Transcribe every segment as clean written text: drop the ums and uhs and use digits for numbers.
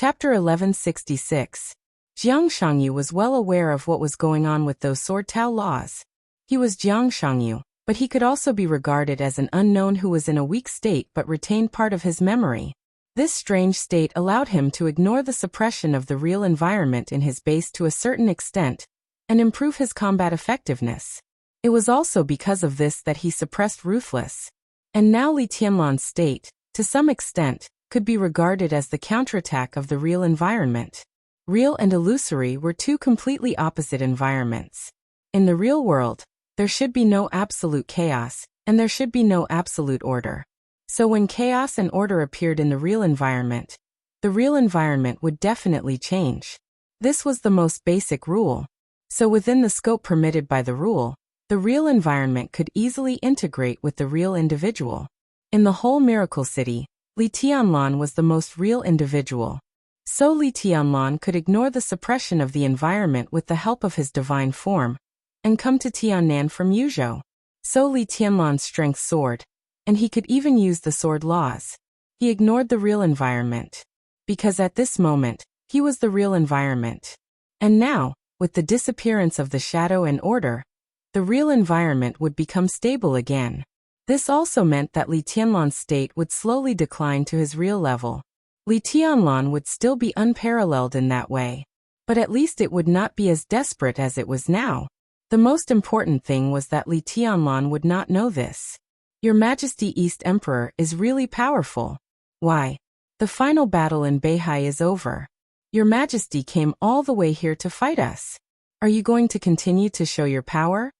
Chapter 1166. Jiang Shangyu was well aware of what was going on with those sword Tao laws. He was Jiang Shangyu, but he could also be regarded as an unknown who was in a weak state but retained part of his memory. This strange state allowed him to ignore the suppression of the real environment in his base to a certain extent, and improve his combat effectiveness. It was also because of this that he suppressed Ruthless. And now Li Tianlan's state, to some extent, could be regarded as the counterattack of the real environment. Real and illusory were two completely opposite environments. In the real world, there should be no absolute chaos, and there should be no absolute order. So when chaos and order appeared in the real environment would definitely change. This was the most basic rule. So within the scope permitted by the rule, the real environment could easily integrate with the real individual. In the whole Miracle City, Li Tianlan was the most real individual. So Li Tianlan could ignore the suppression of the environment with the help of his divine form, and come to Tiannan from Yuzhou. So Li Tianlan's strength soared, and he could even use the sword laws. He ignored the real environment, because at this moment, he was the real environment. And now, with the disappearance of the shadow and order, the real environment would become stable again. This also meant that Li Tianlan's state would slowly decline to his real level. Li Tianlan would still be unparalleled in that way, but at least it would not be as desperate as it was now. The most important thing was that Li Tianlan would not know this. Your Majesty East Emperor is really powerful. Why? The final battle in Beihai is over. Your Majesty came all the way here to fight us. Are you going to continue to show your power?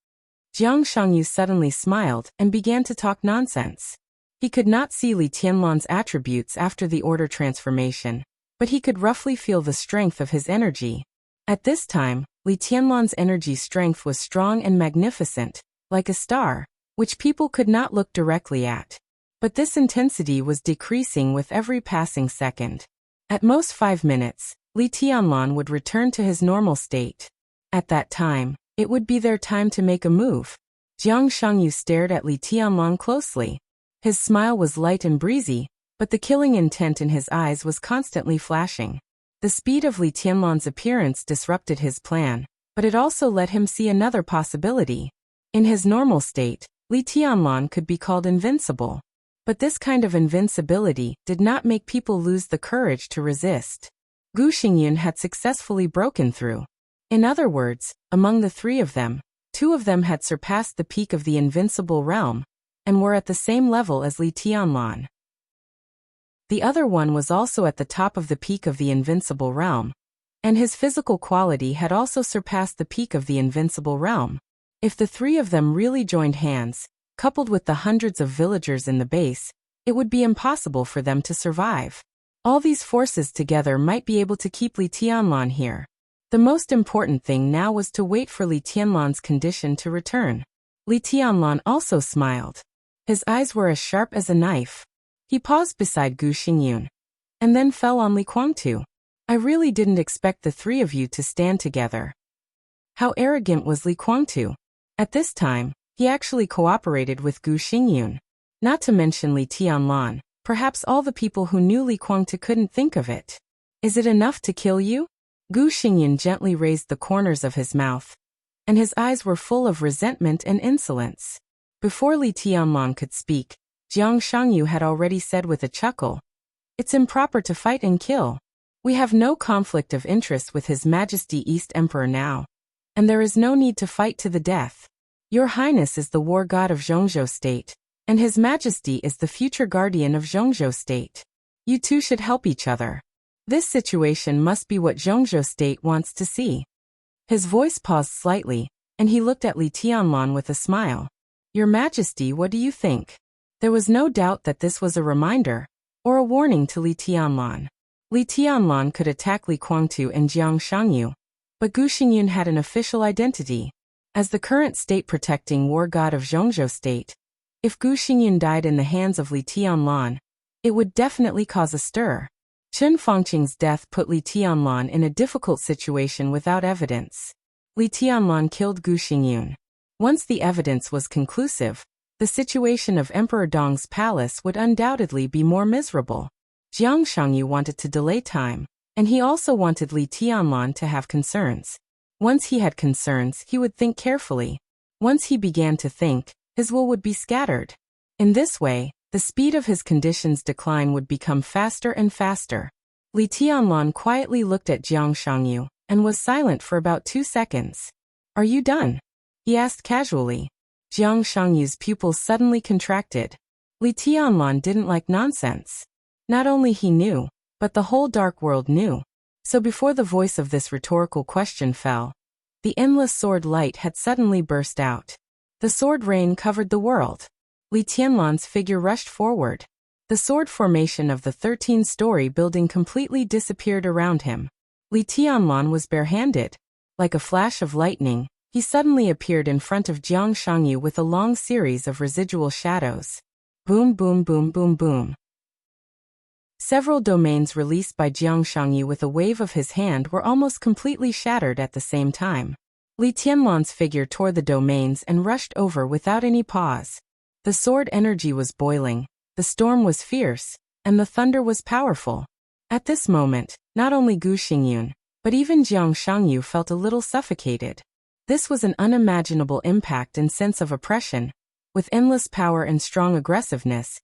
Jiang Shangyu suddenly smiled and began to talk nonsense. He could not see Li Tianlan's attributes after the order transformation, but he could roughly feel the strength of his energy. At this time, Li Tianlan's energy strength was strong and magnificent, like a star, which people could not look directly at. But this intensity was decreasing with every passing second. At most 5 minutes, Li Tianlan would return to his normal state. At that time, it would be their time to make a move. Jiang Shangyu stared at Li Tianlan closely. His smile was light and breezy, but the killing intent in his eyes was constantly flashing. The speed of Li Tianlan's appearance disrupted his plan, but it also let him see another possibility. In his normal state, Li Tianlan could be called invincible. But this kind of invincibility did not make people lose the courage to resist. Gu Xingyun had successfully broken through. In other words, among the 3 of them, 2 of them had surpassed the peak of the invincible realm, and were at the same level as Li Tianlan. The other one was also at the top of the peak of the invincible realm, and his physical quality had also surpassed the peak of the invincible realm. If the 3 of them really joined hands, coupled with the hundreds of villagers in the base, it would be impossible for them to survive. All these forces together might be able to keep Li Tianlan here. The most important thing now was to wait for Li Tianlan's condition to return. Li Tianlan also smiled. His eyes were as sharp as a knife. He paused beside Gu Xingyun, and then fell on Li Guangtu. I really didn't expect the 3 of you to stand together. How arrogant was Li Guangtu? At this time, he actually cooperated with Gu Xingyun. Not to mention Li Tianlan, perhaps all the people who knew Li Guangtu couldn't think of it. Is it enough to kill you? Gu Xingyun gently raised the corners of his mouth, and his eyes were full of resentment and insolence. Before Li Tianlan could speak, Jiang Shangyu had already said with a chuckle, "It's improper to fight and kill. We have no conflict of interest with His Majesty East Emperor now, and there is no need to fight to the death. Your Highness is the war god of Zhongzhou State, and His Majesty is the future guardian of Zhongzhou State. You two should help each other. This situation must be what Zhongzhou State wants to see." His voice paused slightly, and he looked at Li Tianlan with a smile. "Your Majesty, what do you think?" There was no doubt that this was a reminder, or a warning to Li Tianlan. Li Tianlan could attack Li Guangtu and Jiang Shangyu, but Gu Xingyun had an official identity. As the current state-protecting war god of Zhongzhou State, if Gu Xingyun died in the hands of Li Tianlan, it would definitely cause a stir. Chen Fangqing's death put Li Tianlan in a difficult situation without evidence. Li Tianlan killed Gu Xingyun. Once the evidence was conclusive, the situation of Emperor Dong's palace would undoubtedly be more miserable. Jiang Shangyu wanted to delay time, And he also wanted Li Tianlan to have concerns. Once he had concerns, he would think carefully. Once he began to think, his will would be scattered. In this way, the speed of his condition's decline would become faster and faster. Li Tianlan quietly looked at Jiang Shangyu and was silent for about 2 seconds. "Are you done?" he asked casually. Jiang Shangyu's pupils suddenly contracted. Li Tianlan didn't like nonsense. Not only he knew, but the whole dark world knew. So before the voice of this rhetorical question fell, the endless sword light had suddenly burst out. The sword rain covered the world. Li Tianlan's figure rushed forward. The sword formation of the 13-story building completely disappeared around him. Li Tianlan was barehanded. Like a flash of lightning, he suddenly appeared in front of Jiang Shangyu with a long series of residual shadows. Boom, boom, boom, boom, boom. Several domains released by Jiang Shangyu with a wave of his hand were almost completely shattered at the same time. Li Tianlan's figure tore the domains and rushed over without any pause. The sword energy was boiling, the storm was fierce, and the thunder was powerful. At this moment, not only Gu Xingyun, but even Jiang Shangyu felt a little suffocated. This was an unimaginable impact and sense of oppression, with endless power and strong aggressiveness,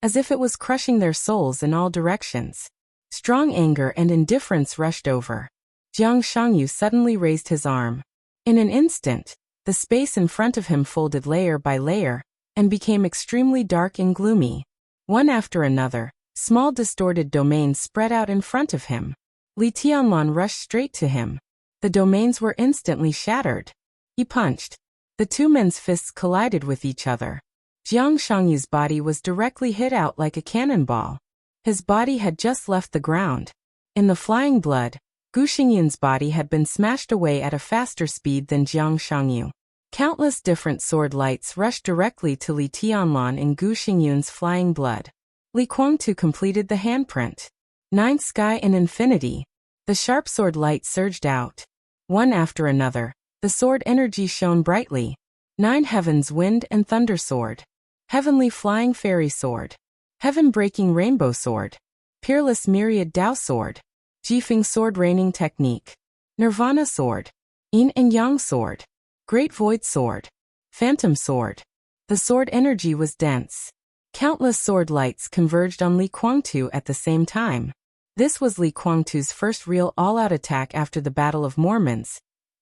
as if it was crushing their souls in all directions. Strong anger and indifference rushed over. Jiang Shangyu suddenly raised his arm. In an instant, the space in front of him folded layer by layer, and became extremely dark and gloomy. One after another, small distorted domains spread out in front of him. Li Tianlan rushed straight to him. The domains were instantly shattered. He punched. The two men's fists collided with each other. Jiang Shangyu's body was directly hit out like a cannonball. His body had just left the ground. In the flying blood, Gu Xingyun's body had been smashed away at a faster speed than Jiang Shangyu. Countless different sword lights rushed directly to Li Tianlan in Gu Xingyun's flying blood. Li Guangtu completed the handprint. Ninth sky and infinity. The sharp sword light surged out. One after another, the sword energy shone brightly. 9 heavens wind and thunder sword. Heavenly flying fairy sword. Heaven-breaking rainbow sword. Peerless myriad Dao sword. Jifeng sword raining technique. Nirvana sword. Yin and Yang sword. Great void sword. Phantom sword. The sword energy was dense. Countless sword lights converged on Li Guangtu at the same time. This was Li Guangtu's first real all-out attack after the Battle of Mormons,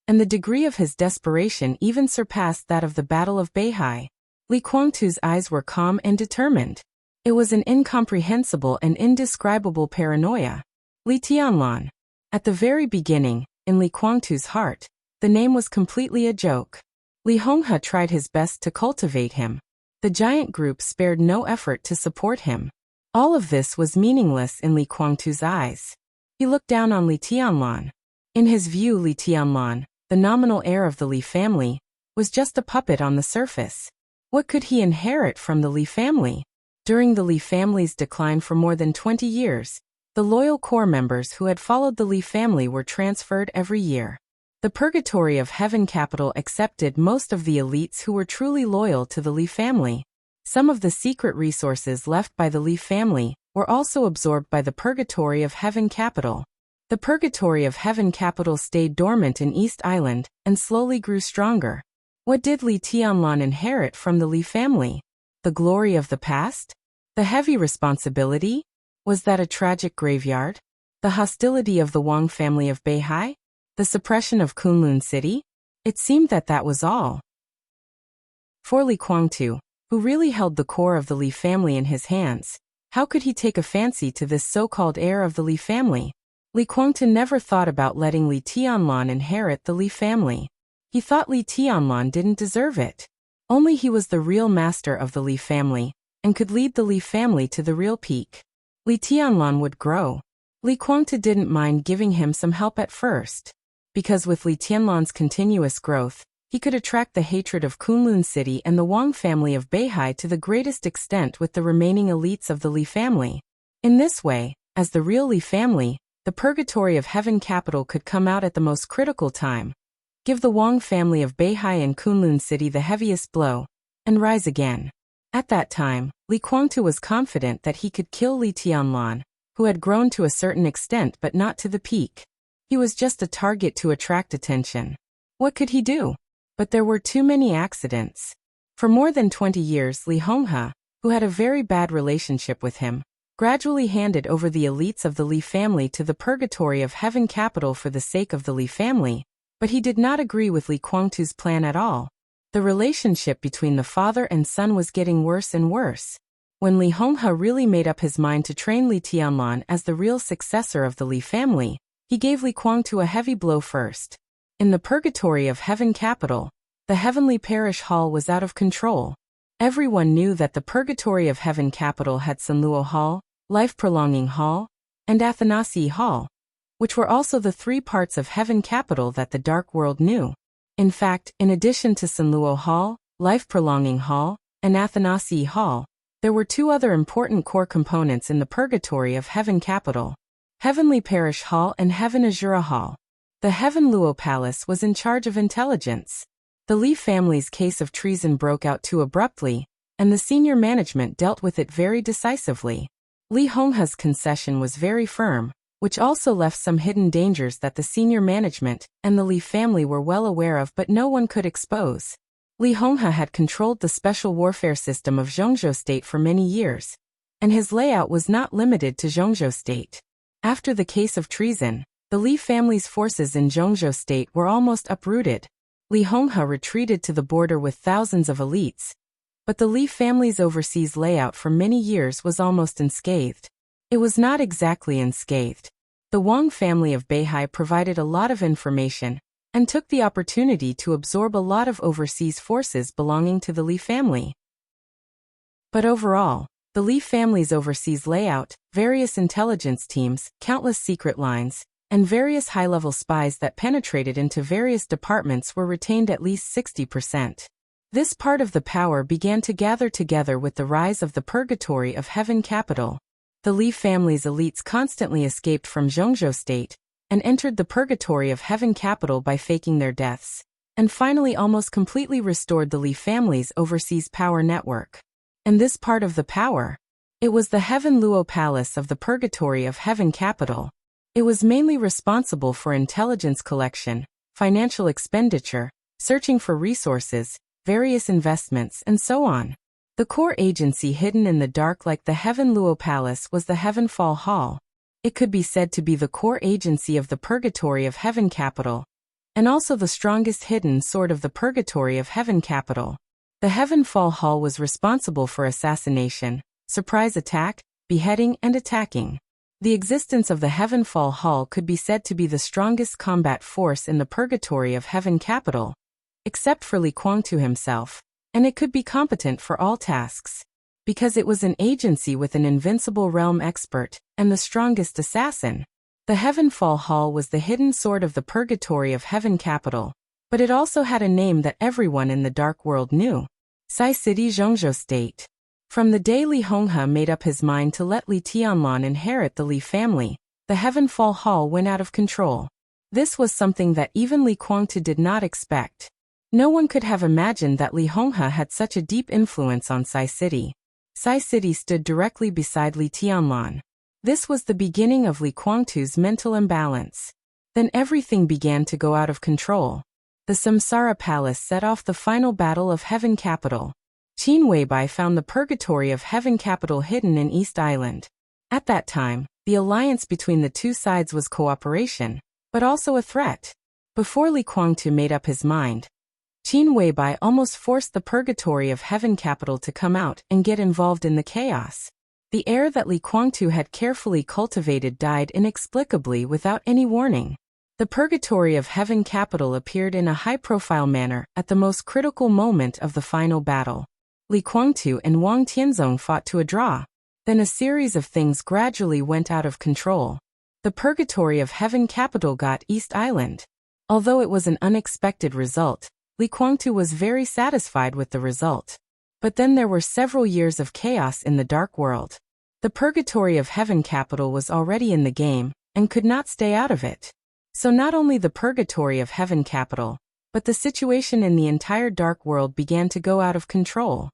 and the degree of his desperation even surpassed that of the Battle of Beihai. Li Guangtu's eyes were calm and determined. It was an incomprehensible and indescribable paranoia. Li Tianlan. At the very beginning, in Li Guangtu's heart, the name was completely a joke. Li Honghe tried his best to cultivate him. The giant group spared no effort to support him. All of this was meaningless in Li Guangtu's eyes. He looked down on Li Tianlan. In his view, Li Tianlan, the nominal heir of the Li family, was just a puppet on the surface. What could he inherit from the Li family? During the Li family's decline for more than 20 years, the loyal core members who had followed the Li family were transferred every year. The Purgatory of Heaven Capital accepted most of the elites who were truly loyal to the Li family. Some of the secret resources left by the Li family were also absorbed by the Purgatory of Heaven Capital. The Purgatory of Heaven Capital stayed dormant in East Island and slowly grew stronger. What did Li Tianlan inherit from the Li family? The glory of the past? The heavy responsibility? Was that a tragic graveyard? The hostility of the Wang family of Beihai? The suppression of Kunlun City? It seemed that that was all. For Li Guangtu, who really held the core of the Li family in his hands, how could he take a fancy to this so-called heir of the Li family? Li Guangtu never thought about letting Li Tianlan inherit the Li family. He thought Li Tianlan didn't deserve it. Only he was the real master of the Li family, and could lead the Li family to the real peak. Li Tianlan would grow. Li Guangtu didn't mind giving him some help at first, because with Li Tianlan's continuous growth, he could attract the hatred of Kunlun City and the Wang family of Beihai to the greatest extent with the remaining elites of the Li family. In this way, as the real Li family, the Purgatory of Heaven Capital could come out at the most critical time, give the Wang family of Beihai and Kunlun City the heaviest blow, and rise again. At that time, Li Guangtu was confident that he could kill Li Tianlan, who had grown to a certain extent but not to the peak. He was just a target to attract attention. What could he do? But there were too many accidents. For more than 20 years, Li Honghe, who had a very bad relationship with him, gradually handed over the elites of the Li family to the purgatory of heaven capital for the sake of the Li family, but he did not agree with Li Guangtu's plan at all. The relationship between the father and son was getting worse and worse. When Li Honghe really made up his mind to train Li Tianlan as the real successor of the Li family, he gave Li Guangtu a heavy blow first. In the purgatory of heaven capital, the heavenly parish hall was out of control. Everyone knew that the purgatory of heaven capital had Sanluo Hall, Life-Prolonging Hall, and Athanasi Hall, which were also the three parts of heaven capital that the dark world knew. In fact, in addition to Sanluo Hall, Life-Prolonging Hall, and Athanasi Hall, there were two other important core components in the purgatory of heaven capital: Heavenly Parish Hall and Heaven Azura Hall. The Heaven Luo Palace was in charge of intelligence. The Li family's case of treason broke out too abruptly, and the senior management dealt with it very decisively. Li Honghe's concession was very firm, which also left some hidden dangers that the senior management and the Li family were well aware of but no one could expose. Li Honghe had controlled the special warfare system of Zhongzhou State for many years, and his layout was not limited to Zhongzhou State. After the case of treason, the Li family's forces in Zhongzhou State were almost uprooted. Li Honghe retreated to the border with thousands of elites, but the Li family's overseas layout for many years was almost unscathed. It was not exactly unscathed. The Wang family of Beihai provided a lot of information and took the opportunity to absorb a lot of overseas forces belonging to the Li family. But overall, the Li family's overseas layout, various intelligence teams, countless secret lines, and various high-level spies that penetrated into various departments were retained at least 60%. This part of the power began to gather together with the rise of the purgatory of heaven capital. The Li family's elites constantly escaped from Zhongzhou State and entered the purgatory of heaven capital by faking their deaths, and finally almost completely restored the Li family's overseas power network. And this part of the power? It was the Heaven Luo Palace of the purgatory of heaven capital. It was mainly responsible for intelligence collection, financial expenditure, searching for resources, various investments, and so on. The core agency hidden in the dark like the Heaven Luo Palace was the Heaven Fall Hall. It could be said to be the core agency of the purgatory of heaven capital, and also the strongest hidden sword of the purgatory of heaven capital. The Heaven Fall Hall was responsible for assassination, surprise attack, beheading, and attacking. The existence of the Heaven Fall Hall could be said to be the strongest combat force in the purgatory of heaven capital, except for Li Guangtu himself, and it could be competent for all tasks, because it was an agency with an invincible realm expert and the strongest assassin. The Heaven Fall Hall was the hidden sword of the purgatory of heaven capital, but it also had a name that everyone in the dark world knew: Sai City, Zhongzhou State. From the day Li Honghe made up his mind to let Li Tianlan inherit the Li family, the Heaven Fall Hall went out of control. This was something that even Li Guangtu did not expect. No one could have imagined that Li Honghe had such a deep influence on Sai City. Sai City stood directly beside Li Tianlan. This was the beginning of Li Guangtu's mental imbalance. Then everything began to go out of control. The Samsara Palace set off the final battle of heaven capital. Qin Weibai found the purgatory of heaven capital hidden in East Island. At that time, the alliance between the two sides was cooperation, but also a threat. Before Li Guangtu made up his mind, Qin Weibai almost forced the purgatory of heaven capital to come out and get involved in the chaos. The air that Li Guangtu had carefully cultivated died inexplicably without any warning. The purgatory of heaven capital appeared in a high-profile manner at the most critical moment of the final battle. Li Guangtu and Wang Tianzong fought to a draw. Then a series of things gradually went out of control. The purgatory of heaven capital got East Island. Although it was an unexpected result, Li Guangtu was very satisfied with the result. But then there were several years of chaos in the dark world. The purgatory of heaven capital was already in the game and could not stay out of it. So not only the purgatory of heaven capital, but the situation in the entire dark world began to go out of control.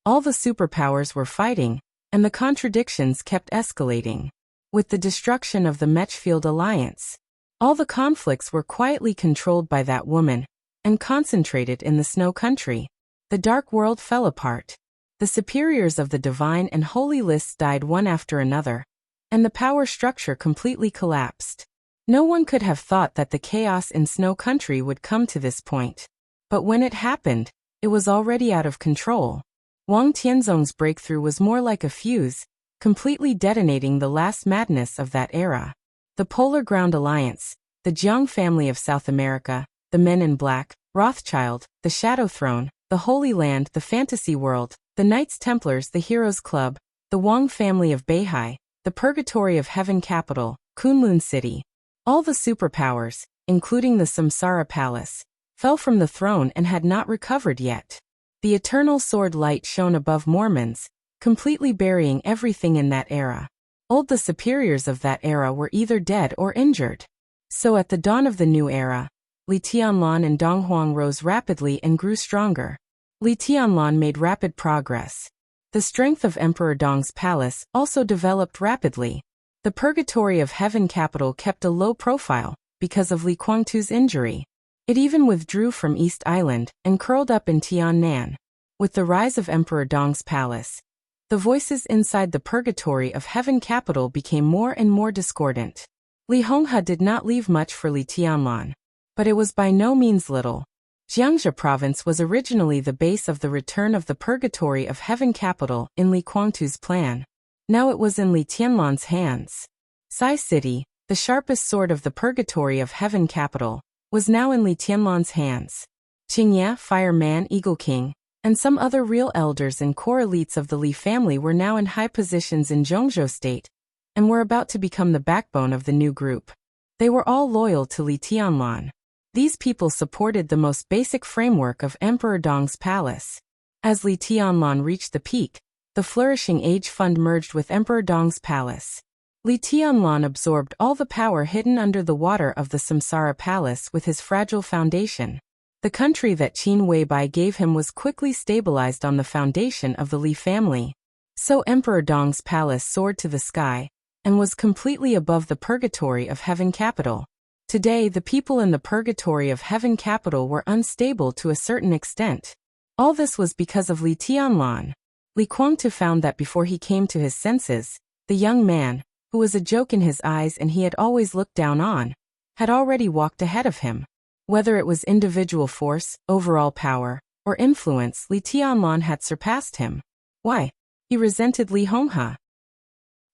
All the superpowers were fighting, and the contradictions kept escalating. With the destruction of the Mechfield alliance, all the conflicts were quietly controlled by that woman and concentrated in the Snow Country. The Dark World fell apart. The superiors of the divine and holy lists died one after another, and the power structure completely collapsed. No one could have thought that the chaos in Snow Country would come to this point. But when it happened, it was already out of control. Wang Tianzong's breakthrough was more like a fuse, completely detonating the last madness of that era. The Polar Ground Alliance, the Jiang family of South America, the Men in Black, Rothschild, the Shadow Throne, the Holy Land, the Fantasy World, the Knights Templars, the Heroes Club, the Wang family of Beihai, the Purgatory of Heaven Capital, Kunlun City. All the superpowers, including the Samsara Palace, fell from the throne and had not recovered yet. The eternal sword light shone above Mormons, completely burying everything in that era. The superiors of that era were either dead or injured. So at the dawn of the new era, Li Tianlan and Dong Huang rose rapidly and grew stronger. Li Tianlan made rapid progress. The strength of Emperor Dong's palace also developed rapidly. The Purgatory of Heaven Capital kept a low profile because of Li Guangtu's injury. It even withdrew from East Island and curled up in Tiannan. With the rise of Emperor Dong's palace, the voices inside the Purgatory of Heaven Capital became more and more discordant. Li Honghe did not leave much for Li Tianlan, but it was by no means little. Jiangxia province was originally the base of the return of the Purgatory of Heaven Capital in Li Guangtu's plan. Now it was in Li Tianlan's hands. Sai City, the sharpest sword of the Purgatory of Heaven Capital, was now in Li Tianlan's hands. Qingye, Fire Man, Eagle King, and some other real elders and core elites of the Li family were now in high positions in Zhongzhou State, and were about to become the backbone of the new group. They were all loyal to Li Tianlan. These people supported the most basic framework of Emperor Dong's palace. As Li Tianlan reached the peak, the Flourishing Age Fund merged with Emperor Dong's palace. Li Tianlan absorbed all the power hidden under the water of the Samsara Palace with his fragile foundation. The country that Qin Weibai gave him was quickly stabilized on the foundation of the Li family. So Emperor Dong's palace soared to the sky, and was completely above the Purgatory of Heaven Capital. Today the people in the Purgatory of Heaven Capital were unstable to a certain extent. All this was because of Li Tianlan. Li Guangtu found that before he came to his senses, the young man, who was a joke in his eyes and he had always looked down on, had already walked ahead of him. Whether it was individual force, overall power, or influence, Li Tianlan had surpassed him. Why? He resented Li Honghe.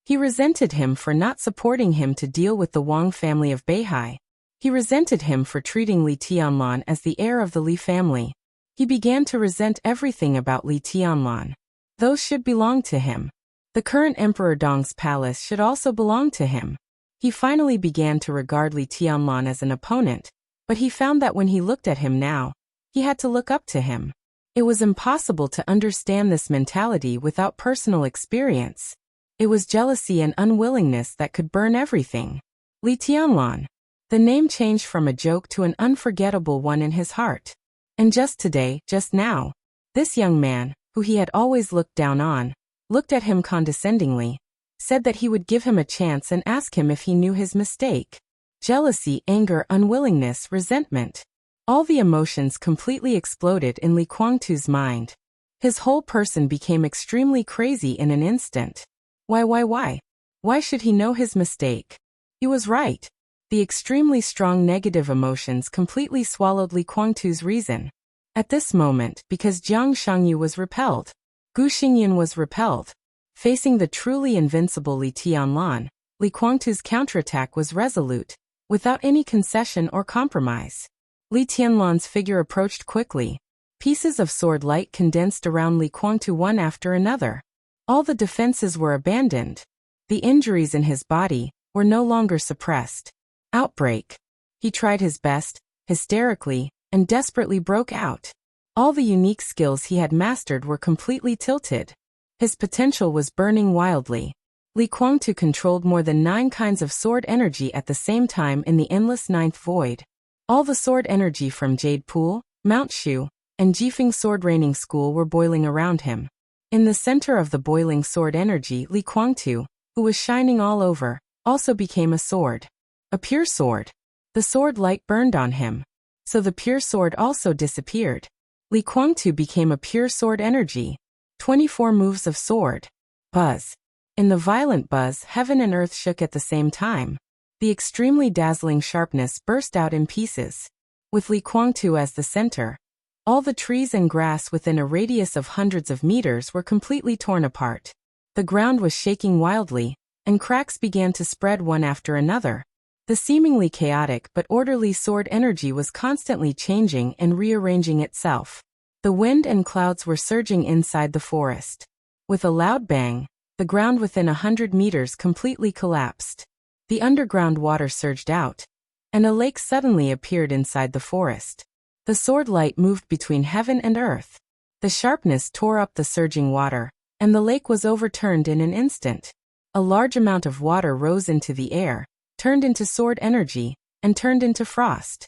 He resented him for not supporting him to deal with the Wang family of Beihai. He resented him for treating Li Tianlan as the heir of the Li family. He began to resent everything about Li Tianlan. Those should belong to him. The current Emperor Dong's palace should also belong to him. He finally began to regard Li Tianlan as an opponent, but he found that when he looked at him now, he had to look up to him. It was impossible to understand this mentality without personal experience. It was jealousy and unwillingness that could burn everything. Li Tianlan. The name changed from a joke to an unforgettable one in his heart. And just today, just now, this young man, who he had always looked down on, looked at him condescendingly, said that he would give him a chance and ask him if he knew his mistake. Jealousy, anger, unwillingness, resentment. All the emotions completely exploded in Li Guangtu's mind. His whole person became extremely crazy in an instant. Why? Why should he know his mistake? He was right. The extremely strong negative emotions completely swallowed Li Guangtu's reason. At this moment, because Jiang Shangyu was repelled, Gu Xingyan was repelled. Facing the truly invincible Li Tianlan, Li Guangtu's counterattack was resolute, without any concession or compromise. Li Tianlan's figure approached quickly. Pieces of sword light condensed around Li Guangtu one after another. All the defenses were abandoned. The injuries in his body were no longer suppressed. Outbreak. He tried his best, hysterically, and desperately broke out. All the unique skills he had mastered were completely tilted. His potential was burning wildly. Li Guangtu controlled more than 9 kinds of sword energy at the same time in the endless ninth void. All the sword energy from Jade Pool, Mount Shu, and Jifeng Sword Raining School were boiling around him. In the center of the boiling sword energy, Li Kuangtu, who was shining all over, also became a sword. A pure sword. The sword light burned on him. So the pure sword also disappeared. Li Kuangtu became a pure sword energy. 24 moves of sword. Buzz. In the violent buzz, heaven and earth shook at the same time. The extremely dazzling sharpness burst out in pieces. With Li Kuangtu as the center, all the trees and grass within a radius of hundreds of meters were completely torn apart. The ground was shaking wildly, and cracks began to spread one after another. The seemingly chaotic but orderly sword energy was constantly changing and rearranging itself. The wind and clouds were surging inside the forest. With a loud bang, the ground within 100 meters completely collapsed. The underground water surged out, and a lake suddenly appeared inside the forest. The sword light moved between heaven and earth. The sharpness tore up the surging water, and the lake was overturned in an instant. A large amount of water rose into the air, turned into sword energy, and turned into frost.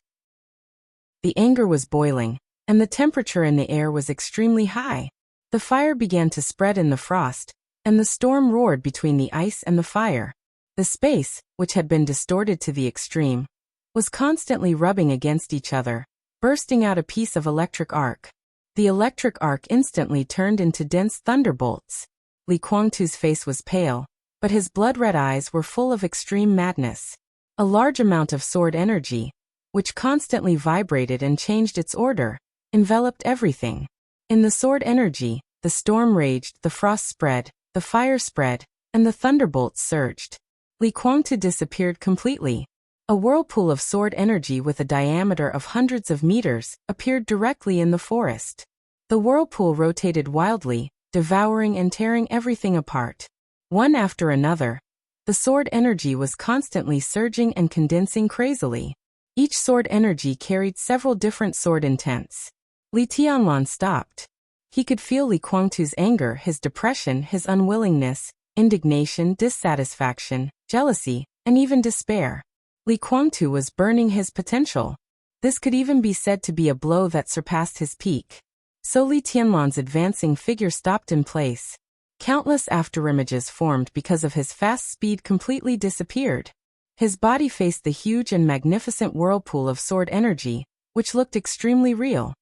The anger was boiling, and the temperature in the air was extremely high. The fire began to spread in the frost, and the storm roared between the ice and the fire. The space, which had been distorted to the extreme, was constantly rubbing against each other, bursting out a piece of electric arc. The electric arc instantly turned into dense thunderbolts. Li Kuangtu's face was pale, but his blood-red eyes were full of extreme madness. A large amount of sword energy, which constantly vibrated and changed its order, enveloped everything. In the sword energy, the storm raged, the frost spread, the fire spread, and the thunderbolts surged. Li Kuangtu disappeared completely. A whirlpool of sword energy with a diameter of hundreds of meters appeared directly in the forest. The whirlpool rotated wildly, devouring and tearing everything apart. One after another, the sword energy was constantly surging and condensing crazily. Each sword energy carried several different sword intents. Li Tianlan stopped. He could feel Li Kuangtu's anger, his depression, his unwillingness, indignation, dissatisfaction, jealousy, and even despair. Li Kuangtu was burning his potential. This could even be said to be a blow that surpassed his peak. So Li Tianlan's advancing figure stopped in place. Countless afterimages formed because of his fast speed completely disappeared. His body faced the huge and magnificent whirlpool of sword energy, which looked extremely real.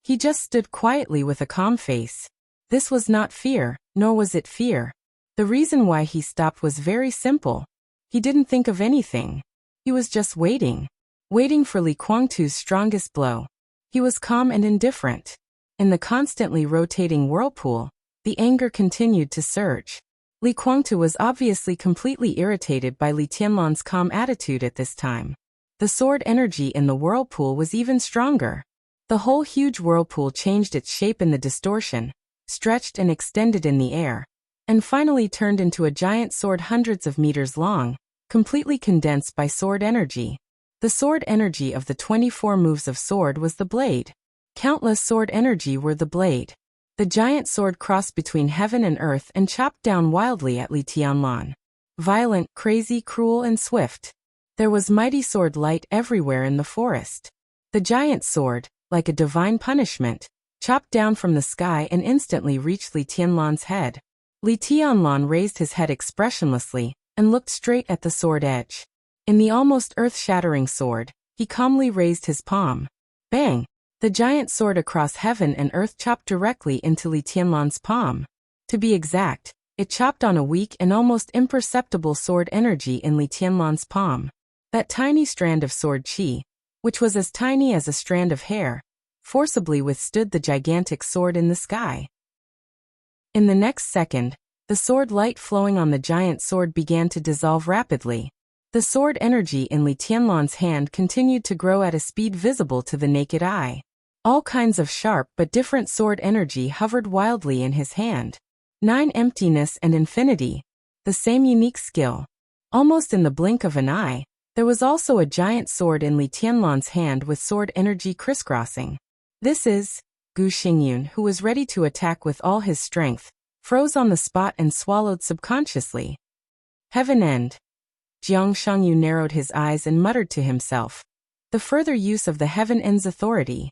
He just stood quietly with a calm face. This was not fear, nor was it fear. The reason why he stopped was very simple. He didn't think of anything. He was just waiting. Waiting for Li Kuangtu's strongest blow. He was calm and indifferent. In the constantly rotating whirlpool, the anger continued to surge. Li Kuangtu was obviously completely irritated by Li Tianlan's calm attitude at this time. The sword energy in the whirlpool was even stronger. The whole huge whirlpool changed its shape in the distortion, stretched and extended in the air, and finally turned into a giant sword hundreds of meters long, completely condensed by sword energy. The sword energy of the 24 moves of sword was the blade. Countless sword energy were the blade. The giant sword crossed between heaven and earth and chopped down wildly at Li Tianlan. Violent, crazy, cruel, and swift. There was mighty sword light everywhere in the forest. The giant sword, like a divine punishment, chopped down from the sky and instantly reached Li Tianlan's head. Li Tianlan raised his head expressionlessly and looked straight at the sword edge. In the almost earth-shattering sword, he calmly raised his palm. Bang! The giant sword across heaven and earth chopped directly into Li Tianlan's palm. To be exact, it chopped on a weak and almost imperceptible sword energy in Li Tianlan's palm. That tiny strand of sword qi, which was as tiny as a strand of hair, forcibly withstood the gigantic sword in the sky. In the next second, the sword light flowing on the giant sword began to dissolve rapidly. The sword energy in Li Tianlan's hand continued to grow at a speed visible to the naked eye. All kinds of sharp but different sword energy hovered wildly in his hand. 9 emptiness and infinity. The same unique skill. Almost in the blink of an eye, there was also a giant sword in Li Tianlan's hand with sword energy crisscrossing. This is Gu Xingyun, who was ready to attack with all his strength, froze on the spot and swallowed subconsciously. Heaven End. Jiang Shangyu narrowed his eyes and muttered to himself. The further use of the Heaven End's authority.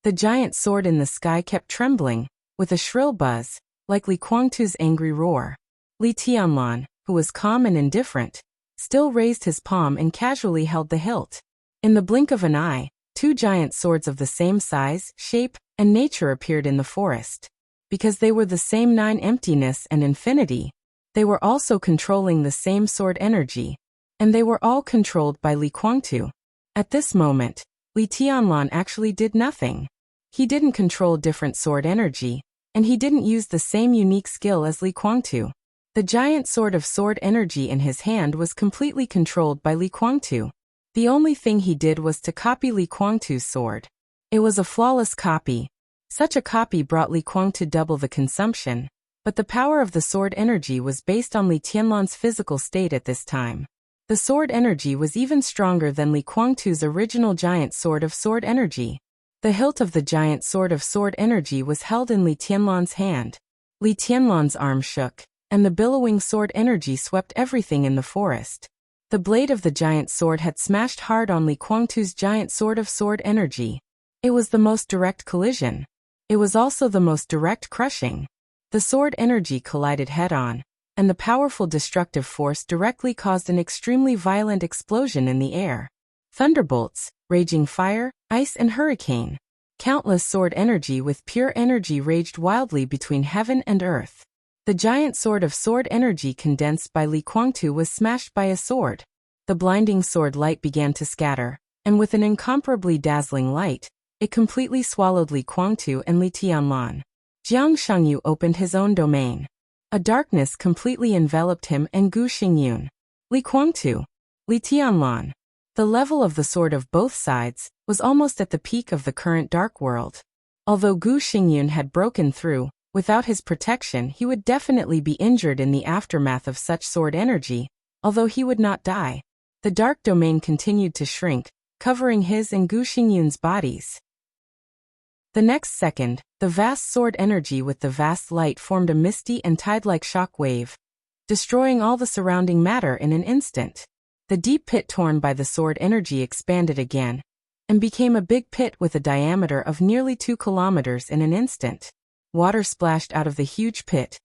The giant sword in the sky kept trembling. With a shrill buzz, like Li Guangtu's angry roar. Li Tianlan, who was calm and indifferent, still raised his palm and casually held the hilt. In the blink of an eye, two giant swords of the same size, shape, and nature appeared in the forest. Because they were the same nine emptiness and infinity, they were also controlling the same sword energy, and they were all controlled by Li Guangtu. At this moment, Li Tianlan actually did nothing. He didn't control different sword energy, and he didn't use the same unique skill as Li Guangtu. The giant sword of sword energy in his hand was completely controlled by Li Guangtu. The only thing he did was to copy Li Guangtu's sword. It was a flawless copy. Such a copy brought Li Guangtu double the consumption, but the power of the sword energy was based on Li Tianlan's physical state at this time. The sword energy was even stronger than Li Guangtu's original giant sword of sword energy. The hilt of the giant sword of sword energy was held in Li Tianlan's hand. Li Tianlan's arm shook, and the billowing sword energy swept everything in the forest. The blade of the giant sword had smashed hard on Li Guangtu's giant sword of sword energy. It was the most direct collision. It was also the most direct crushing. The sword energy collided head-on, and the powerful destructive force directly caused an extremely violent explosion in the air. Thunderbolts, raging fire, ice and hurricane. Countless sword energy with pure energy raged wildly between heaven and earth. The giant sword of sword energy condensed by Li Guangtu was smashed by a sword. The blinding sword light began to scatter, and with an incomparably dazzling light, it completely swallowed Li Guangtu and Li Tianlan. Jiang Shangyu opened his own domain. A darkness completely enveloped him and Gu Xingyun. Li Guangtu, Li Tianlan. The level of the sword of both sides was almost at the peak of the current dark world. Although Gu Xingyun had broken through, without his protection he would definitely be injured in the aftermath of such sword energy, although he would not die. The dark domain continued to shrink, covering his and Gu Xingyun's bodies. The next second, the vast sword energy with the vast light formed a misty and tide-like shock wave, destroying all the surrounding matter in an instant. The deep pit torn by the sword energy expanded again, and became a big pit with a diameter of nearly 2 kilometers in an instant. Water splashed out of the huge pit,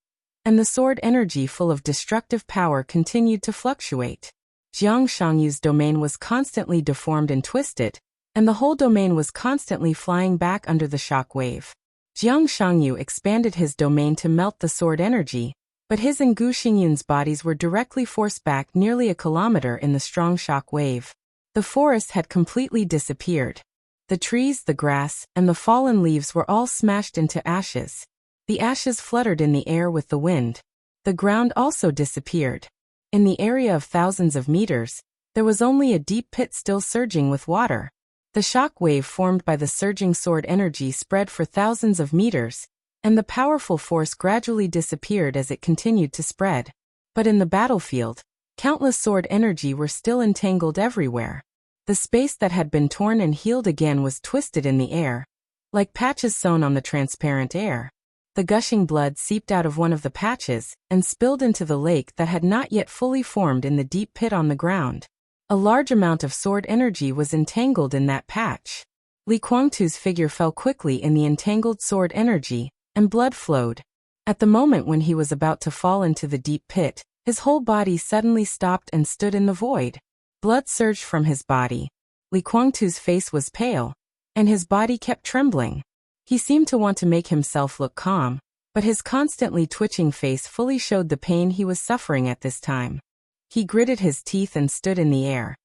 and the sword energy full of destructive power continued to fluctuate. Jiang Shangyu's domain was constantly deformed and twisted, and the whole domain was constantly flying back under the shock wave. Jiang Shangyu expanded his domain to melt the sword energy, but his and Gu Xingyun's bodies were directly forced back nearly a kilometer in the strong shock wave. The forest had completely disappeared. The trees, the grass, and the fallen leaves were all smashed into ashes. The ashes fluttered in the air with the wind. The ground also disappeared. In the area of thousands of meters, there was only a deep pit still surging with water. The shock wave formed by the surging sword energy spread for thousands of meters, and the powerful force gradually disappeared as it continued to spread. But in the battlefield, countless sword energy were still entangled everywhere. The space that had been torn and healed again was twisted in the air, like patches sewn on the transparent air. The gushing blood seeped out of one of the patches and spilled into the lake that had not yet fully formed in the deep pit on the ground. A large amount of sword energy was entangled in that patch. Li Guangtu's figure fell quickly in the entangled sword energy, and blood flowed. At the moment when he was about to fall into the deep pit, his whole body suddenly stopped and stood in the void. Blood surged from his body. Li Guangtu's face was pale, and his body kept trembling. He seemed to want to make himself look calm, but his constantly twitching face fully showed the pain he was suffering at this time. He gritted his teeth and stood in the air.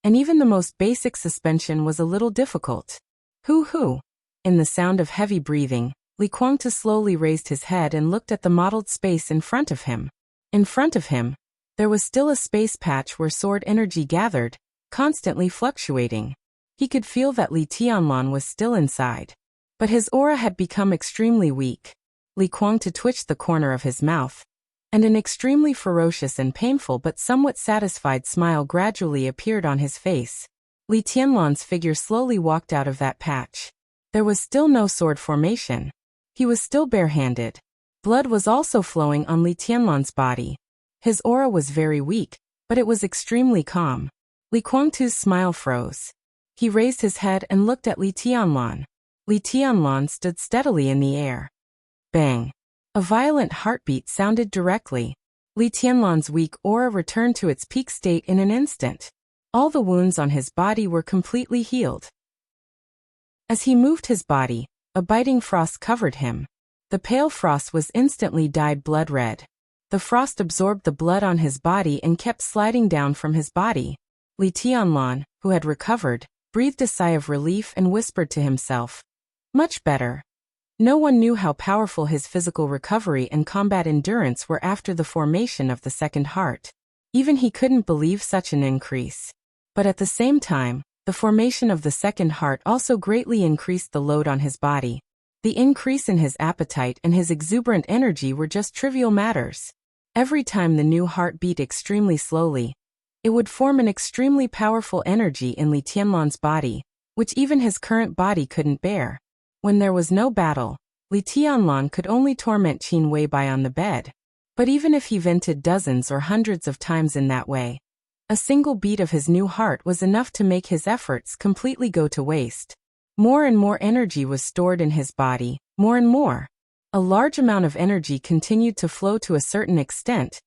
And even the most basic suspension was a little difficult. Hoo-hoo! In the sound of heavy breathing, Li Guangtu slowly raised his head and looked at the mottled space in front of him. In front of him, there was still a space patch where sword energy gathered, constantly fluctuating. He could feel that Li Tianlan was still inside. But his aura had become extremely weak. Li Guangtu twitched the corner of his mouth, and an extremely ferocious and painful but somewhat satisfied smile gradually appeared on his face. Li Tianlan's figure slowly walked out of that patch. There was still no sword formation. He was still barehanded. Blood was also flowing on Li Tianlan's body. His aura was very weak, but it was extremely calm. Li Guangtu's smile froze. He raised his head and looked at Li Tianlan. Li Tianlan stood steadily in the air. Bang! A violent heartbeat sounded directly. Li Tianlan's weak aura returned to its peak state in an instant. All the wounds on his body were completely healed. As he moved his body, a biting frost covered him. The pale frost was instantly dyed blood red. The frost absorbed the blood on his body and kept sliding down from his body. Li Tianlan, who had recovered, breathed a sigh of relief and whispered to himself, "Much better." No one knew how powerful his physical recovery and combat endurance were after the formation of the second heart. Even he couldn't believe such an increase. But at the same time, the formation of the second heart also greatly increased the load on his body. The increase in his appetite and his exuberant energy were just trivial matters. Every time the new heart beat extremely slowly, it would form an extremely powerful energy in Li Tianlan's body, which even his current body couldn't bear. When there was no battle, Li Tianlan could only torment Qin Weibai on the bed. But even if he vented dozens or hundreds of times in that way, a single beat of his new heart was enough to make his efforts completely go to waste. More and more energy was stored in his body, more and more. A large amount of energy continued to flow to a certain extent,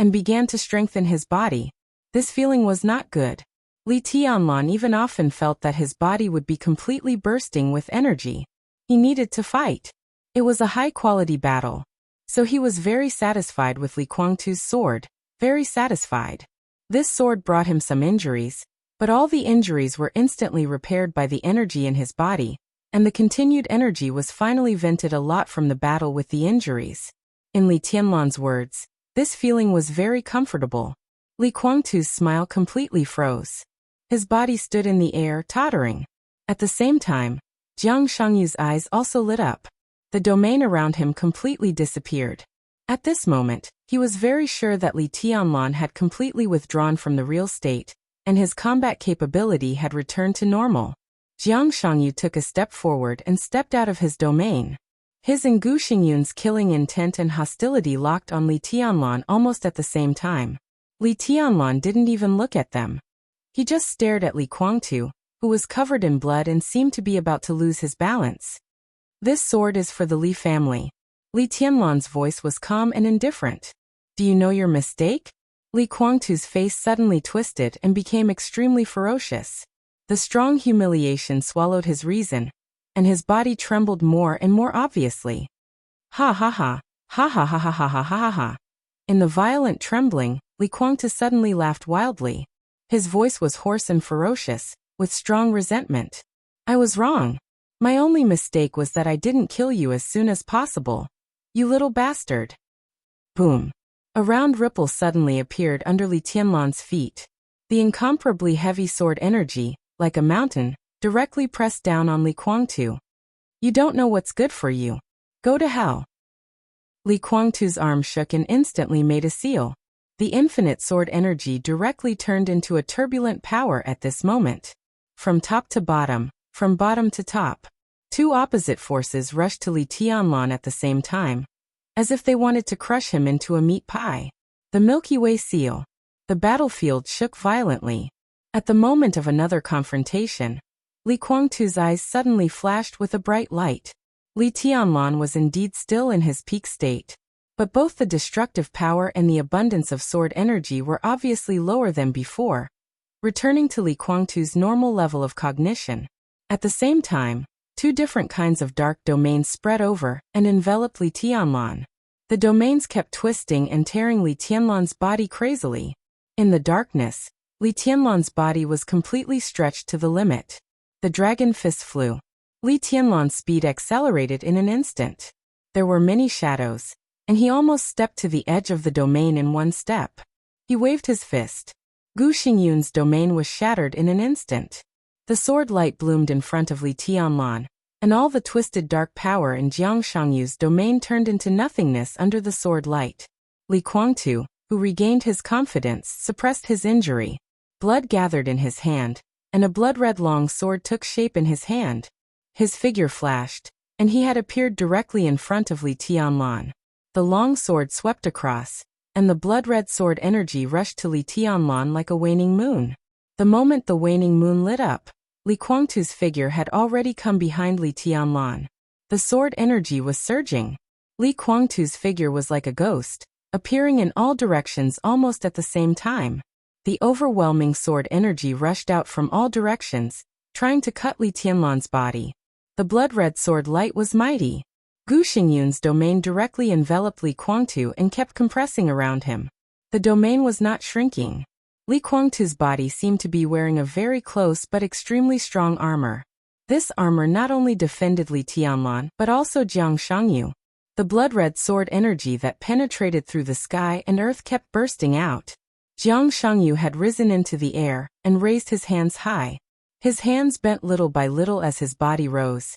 and began to strengthen his body. This feeling was not good. Li Tianlan even often felt that his body would be completely bursting with energy. He needed to fight. It was a high-quality battle. So he was very satisfied with Li Guangtu's sword, very satisfied. This sword brought him some injuries, but all the injuries were instantly repaired by the energy in his body, and the continued energy was finally vented a lot from the battle with the injuries. In Li Tianlan's words, this feeling was very comfortable. Li Guangtu's smile completely froze. His body stood in the air, tottering. At the same time, Jiang Shangyu's eyes also lit up. The domain around him completely disappeared. At this moment, he was very sure that Li Tianlan had completely withdrawn from the real state, and his combat capability had returned to normal. Jiang Shangyu took a step forward and stepped out of his domain. His and Gu Xingyun's killing intent and hostility locked on Li Tianlan almost at the same time. Li Tianlan didn't even look at them. He just stared at Li Guangtu, who was covered in blood and seemed to be about to lose his balance. "This sword is for the Li family." Li Tianlan's voice was calm and indifferent. "Do you know your mistake?" Li Guangtu's face suddenly twisted and became extremely ferocious. The strong humiliation swallowed his reason, and his body trembled more and more obviously. "Ha ha ha, ha ha ha ha ha ha ha ha." In the violent trembling, Li Guangtu suddenly laughed wildly. His voice was hoarse and ferocious, with strong resentment. "I was wrong. My only mistake was that I didn't kill you as soon as possible. You little bastard." Boom. A round ripple suddenly appeared under Li Tianlan's feet. The incomparably heavy sword energy, like a mountain, directly pressed down on Li Guangtu. "You don't know what's good for you. Go to hell." Li Guangtu's arm shook and instantly made a seal. The infinite sword energy directly turned into a turbulent power at this moment. From top to bottom, from bottom to top, two opposite forces rushed to Li Tianlan at the same time, as if they wanted to crush him into a meat pie. The Milky Way seal. The battlefield shook violently. At the moment of another confrontation, Li Guangtu's eyes suddenly flashed with a bright light. Li Tianlan was indeed still in his peak state, but both the destructive power and the abundance of sword energy were obviously lower than before, returning to Li Guangtu's normal level of cognition. At the same time, two different kinds of dark domains spread over and enveloped Li Tianlan. The domains kept twisting and tearing Li Tianlan's body crazily. In the darkness, Li Tianlan's body was completely stretched to the limit. The dragon fist flew. Li Tianlan's speed accelerated in an instant. There were many shadows, and he almost stepped to the edge of the domain in one step. He waved his fist. Gu Xingyun's domain was shattered in an instant. The sword light bloomed in front of Li Tianlan, and all the twisted dark power in Jiang Shangyu's domain turned into nothingness under the sword light. Li Guangtu, who regained his confidence, suppressed his injury. Blood gathered in his hand, and a blood-red long sword took shape in his hand. His figure flashed, and he had appeared directly in front of Li Tianlan. The long sword swept across, and the blood-red sword energy rushed to Li Tianlan like a waning moon. The moment the waning moon lit up, Li Guangtu's figure had already come behind Li Tianlan. The sword energy was surging. Li Guangtu's figure was like a ghost, appearing in all directions almost at the same time. The overwhelming sword energy rushed out from all directions, trying to cut Li Tianlan's body. The blood-red sword light was mighty. Gu Xingyun's domain directly enveloped Li Guangtu and kept compressing around him. The domain was not shrinking. Li Guangtu's body seemed to be wearing a very close but extremely strong armor. This armor not only defended Li Tianlan but also Jiang Shangyu. The blood-red sword energy that penetrated through the sky and earth kept bursting out. Jiang Shangyu had risen into the air and raised his hands high. His hands bent little by little as his body rose,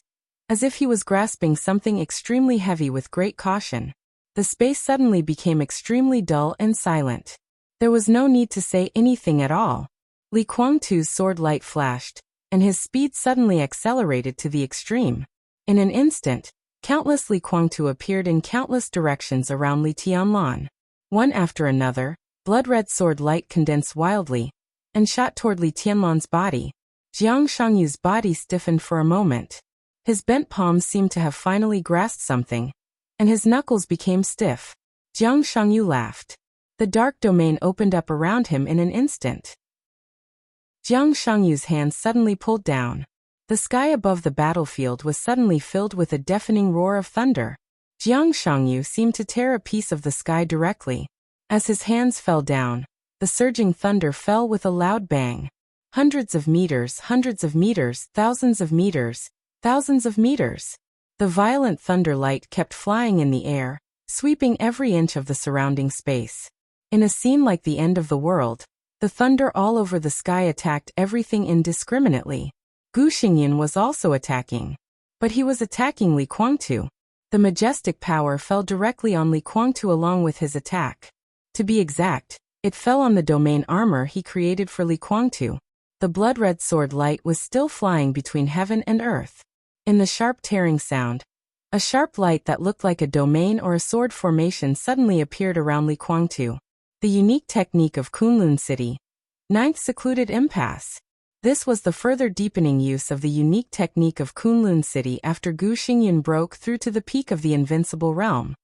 as if he was grasping something extremely heavy with great caution. The space suddenly became extremely dull and silent. There was no need to say anything at all. Li Guangtu's sword light flashed, and his speed suddenly accelerated to the extreme. In an instant, countless Li Guangtu appeared in countless directions around Li Tianlan. One after another, blood-red sword light condensed wildly and shot toward Li Tianlan's body. Jiang Shangyu's body stiffened for a moment. His bent palms seemed to have finally grasped something, and his knuckles became stiff. Jiang Shangyu laughed. The dark domain opened up around him in an instant. Jiang Shangyu's hands suddenly pulled down. The sky above the battlefield was suddenly filled with a deafening roar of thunder. Jiang Shangyu seemed to tear a piece of the sky directly. As his hands fell down, the surging thunder fell with a loud bang. Hundreds of meters, thousands of meters, thousands of meters. The violent thunder light kept flying in the air, sweeping every inch of the surrounding space. In a scene like the end of the world, the thunder all over the sky attacked everything indiscriminately. Gu Xingyun was also attacking. But he was attacking Li Guangtu. The majestic power fell directly on Li Guangtu along with his attack. To be exact, it fell on the domain armor he created for Li Guangtu. The blood-red sword light was still flying between heaven and earth. In the sharp tearing sound, a sharp light that looked like a domain or a sword formation suddenly appeared around Li Guangtu. The unique technique of Kunlun City. Ninth Secluded Impasse. This was the further deepening use of the unique technique of Kunlun City after Gu Xingyun broke through to the peak of the invincible realm.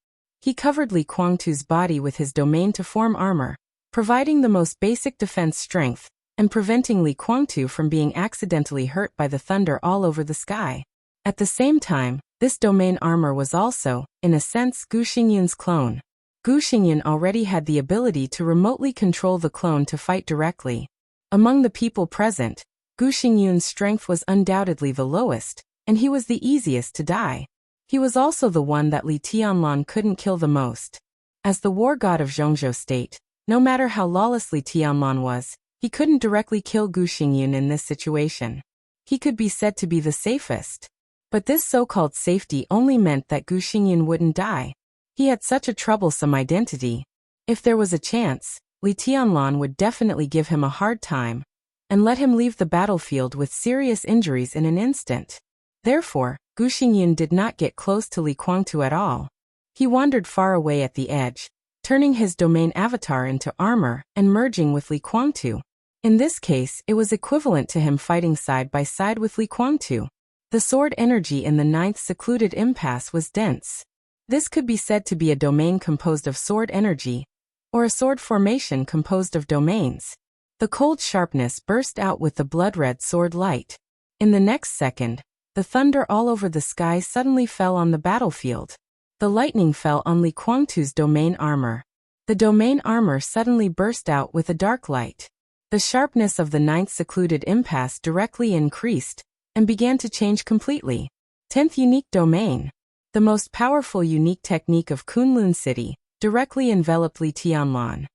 He covered Li Guangtu's body with his domain to form armor, providing the most basic defense strength, and preventing Li Guangtu from being accidentally hurt by the thunder all over the sky. At the same time, this domain armor was also, in a sense, Gu Xingyun's clone. Gu Xingyun already had the ability to remotely control the clone to fight directly. Among the people present, Gu Xingyun's strength was undoubtedly the lowest, and he was the easiest to die. He was also the one that Li Tianlan couldn't kill the most. As the war god of Zhongzhou State, no matter how lawless Li Tianlan was, he couldn't directly kill Gu Xingyun in this situation. He could be said to be the safest. But this so-called safety only meant that Gu Xingyun wouldn't die. He had such a troublesome identity. If there was a chance, Li Tianlan would definitely give him a hard time, and let him leave the battlefield with serious injuries in an instant. Therefore, Gu Xingyun did not get close to Li Guangtu at all. He wandered far away at the edge, turning his domain avatar into armor and merging with Li Guangtu. In this case, it was equivalent to him fighting side by side with Li Guangtu. The sword energy in the ninth secluded impasse was dense. This could be said to be a domain composed of sword energy, or a sword formation composed of domains. The cold sharpness burst out with the blood-red sword light. In the next second, the thunder all over the sky suddenly fell on the battlefield. The lightning fell on Li Guangtu's domain armor. The domain armor suddenly burst out with a dark light. The sharpness of the ninth secluded impasse directly increased, and began to change completely. 10th Unique Domain. The most powerful unique technique of Kunlun City, directly enveloped Li Tianlan.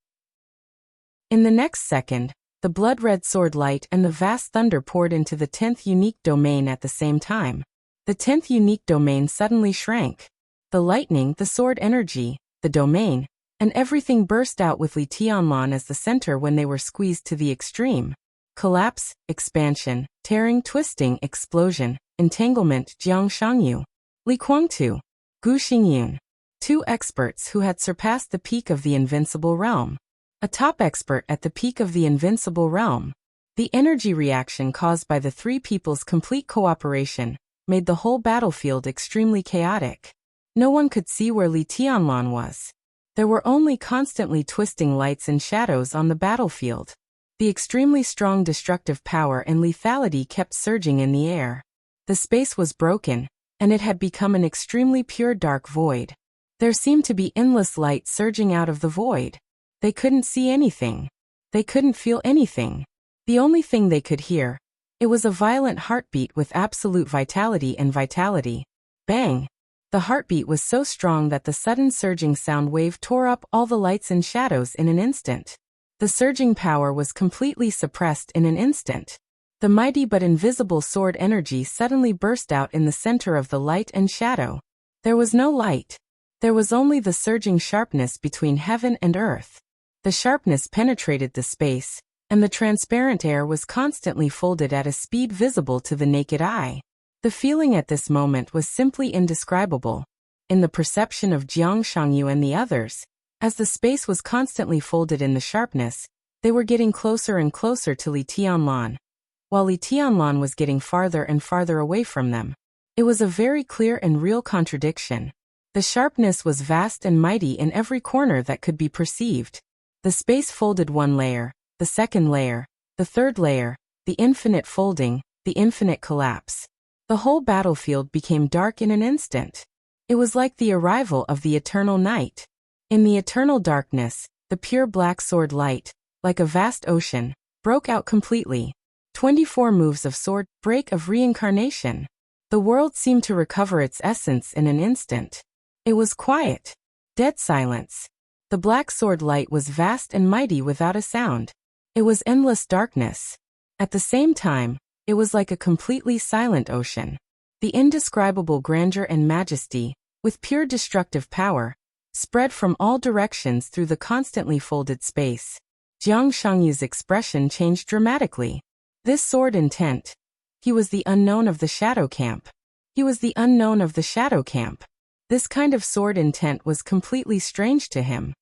In the next second, the blood-red sword light and the vast thunder poured into the 10th Unique Domain at the same time. The 10th Unique Domain suddenly shrank. The lightning, the sword energy, the domain, and everything burst out with Li Tianlan as the center when they were squeezed to the extreme. Collapse, expansion, tearing, twisting, explosion, entanglement. Jiang Shangyu, Li Guangtu, Gu Xingyun. Two experts who had surpassed the peak of the invincible realm. A top expert at the peak of the invincible realm. The energy reaction caused by the three people's complete cooperation made the whole battlefield extremely chaotic. No one could see where Li Tianlan was. There were only constantly twisting lights and shadows on the battlefield. The extremely strong destructive power and lethality kept surging in the air. The space was broken, and it had become an extremely pure dark void. There seemed to be endless light surging out of the void. They couldn't see anything. They couldn't feel anything. The only thing they could hear, it was a violent heartbeat with absolute vitality and vitality. Bang! The heartbeat was so strong that the sudden surging sound wave tore up all the lights and shadows in an instant. The surging power was completely suppressed in an instant. The mighty but invisible sword energy suddenly burst out in the center of the light and shadow. There was no light. There was only the surging sharpness between heaven and earth. The sharpness penetrated the space, and the transparent air was constantly folded at a speed visible to the naked eye. The feeling at this moment was simply indescribable. In the perception of Jiang Shangyu and the others, as the space was constantly folded in the sharpness, they were getting closer and closer to Li Tianlan, while Li Tianlan was getting farther and farther away from them. It was a very clear and real contradiction. The sharpness was vast and mighty in every corner that could be perceived. The space folded one layer, the second layer, the third layer, the infinite folding, the infinite collapse. The whole battlefield became dark in an instant. It was like the arrival of the eternal night. In the eternal darkness, the pure black sword light, like a vast ocean, broke out completely. 24 moves of sword break of reincarnation. The world seemed to recover its essence in an instant. It was quiet. Dead silence. The black sword light was vast and mighty without a sound. It was endless darkness. At the same time, it was like a completely silent ocean. The indescribable grandeur and majesty, with pure destructive power, spread from all directions through the constantly folded space. Jiang Shangyu's expression changed dramatically. This sword intent. He was the unknown of the shadow camp. He was the unknown of the shadow camp. This kind of sword intent was completely strange to him.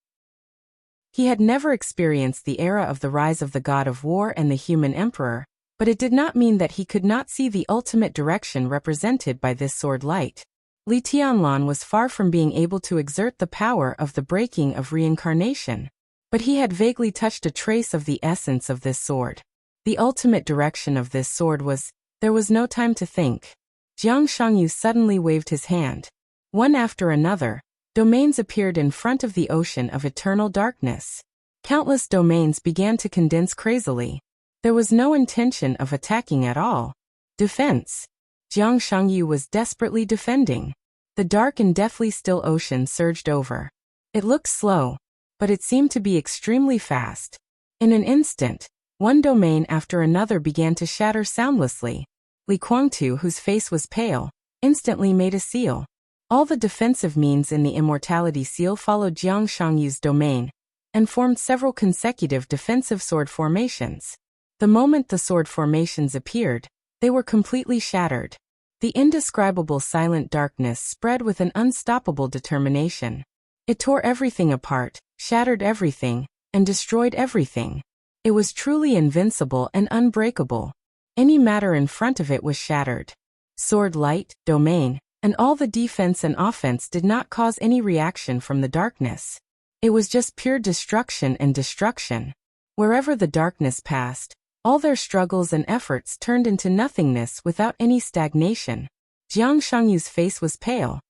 He had never experienced the era of the rise of the god of war and the human emperor, but it did not mean that he could not see the ultimate direction represented by this sword light. Li Tianlan was far from being able to exert the power of the breaking of reincarnation, but he had vaguely touched a trace of the essence of this sword. The ultimate direction of this sword was, there was no time to think. Jiang Shangyu suddenly waved his hand. One after another, domains appeared in front of the ocean of eternal darkness. Countless domains began to condense crazily. There was no intention of attacking at all. Defense. Jiang Shangyu was desperately defending. The dark and deathly still ocean surged over. It looked slow, but it seemed to be extremely fast. In an instant, one domain after another began to shatter soundlessly. Li Guangtu, whose face was pale, instantly made a seal. All the defensive means in the immortality seal followed Jiang Shangyu's domain, and formed several consecutive defensive sword formations. The moment the sword formations appeared, they were completely shattered. The indescribable silent darkness spread with an unstoppable determination. It tore everything apart, shattered everything, and destroyed everything. It was truly invincible and unbreakable. Any matter in front of it was shattered. Sword light, domain, and all the defense and offense did not cause any reaction from the darkness. It was just pure destruction and destruction. Wherever the darkness passed, all their struggles and efforts turned into nothingness without any stagnation. Jiang Shangyu's face was pale.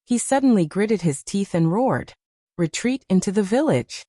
He suddenly gritted his teeth and roared. Retreat into the village.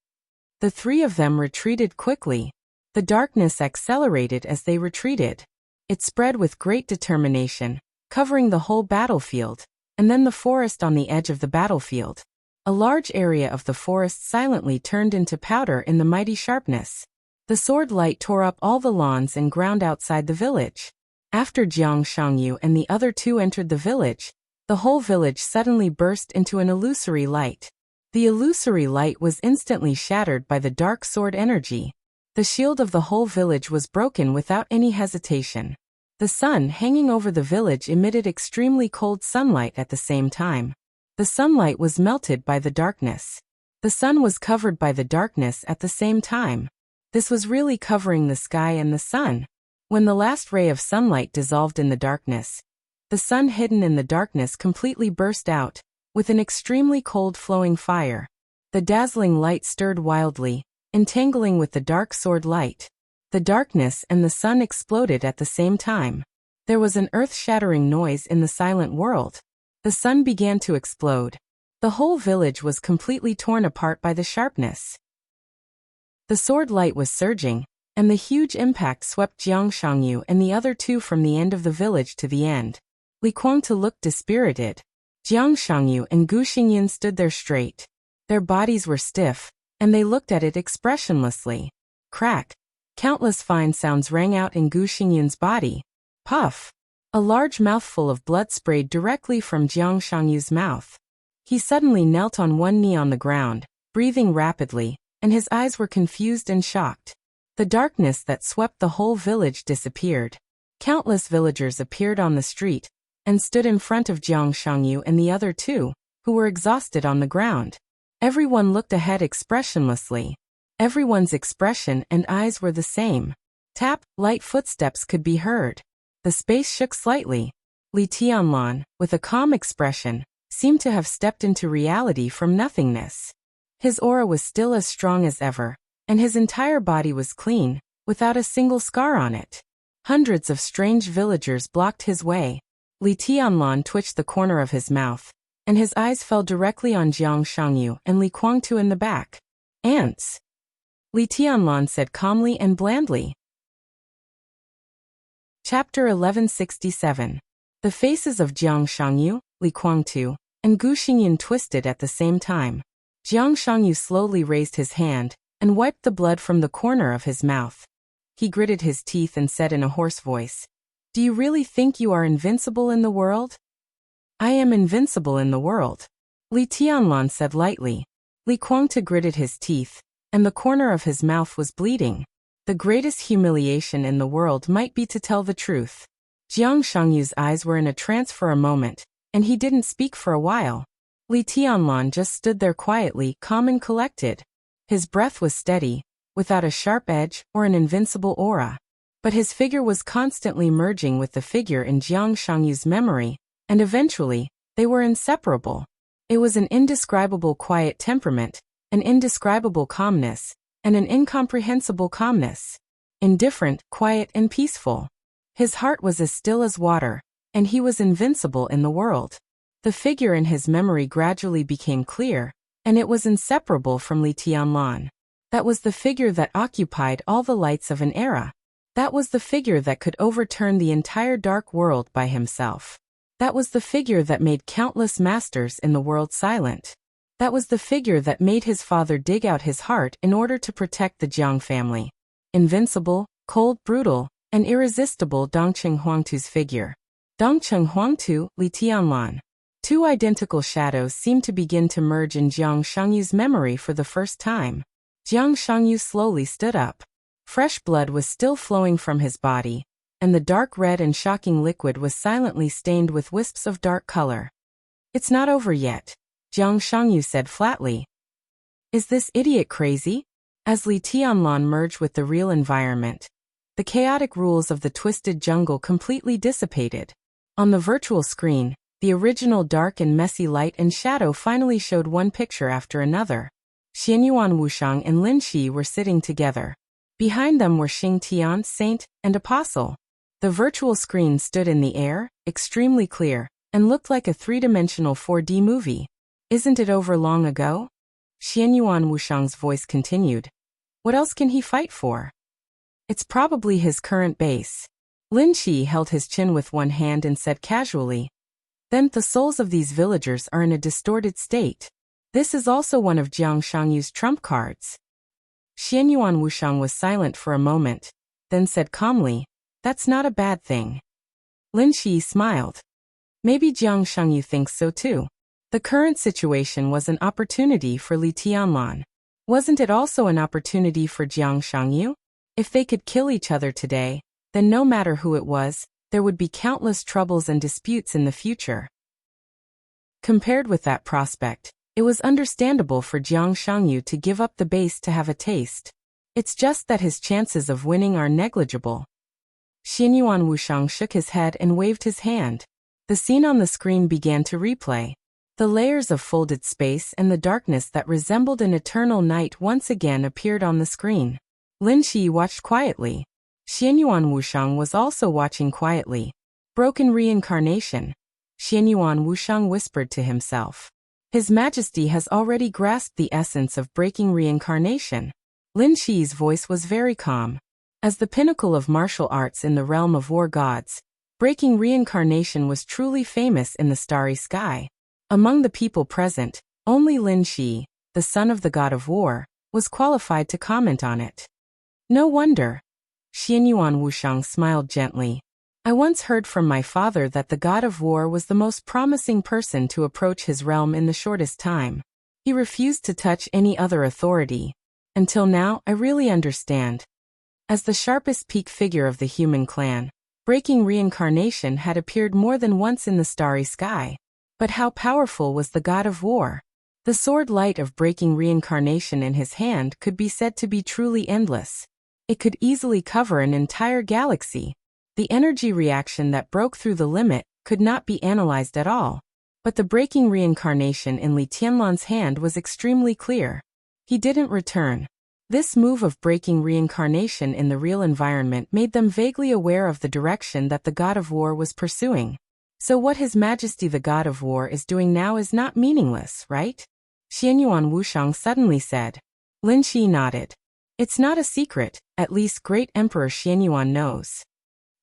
The three of them retreated quickly. The darkness accelerated as they retreated. It spread with great determination, covering the whole battlefield, and then the forest on the edge of the battlefield. A large area of the forest silently turned into powder in the mighty sharpness. The sword light tore up all the lawns and ground outside the village. After Jiang Shangyu and the other two entered the village, the whole village suddenly burst into an illusory light. The illusory light was instantly shattered by the dark sword energy. The shield of the whole village was broken without any hesitation. The sun hanging over the village emitted extremely cold sunlight at the same time. The sunlight was melted by the darkness. The sun was covered by the darkness at the same time. This was really covering the sky and the sun. When the last ray of sunlight dissolved in the darkness, the sun hidden in the darkness completely burst out, with an extremely cold flowing fire. The dazzling light stirred wildly, entangling with the dark sword light. The darkness and the sun exploded at the same time. There was an earth-shattering noise in the silent world. The sun began to explode. The whole village was completely torn apart by the sharpness. The sword light was surging, and the huge impact swept Jiang Shangyu and the other two from the end of the village to the end. Li Guangtu looked dispirited. Jiang Shangyu and Gu Xingyan stood there straight. Their bodies were stiff, and they looked at it expressionlessly. Crack! Countless fine sounds rang out in Gu Xingyan's body. Puff! A large mouthful of blood sprayed directly from Jiang Shangyu's mouth. He suddenly knelt on one knee on the ground, breathing rapidly, and his eyes were confused and shocked. The darkness that swept the whole village disappeared. Countless villagers appeared on the street, and stood in front of Jiang Shangyu and the other two, who were exhausted on the ground. Everyone looked ahead expressionlessly. Everyone's expression and eyes were the same. Tap, light footsteps could be heard. The space shook slightly. Li Tianlan, with a calm expression, seemed to have stepped into reality from nothingness. His aura was still as strong as ever, and his entire body was clean, without a single scar on it. Hundreds of strange villagers blocked his way. Li Tianlan twitched the corner of his mouth, and his eyes fell directly on Jiang Shangyu and Li Guangtu in the back. Ants! Li Tianlan said calmly and blandly. Chapter 1167. The faces of Jiang Shangyu, Li Guangtu, and Gu Xingyan twisted at the same time. Jiang Shangyu slowly raised his hand, and wiped the blood from the corner of his mouth. He gritted his teeth and said in a hoarse voice, "Do you really think you are invincible in the world?" "I am invincible in the world," Li Tianlan said lightly. Li Guangtu gritted his teeth, and the corner of his mouth was bleeding. The greatest humiliation in the world might be to tell the truth. Jiang Shangyu's eyes were in a trance for a moment, and he didn't speak for a while. Li Tianlan just stood there quietly, calm and collected. His breath was steady, without a sharp edge or an invincible aura. But his figure was constantly merging with the figure in Jiang Shangyu's memory, and eventually, they were inseparable. It was an indescribable quiet temperament, an indescribable calmness, and an incomprehensible calmness. Indifferent, quiet, and peaceful. His heart was as still as water, and he was invincible in the world. The figure in his memory gradually became clear, and it was inseparable from Li Tianlan. That was the figure that occupied all the lights of an era. That was the figure that could overturn the entire dark world by himself. That was the figure that made countless masters in the world silent. That was the figure that made his father dig out his heart in order to protect the Jiang family. Invincible, cold, brutal, and irresistible Dongcheng Huangtu's figure. Dongcheng Huangtu, Li Tianlan. Two identical shadows seemed to begin to merge in Jiang Shangyu's memory for the first time. Jiang Shangyu slowly stood up. Fresh blood was still flowing from his body, and the dark red and shocking liquid was silently stained with wisps of dark color. "It's not over yet," Jiang Shangyu said flatly. "Is this idiot crazy?" As Li Tianlan merged with the real environment, the chaotic rules of the twisted jungle completely dissipated. On the virtual screen, the original dark and messy light and shadow finally showed one picture after another. Xianyuan Wushang and Lin Shi were sitting together. Behind them were Xing Tian, saint, and apostle. The virtual screen stood in the air, extremely clear, and looked like a three-dimensional 4D movie. "Isn't it over long ago?" Xianyuan Wushang's voice continued. "What else can he fight for? It's probably his current base." Lin Shi held his chin with one hand and said casually, "Then the souls of these villagers are in a distorted state. This is also one of Jiang Shangyu's trump cards." Xianyuan Wushang was silent for a moment, then said calmly, "That's not a bad thing." Lin Shi smiled. "Maybe Jiang Shangyu thinks so too." The current situation was an opportunity for Li Tianlan. Wasn't it also an opportunity for Jiang Shangyu? If they could kill each other today, then no matter who it was, there would be countless troubles and disputes in the future. Compared with that prospect, it was understandable for Jiang Shangyu to give up the base to have a taste. It's just that his chances of winning are negligible. Xianyuan Wushang shook his head and waved his hand. The scene on the screen began to replay. The layers of folded space and the darkness that resembled an eternal night once again appeared on the screen. Lin Shi watched quietly. Xianyuan Wushang was also watching quietly. Broken reincarnation. Xianyuan Wushang whispered to himself. His Majesty has already grasped the essence of breaking reincarnation. Lin Shi's voice was very calm. As the pinnacle of martial arts in the realm of war gods, breaking reincarnation was truly famous in the starry sky. Among the people present, only Lin Shi, the son of the god of war, was qualified to comment on it. No wonder. Xianyuan Wushang smiled gently. I once heard from my father that the god of war was the most promising person to approach his realm in the shortest time. He refused to touch any other authority. Until now, I really understand. As the sharpest peak figure of the human clan, breaking reincarnation had appeared more than once in the starry sky. But how powerful was the god of war? The sword light of breaking reincarnation in his hand could be said to be truly endless. It could easily cover an entire galaxy. The energy reaction that broke through the limit could not be analyzed at all. But the breaking reincarnation in Li Tianlan's hand was extremely clear. He didn't return. This move of breaking reincarnation in the real environment made them vaguely aware of the direction that the god of war was pursuing. So what His Majesty the God of War is doing now is not meaningless, right? Xianyuan Wushang suddenly said. Lin Shi nodded. It's not a secret, at least Great Emperor Xianyuan knows.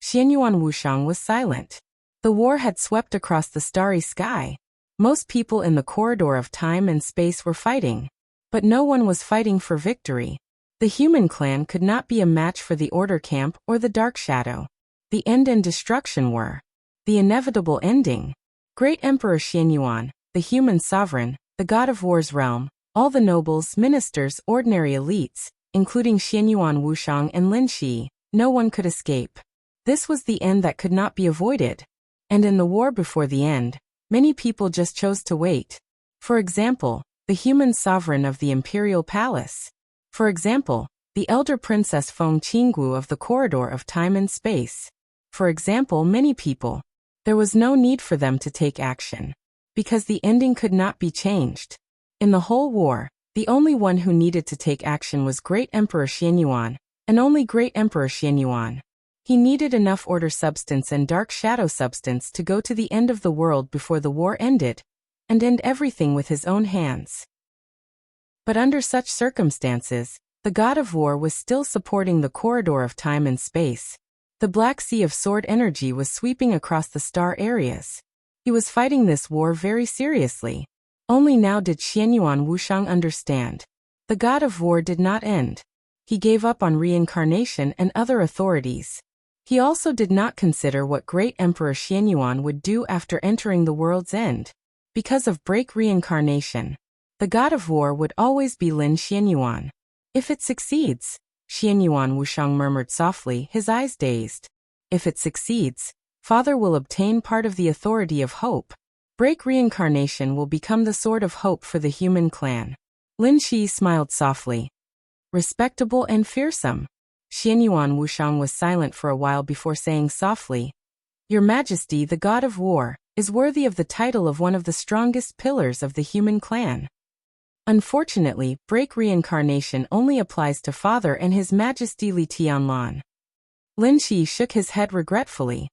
Xianyuan Wushang was silent. The war had swept across the starry sky. Most people in the corridor of time and space were fighting. But no one was fighting for victory. The human clan could not be a match for the Order Camp or the Dark Shadow. The end and destruction were. The inevitable ending. Great Emperor Xianyuan, the human sovereign, the god of war's realm, all the nobles, ministers, ordinary elites, including Xianyuan Wushang and Lin Shi, no one could escape. This was the end that could not be avoided. And in the war before the end, many people just chose to wait. For example, the human sovereign of the imperial palace. For example, the elder princess Feng Qinggu of the corridor of time and space. For example, many people. There was no need for them to take action. Because the ending could not be changed. In the whole war, the only one who needed to take action was Great Emperor Xianyuan, and only Great Emperor Xianyuan. He needed enough order substance and dark shadow substance to go to the end of the world before the war ended, and end everything with his own hands. But under such circumstances, the god of war was still supporting the corridor of time and space. The black sea of sword energy was sweeping across the star areas. He was fighting this war very seriously. Only now did Xianyuan Wushang understand. The god of war did not end. He gave up on reincarnation and other authorities. He also did not consider what Great Emperor Xianyuan would do after entering the world's end. Because of break reincarnation, the god of war would always be Lin Xianyuan. If it succeeds, Xianyuan Wushang murmured softly, his eyes dazed. If it succeeds, Father will obtain part of the authority of hope. Break reincarnation will become the sword of hope for the human clan. Lin Shi smiled softly. Respectable and fearsome. Xianyuan Wushang was silent for a while before saying softly, Your Majesty, the god of war, is worthy of the title of one of the strongest pillars of the human clan. Unfortunately, break reincarnation only applies to Father and His Majesty Li Tianlan. Lin Shi shook his head regretfully.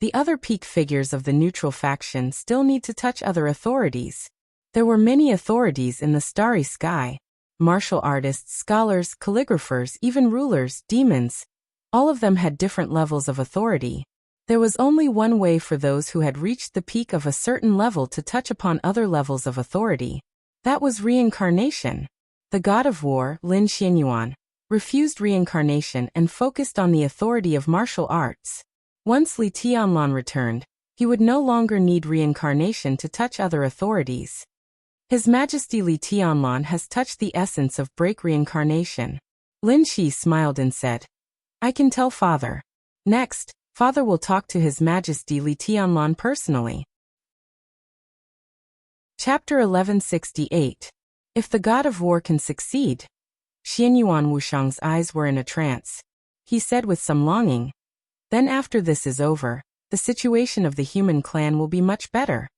The other peak figures of the neutral faction still need to touch other authorities. There were many authorities in the starry sky. Martial artists, scholars, calligraphers, even rulers, demons. All of them had different levels of authority. There was only one way for those who had reached the peak of a certain level to touch upon other levels of authority. That was reincarnation. The god of war, Lin Xianyuan, refused reincarnation and focused on the authority of martial arts. Once Li Tianlan returned, he would no longer need reincarnation to touch other authorities. His Majesty Li Tianlan has touched the essence of break reincarnation. Lin Shi smiled and said, I can tell Father. Next, Father will talk to His Majesty Li Tianlan personally. Chapter 1168. If the god of war can succeed. Xianyuan Wushang's eyes were in a trance. He said with some longing, Then after this is over, the situation of the human clan will be much better.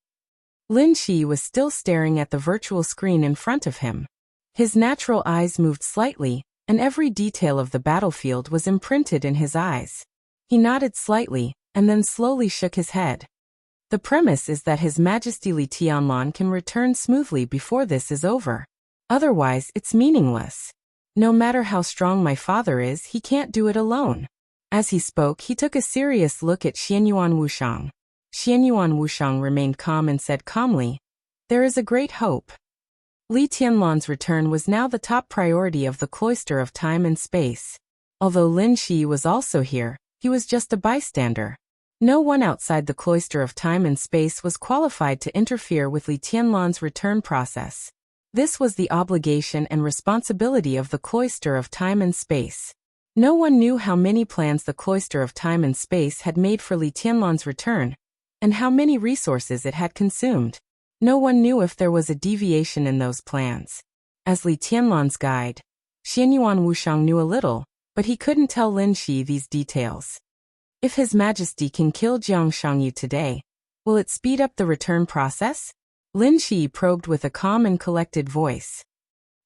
Lin Shi was still staring at the virtual screen in front of him. His natural eyes moved slightly, and every detail of the battlefield was imprinted in his eyes. He nodded slightly, and then slowly shook his head. The premise is that His Majesty Li Tianlan can return smoothly before this is over. Otherwise, it's meaningless. No matter how strong my father is, he can't do it alone. As he spoke, he took a serious look at Xianyuan Wushang. Xianyuan Wushang remained calm and said calmly, "There is a great hope." Li Tianlan's return was now the top priority of the cloister of time and space. Although Lin Shi was also here, he was just a bystander. No one outside the cloister of time and space was qualified to interfere with Li Tianlan's return process. This was the obligation and responsibility of the cloister of time and space. No one knew how many plans the cloister of time and space had made for Li Tianlan's return, and how many resources it had consumed. No one knew if there was a deviation in those plans. As Li Tianlan's guide, Xianyuan Wushang knew a little, but he couldn't tell Lin Shi these details. If His Majesty can kill Jiang Shangyu today, will it speed up the return process? Lin Shi probed with a calm and collected voice.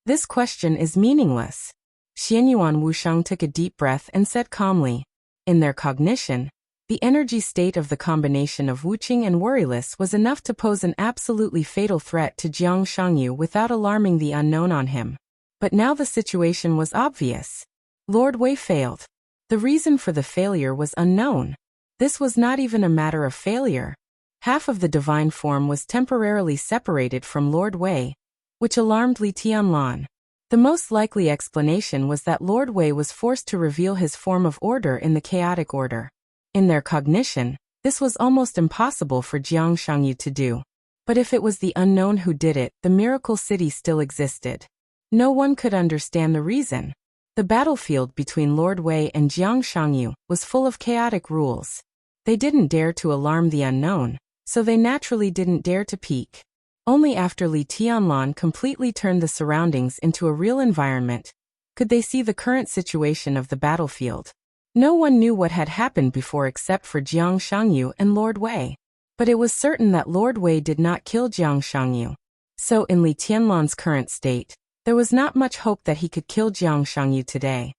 This question is meaningless. Xianyuan Wushang took a deep breath and said calmly, in their cognition, the energy state of the combination of Wuqing and Worryless was enough to pose an absolutely fatal threat to Jiang Shangyu without alarming the unknown on him. But now the situation was obvious. Lord Wei failed. The reason for the failure was unknown. This was not even a matter of failure. Half of the divine form was temporarily separated from Lord Wei, which alarmed Li Tianlan. The most likely explanation was that Lord Wei was forced to reveal his form of order in the chaotic order. In their cognition, this was almost impossible for Jiang Shangyu to do. But if it was the unknown who did it, the miracle city still existed. No one could understand the reason. The battlefield between Lord Wei and Jiang Shangyu was full of chaotic rules. They didn't dare to alarm the unknown, so they naturally didn't dare to peek. Only after Li Tianlan completely turned the surroundings into a real environment could they see the current situation of the battlefield. No one knew what had happened before except for Jiang Shangyu and Lord Wei. But it was certain that Lord Wei did not kill Jiang Shangyu. So in Li Tianlan's current state, there was not much hope that he could kill Jiang Shangyu today.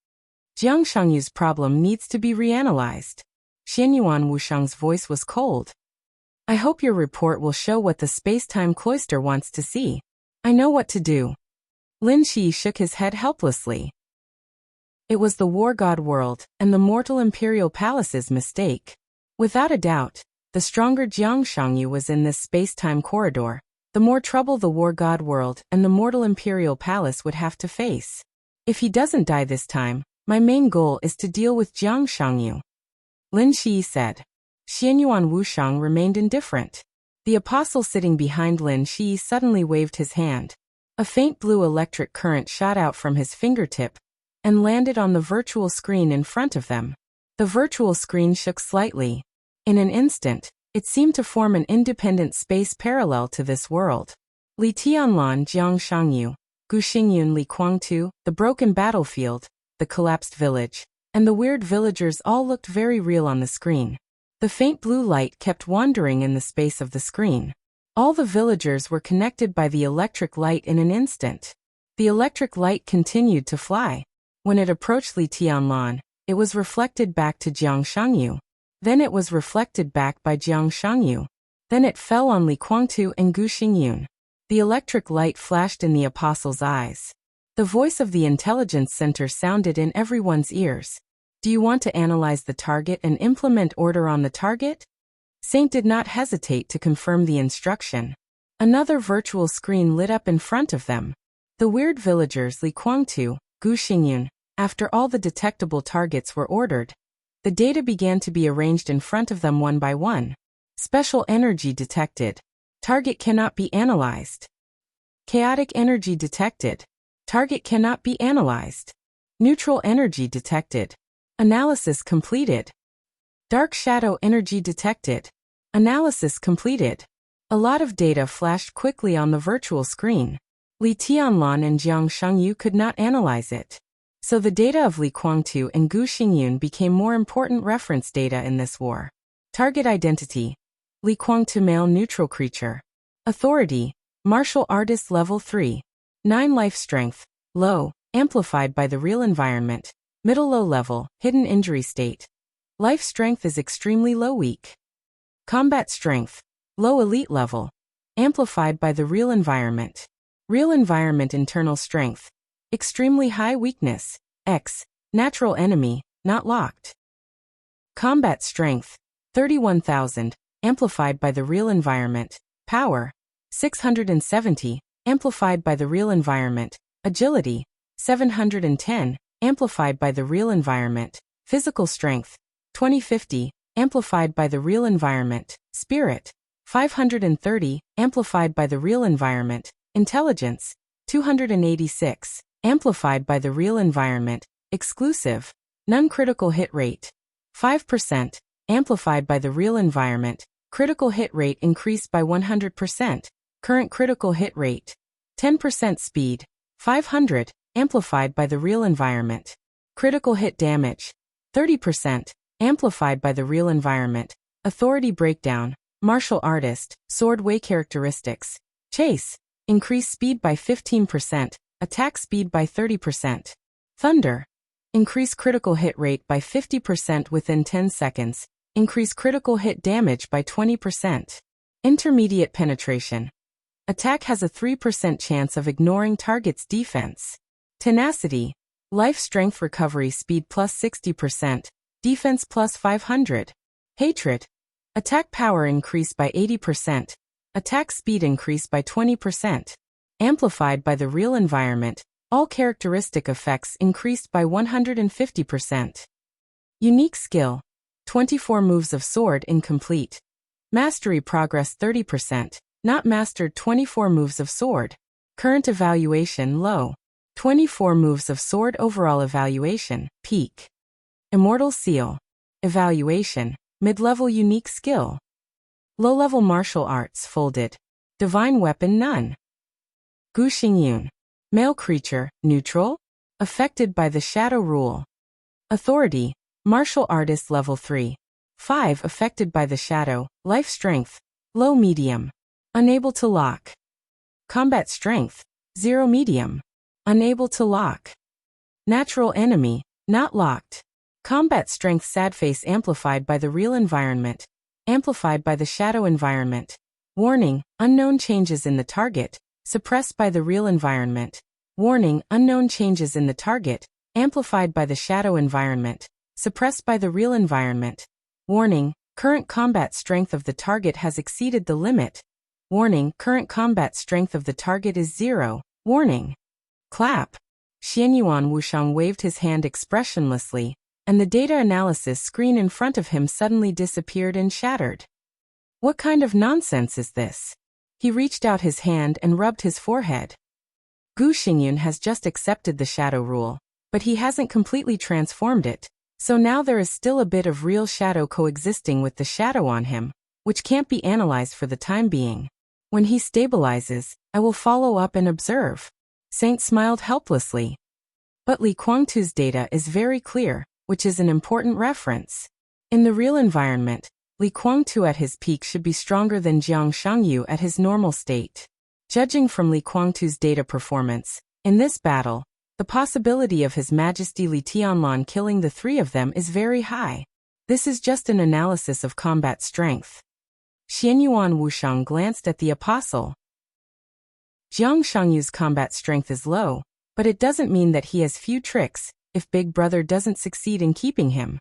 Jiang Shangyu's problem needs to be reanalyzed. Xianyuan Wushang's voice was cold. I hope your report will show what the space-time cloister wants to see. I know what to do. Lin Shi shook his head helplessly. It was the war god world and the mortal imperial palace's mistake. Without a doubt, the stronger Jiang Shangyu was in this space-time corridor, the more trouble the war god world and the mortal imperial palace would have to face. If he doesn't die this time, my main goal is to deal with Jiang Shangyu. Lin Shi said. Xianyuan Wushang remained indifferent. The apostle sitting behind Lin Shi suddenly waved his hand. A faint blue electric current shot out from his fingertip and landed on the virtual screen in front of them. The virtual screen shook slightly. In an instant, it seemed to form an independent space parallel to this world. Li Tianlan, Jiang Shangyu, Gu Xingyun, Li Guangtu, the broken battlefield, the collapsed village, and the weird villagers all looked very real on the screen. The faint blue light kept wandering in the space of the screen. All the villagers were connected by the electric light in an instant. The electric light continued to fly. When it approached Li Tianlan, it was reflected back to Jiang Shangyu. Then it was reflected back by Jiang Shangyu. Then it fell on Li Guangtu and Gu Xingyun. The electric light flashed in the apostle's eyes. The voice of the intelligence center sounded in everyone's ears. Do you want to analyze the target and implement order on the target? Saint did not hesitate to confirm the instruction. Another virtual screen lit up in front of them. The weird villagers Li Guangtu, Gu Xingyun, after all the detectable targets were ordered, the data began to be arranged in front of them one by one. Special energy detected. Target cannot be analyzed. Chaotic energy detected. Target cannot be analyzed. Neutral energy detected. Analysis completed. Dark shadow energy detected. Analysis completed. A lot of data flashed quickly on the virtual screen. Li Tianlan and Jiang Shangyu could not analyze it. So the data of Li Guangtu and Gu Xingyun became more important reference data in this war. Target identity. Li Guangtu, male neutral creature. Authority, martial artist level 3. 9 life strength, low, amplified by the real environment. Middle low level, hidden injury state. Life strength is extremely low weak. Combat strength, low elite level, amplified by the real environment. Real environment internal strength, extremely high weakness, X, natural enemy, not locked. Combat strength, 31,000, amplified by the real environment. Power, 670, amplified by the real environment. Agility, 710, amplified by the real environment. Physical strength, 2050, amplified by the real environment. Spirit, 530, amplified by the real environment. Intelligence, 286, amplified by the real environment. Exclusive, non-critical hit rate, 5%, amplified by the real environment. Critical hit rate increased by 100%. Current critical hit rate, 10% speed, 500, amplified by the real environment. Critical hit damage, 30%, amplified by the real environment. Authority breakdown, martial artist, sword way characteristics. Chase, increase speed by 15%, attack speed by 30%. Thunder, increase critical hit rate by 50% within 10 seconds. Increase critical hit damage by 20%. Intermediate penetration. Attack has a 3% chance of ignoring target's defense. Tenacity. Life strength recovery speed plus 60%. Defense plus 500. Hatred. Attack power increased by 80%. Attack speed increased by 20%. Amplified by the real environment. All characteristic effects increased by 150%. Unique skill. 24 moves of sword incomplete. Mastery progress 30%. Not mastered 24 moves of sword. Current evaluation low. 24 moves of sword overall evaluation, peak. Immortal seal. Evaluation, mid-level unique skill. Low-level martial arts folded. Divine weapon none. Gu Xingyun. Male creature, neutral. Affected by the shadow rule. Authority. Martial artist level 3. 5 affected by the shadow. Life strength, low medium. Unable to lock. Combat strength, 0 medium. Unable to lock. Natural enemy, not locked. Combat strength sad face amplified by the real environment. Amplified by the shadow environment. Warning, unknown changes in the target. Suppressed by the real environment. Warning, unknown changes in the target. Amplified by the shadow environment. Suppressed by the real environment. Warning, current combat strength of the target has exceeded the limit. Warning, current combat strength of the target is 0. Warning. Clap. Xianyuan Wuxiang waved his hand expressionlessly, and the data analysis screen in front of him suddenly disappeared and shattered. What kind of nonsense is this? He reached out his hand and rubbed his forehead. Gu Xingyun has just accepted the shadow rule, but he hasn't completely transformed it. So now there is still a bit of real shadow coexisting with the shadow on him, which can't be analyzed for the time being. When he stabilizes, I will follow up and observe. Saint smiled helplessly. But Li Kuangtu's data is very clear, which is an important reference. In the real environment, Li Kuangtu at his peak should be stronger than Jiang Shangyu at his normal state. Judging from Li Kuangtu's data performance, in this battle, the possibility of His Majesty Li Tianlan killing the 3 of them is very high. This is just an analysis of combat strength. Xianyuan Wuxiang glanced at the apostle. Jiang Shangyu's combat strength is low, but it doesn't mean that he has few tricks. If Big Brother doesn't succeed in keeping him,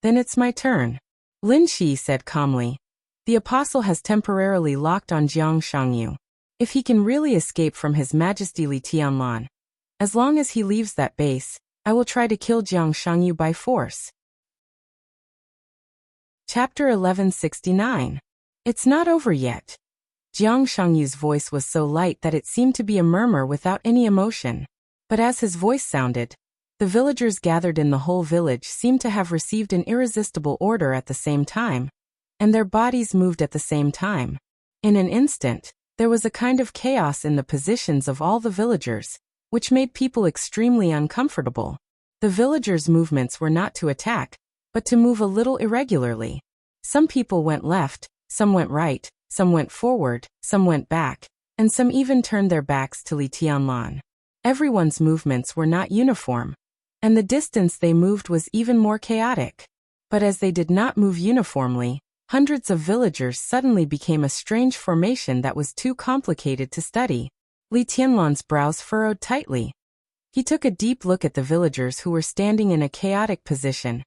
then it's my turn. Lin Shi said calmly. The apostle has temporarily locked on Jiang Shangyu. If he can really escape from His Majesty Li Tianlan, as long as he leaves that base, I will try to kill Jiang Shangyu by force. Chapter 1169. It's not over yet. Jiang Shangyu's voice was so light that it seemed to be a murmur without any emotion. But as his voice sounded, the villagers gathered in the whole village seemed to have received an irresistible order at the same time, and their bodies moved at the same time. In an instant, there was a kind of chaos in the positions of all the villagers, which made people extremely uncomfortable. The villagers' movements were not to attack, but to move a little irregularly. Some people went left, some went right, Some went forward, some went back, and some even turned their backs to Li Tianlan. Everyone's movements were not uniform, and the distance they moved was even more chaotic. But as they did not move uniformly, hundreds of villagers suddenly became a strange formation that was too complicated to study. Li Tianlan's brows furrowed tightly. He took a deep look at the villagers who were standing in a chaotic position,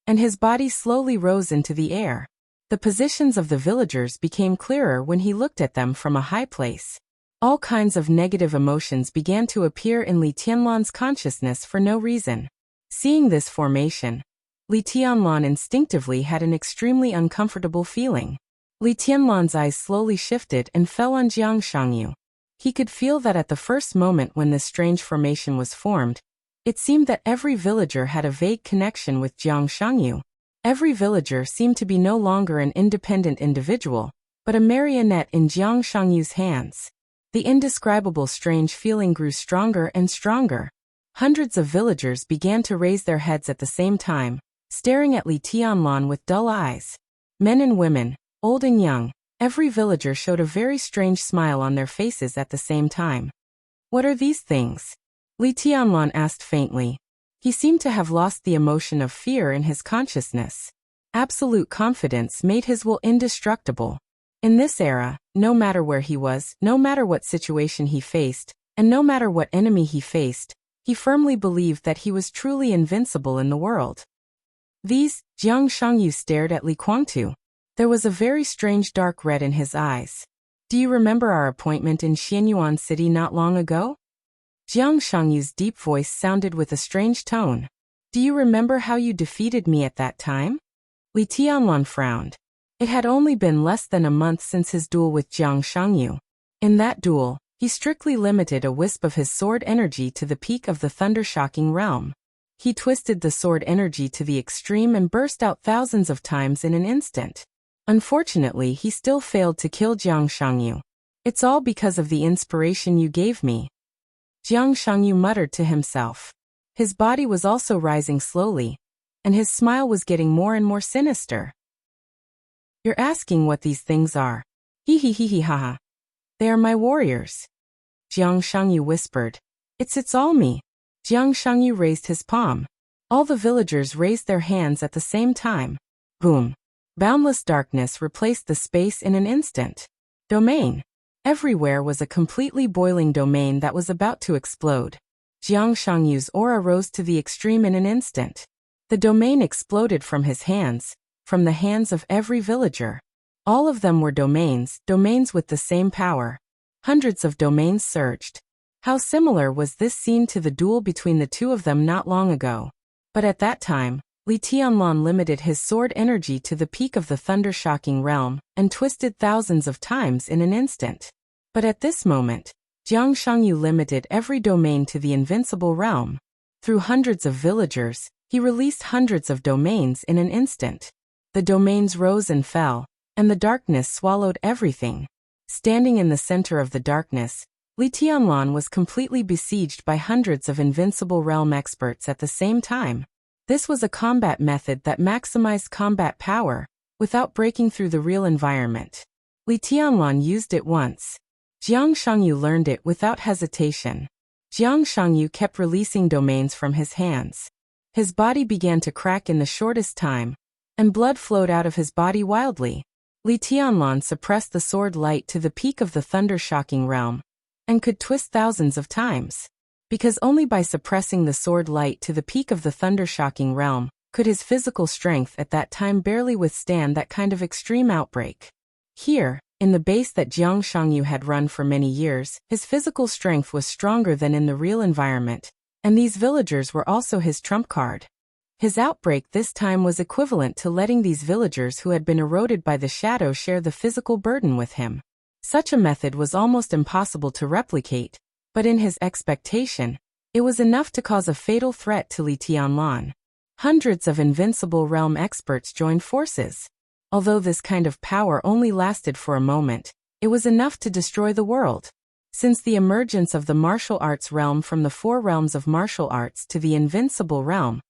and his body slowly rose into the air. The positions of the villagers became clearer when he looked at them from a high place. All kinds of negative emotions began to appear in Li Tianlan's consciousness for no reason. Seeing this formation, Li Tianlan instinctively had an extremely uncomfortable feeling. Li Tianlan's eyes slowly shifted and fell on Jiang Shangyu. He could feel that at the first moment when this strange formation was formed, it seemed that every villager had a vague connection with Jiang Shangyu. Every villager seemed to be no longer an independent individual, but a marionette in Jiang Shangyu's hands. The indescribable strange feeling grew stronger and stronger. Hundreds of villagers began to raise their heads at the same time, staring at Li Tianlan with dull eyes. Men and women, old and young, every villager showed a very strange smile on their faces at the same time. "What are these things?" Li Tianlan asked faintly. He seemed to have lost the emotion of fear in his consciousness. Absolute confidence made his will indestructible. In this era, no matter where he was, no matter what situation he faced, and no matter what enemy he faced, he firmly believed that he was truly invincible in the world. Jiang Shangyu stared at Li Guangtu. There was a very strange dark red in his eyes. "Do you remember our appointment in Xianyuan City not long ago?" Jiang Shangyu's deep voice sounded with a strange tone. "Do you remember how you defeated me at that time?" Li Tianlan frowned. It had only been less than a month since his duel with Jiang Shangyu. In that duel, he strictly limited a wisp of his sword energy to the peak of the thunder-shocking realm. He twisted the sword energy to the extreme and burst out thousands of times in an instant. Unfortunately, he still failed to kill Jiang Shangyu. "It's all because of the inspiration you gave me," Jiang Shangyu muttered to himself. His body was also rising slowly, and his smile was getting more and more sinister. "You're asking what these things are. Hee hee hee hee ha ha. They are my warriors," Jiang Shangyu whispered. It's all me." Jiang Shangyu raised his palm. All the villagers raised their hands at the same time. Boom. Boundless darkness replaced the space in an instant. Domain. Everywhere was a completely boiling domain that was about to explode. Jiang Shangyu's aura rose to the extreme in an instant. The domain exploded from his hands, from the hands of every villager. All of them were domains with the same power. Hundreds of domains surged. How similar was this scene to the duel between the two of them not long ago. But at that time, Li Tianlan limited his sword energy to the peak of the thunder-shocking realm, and twisted thousands of times in an instant. But at this moment, Jiang Shangyu limited every domain to the invincible realm. Through hundreds of villagers, he released hundreds of domains in an instant. The domains rose and fell, and the darkness swallowed everything. Standing in the center of the darkness, Li Tianlan was completely besieged by hundreds of invincible realm experts at the same time. This was a combat method that maximized combat power, without breaking through the real environment. Li Tianlan used it once. Jiang Shangyu learned it without hesitation. Jiang Shangyu kept releasing domains from his hands. His body began to crack in the shortest time, and blood flowed out of his body wildly. Li Tianlan suppressed the sword light to the peak of the thunder-shocking realm, and could twist thousands of times. Because only by suppressing the sword light to the peak of the thunder-shocking realm, could his physical strength at that time barely withstand that kind of extreme outbreak. Here, in the base that Jiang Shangyu had run for many years, his physical strength was stronger than in the real environment, and these villagers were also his trump card. His outbreak this time was equivalent to letting these villagers who had been eroded by the shadow share the physical burden with him. Such a method was almost impossible to replicate, but in his expectation, it was enough to cause a fatal threat to Li Tianlan. Hundreds of invincible realm experts joined forces. Although this kind of power only lasted for a moment, it was enough to destroy the world. Since the emergence of the martial arts realm from the four realms of martial arts to the invincible realm,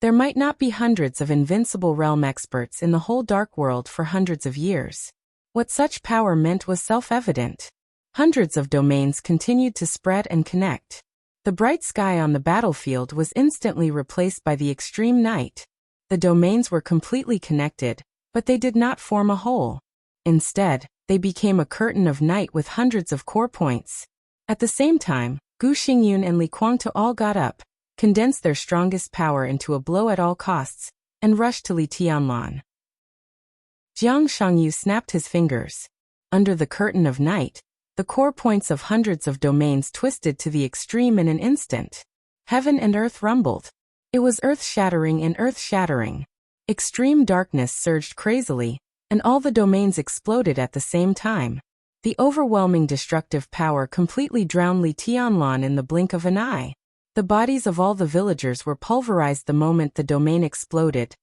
there might not be hundreds of invincible realm experts in the whole dark world for hundreds of years. What such power meant was self-evident. Hundreds of domains continued to spread and connect. The bright sky on the battlefield was instantly replaced by the extreme night. The domains were completely connected, but they did not form a whole. Instead, they became a curtain of night with hundreds of core points. At the same time, Gu Xingyun and Li Kuangtu all got up, condensed their strongest power into a blow at all costs, and rushed to Li Tianlan. Jiang Shangyu snapped his fingers. Under the curtain of night, the core points of hundreds of domains twisted to the extreme in an instant. Heaven and earth rumbled. It was earth-shattering and earth-shattering. Extreme darkness surged crazily, and all the domains exploded at the same time. The overwhelming destructive power completely drowned Li Tianlan in the blink of an eye. The bodies of all the villagers were pulverized the moment the domain exploded,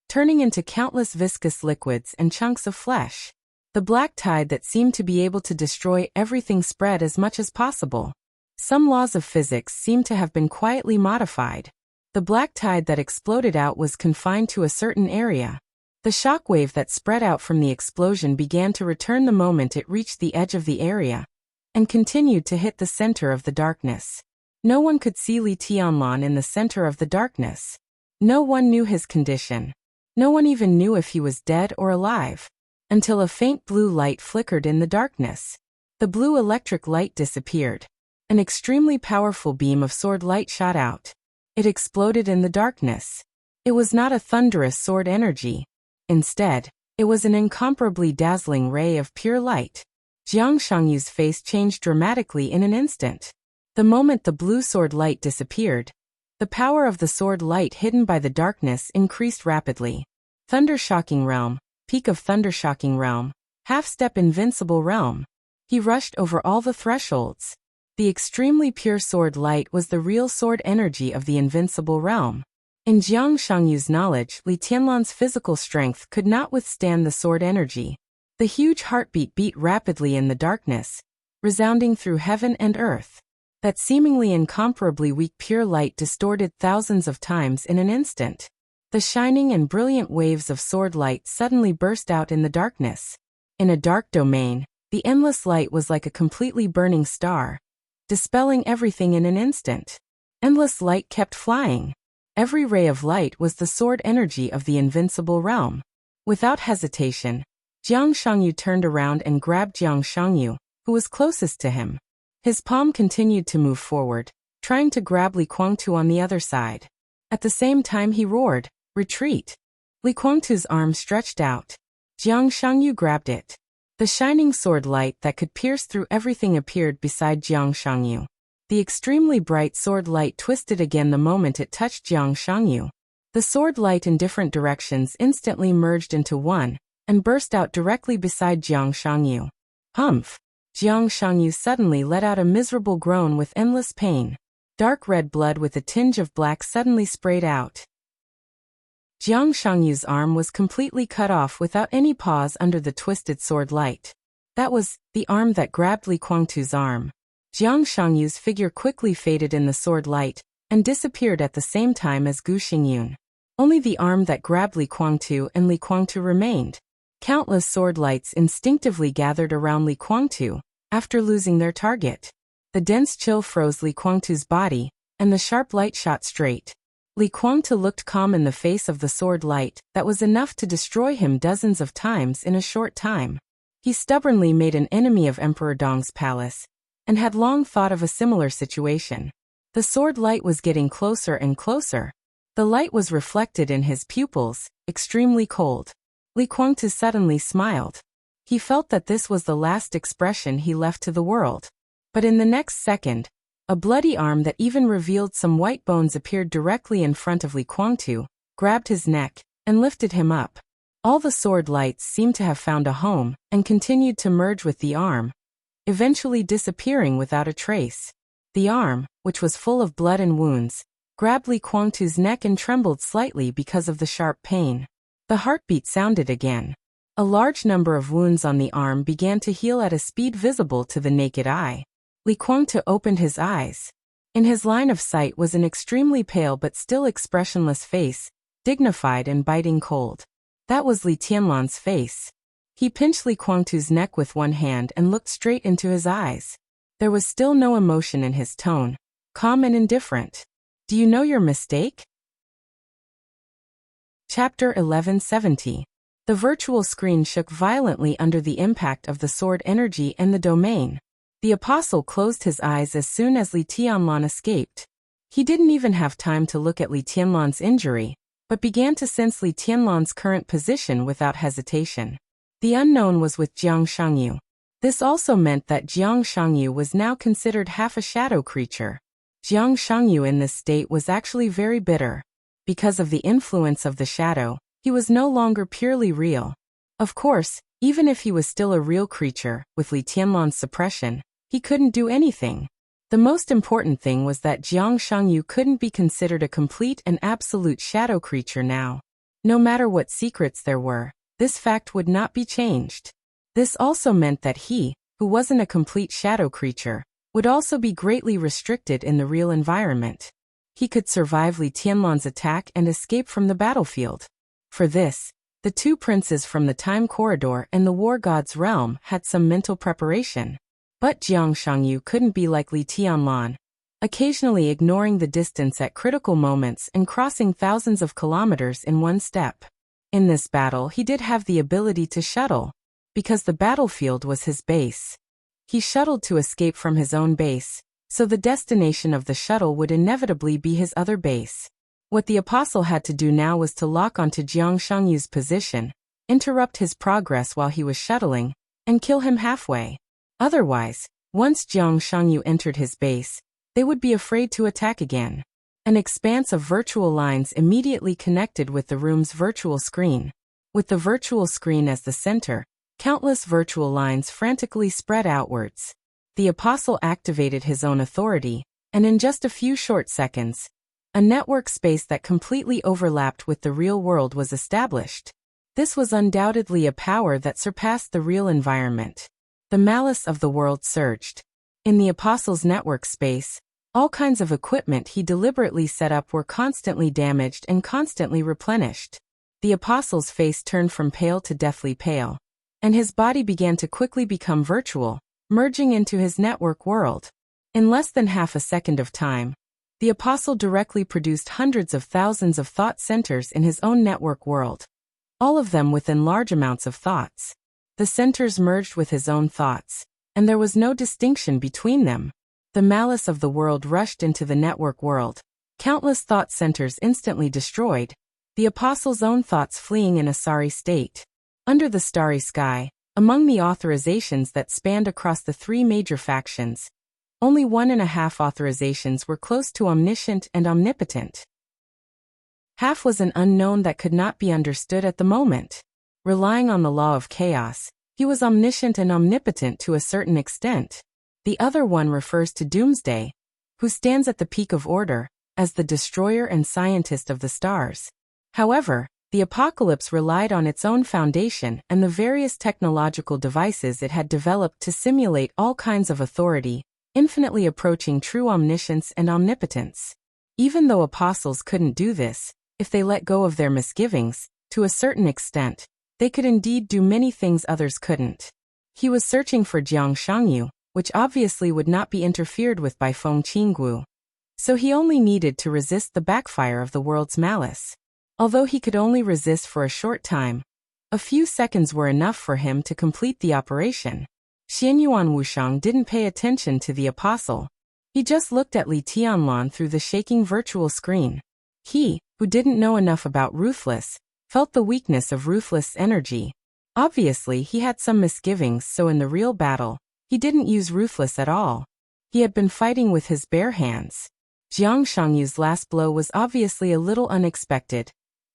turning into countless viscous liquids and chunks of flesh. The black tide that seemed to be able to destroy everything spread as much as possible. Some laws of physics seemed to have been quietly modified. The black tide that exploded out was confined to a certain area. The shockwave that spread out from the explosion began to return the moment it reached the edge of the area, and continued to hit the center of the darkness. No one could see Li Tianlan in the center of the darkness. No one knew his condition. No one even knew if he was dead or alive. Until a faint blue light flickered in the darkness. The blue electric light disappeared. An extremely powerful beam of sword light shot out. It exploded in the darkness. It was not a thunderous sword energy. Instead, it was an incomparably dazzling ray of pure light. Jiang Shangyu's face changed dramatically in an instant. The moment the blue sword light disappeared, the power of the sword light hidden by the darkness increased rapidly. Thunder-shocking realm. Peak of Thundershocking Realm, half-step invincible realm. He rushed over all the thresholds. The extremely pure sword light was the real sword energy of the invincible realm. In Jiang Shangyu's knowledge, Li Tianlan's physical strength could not withstand the sword energy. The huge heartbeat beat rapidly in the darkness, resounding through heaven and earth. That seemingly incomparably weak pure light distorted thousands of times in an instant. The shining and brilliant waves of sword light suddenly burst out in the darkness. In a dark domain, the endless light was like a completely burning star, dispelling everything in an instant. Endless light kept flying. Every ray of light was the sword energy of the invincible realm. Without hesitation, Jiang Shangyu turned around and grabbed Jiang Shangyu, who was closest to him. His palm continued to move forward, trying to grab Li Kuangtu on the other side. At the same time he roared, "Retreat!" Li Kuangtu's arm stretched out. Jiang Shangyu grabbed it. The shining sword light that could pierce through everything appeared beside Jiang Shangyu. The extremely bright sword light twisted again the moment it touched Jiang Shangyu. The sword light in different directions instantly merged into one, and burst out directly beside Jiang Shangyu. Humph! Jiang Shangyu suddenly let out a miserable groan with endless pain. Dark red blood with a tinge of black suddenly sprayed out. Jiang Shangyu's arm was completely cut off without any pause under the twisted sword light. That was the arm that grabbed Li Kuangtu's arm. Jiang Shangyu's figure quickly faded in the sword light, and disappeared at the same time as Gu Xingyun. Only the arm that grabbed Li Kuangtu and Li Kuangtu remained. Countless sword lights instinctively gathered around Li Kuangtu, after losing their target. The dense chill froze Li Kuangtu's body, and the sharp light shot straight. Li Kuangtu looked calm in the face of the sword light that was enough to destroy him dozens of times in a short time. He stubbornly made an enemy of Emperor Dong's palace, and had long thought of a similar situation. The sword light was getting closer and closer. The light was reflected in his pupils, extremely cold. Li Kuangtu suddenly smiled. He felt that this was the last expression he left to the world. But in the next second, a bloody arm that even revealed some white bones appeared directly in front of Li Kuangtu, grabbed his neck, and lifted him up. All the sword lights seemed to have found a home, and continued to merge with the arm, eventually disappearing without a trace. The arm, which was full of blood and wounds, grabbed Li Kuangtu's neck and trembled slightly because of the sharp pain. The heartbeat sounded again. A large number of wounds on the arm began to heal at a speed visible to the naked eye. Li Kuangtu opened his eyes. In his line of sight was an extremely pale but still expressionless face, dignified and biting cold. That was Li Tianlan's face. He pinched Li Guangtu's neck with one hand and looked straight into his eyes. There was still no emotion in his tone, calm and indifferent. Do you know your mistake? Chapter 1170. The virtual screen shook violently under the impact of the sword energy and the domain. The apostle closed his eyes as soon as Li Tianlan escaped. He didn't even have time to look at Li Tianlan's injury, but began to sense Li Tianlan's current position without hesitation. The unknown was with Jiang Shangyu. This also meant that Jiang Shangyu was now considered half a shadow creature. Jiang Shangyu in this state was actually very bitter. Because of the influence of the shadow, he was no longer purely real. Of course, even if he was still a real creature, with Li Tianlan's suppression, he couldn't do anything. The most important thing was that Jiang Shangyu couldn't be considered a complete and absolute shadow creature now. No matter what secrets there were, this fact would not be changed. This also meant that he, who wasn't a complete shadow creature, would also be greatly restricted in the real environment. He could survive Li Tianlan's attack and escape from the battlefield. For this, the two princes from the Time Corridor and the War God's realm had some mental preparation. But Jiang Shangyu couldn't be like Li Tianlan, occasionally ignoring the distance at critical moments and crossing thousands of kilometers in one step. In this battle he did have the ability to shuttle, because the battlefield was his base. He shuttled to escape from his own base, so the destination of the shuttle would inevitably be his other base. What the apostle had to do now was to lock onto Jiang Shangyu's position, interrupt his progress while he was shuttling, and kill him halfway. Otherwise, once Jiang Shangyu entered his base, they would be afraid to attack again. An expanse of virtual lines immediately connected with the room's virtual screen. With the virtual screen as the center, countless virtual lines frantically spread outwards. The apostle activated his own authority, and in just a few short seconds, a network space that completely overlapped with the real world was established. This was undoubtedly a power that surpassed the real environment. The malice of the world surged. In the apostle's network space, all kinds of equipment he deliberately set up were constantly damaged and constantly replenished. The apostle's face turned from pale to deathly pale, and his body began to quickly become virtual, merging into his network world. In less than half a second of time, the apostle directly produced hundreds of thousands of thought centers in his own network world, all of them within large amounts of thoughts. The centers merged with his own thoughts, and there was no distinction between them. The malice of the world rushed into the network world. Countless thought centers instantly destroyed, the apostle's own thoughts fleeing in a sorry state. Under the starry sky, among the authorizations that spanned across the three major factions, only 1.5 authorizations were close to omniscient and omnipotent. Half was an unknown that could not be understood at the moment. Relying on the law of chaos, he was omniscient and omnipotent to a certain extent. The other one refers to Doomsday, who stands at the peak of order, as the destroyer and scientist of the stars. However, the apocalypse relied on its own foundation and the various technological devices it had developed to simulate all kinds of authority, infinitely approaching true omniscience and omnipotence. Even though apostles couldn't do this, if they let go of their misgivings, to a certain extent, they could indeed do many things others couldn't. He was searching for Jiang Shangyu, which obviously would not be interfered with by Feng Qinggu. So he only needed to resist the backfire of the world's malice. Although he could only resist for a short time, a few seconds were enough for him to complete the operation. Xianyuan Wushang didn't pay attention to the apostle. He just looked at Li Tianlan through the shaking virtual screen. He, who didn't know enough about Ruthless, felt the weakness of Ruthless energy. Obviously he had some misgivings, so in the real battle, he didn't use Ruthless at all. He had been fighting with his bare hands. Jiang Shangyu's last blow was obviously a little unexpected,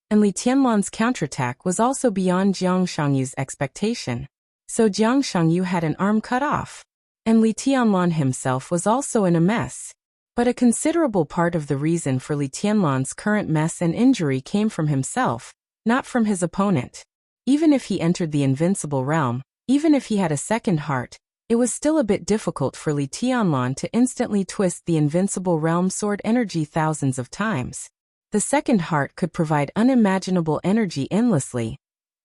and Li Tianlan's counterattack was also beyond Jiang Shangyu's expectation. So Jiang Shangyu had an arm cut off, and Li Tianlan himself was also in a mess. But a considerable part of the reason for Li Tianlan's current mess and injury came from himself, not from his opponent. Even if he entered the invincible realm, even if he had a second heart, it was still a bit difficult for Li Tianlan to instantly twist the invincible realm sword energy thousands of times. The second heart could provide unimaginable energy endlessly,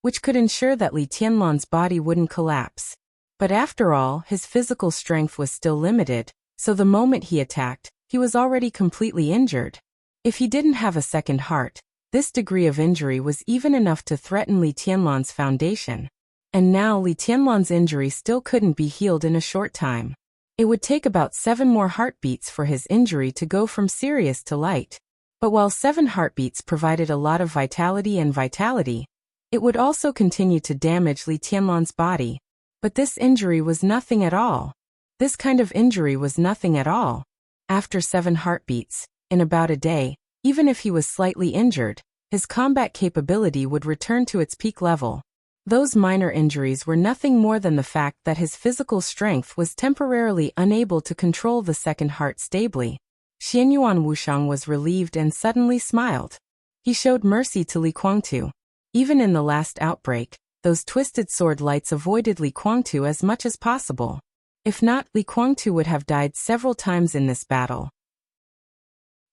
which could ensure that Li Tianlan's body wouldn't collapse. But after all, his physical strength was still limited, so the moment he attacked, he was already completely injured. If he didn't have a second heart, this degree of injury was even enough to threaten Li Tianlan's foundation. And now Li Tianlan's injury still couldn't be healed in a short time. It would take about 7 more heartbeats for his injury to go from serious to light. But while 7 heartbeats provided a lot of vitality, it would also continue to damage Li Tianlan's body. But this injury was nothing at all. This kind of injury was nothing at all. After 7 heartbeats, in about a day, even if he was slightly injured, his combat capability would return to its peak level. Those minor injuries were nothing more than the fact that his physical strength was temporarily unable to control the second heart stably. Xianyuan Wuxiang was relieved and suddenly smiled. He showed mercy to Li Guangtu. Even in the last outbreak, those twisted sword lights avoided Li Guangtu as much as possible. If not, Li Guangtu would have died several times in this battle.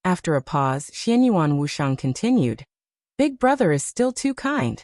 After a pause, Xianyuan Wuxiang continued. Big brother is still too kind.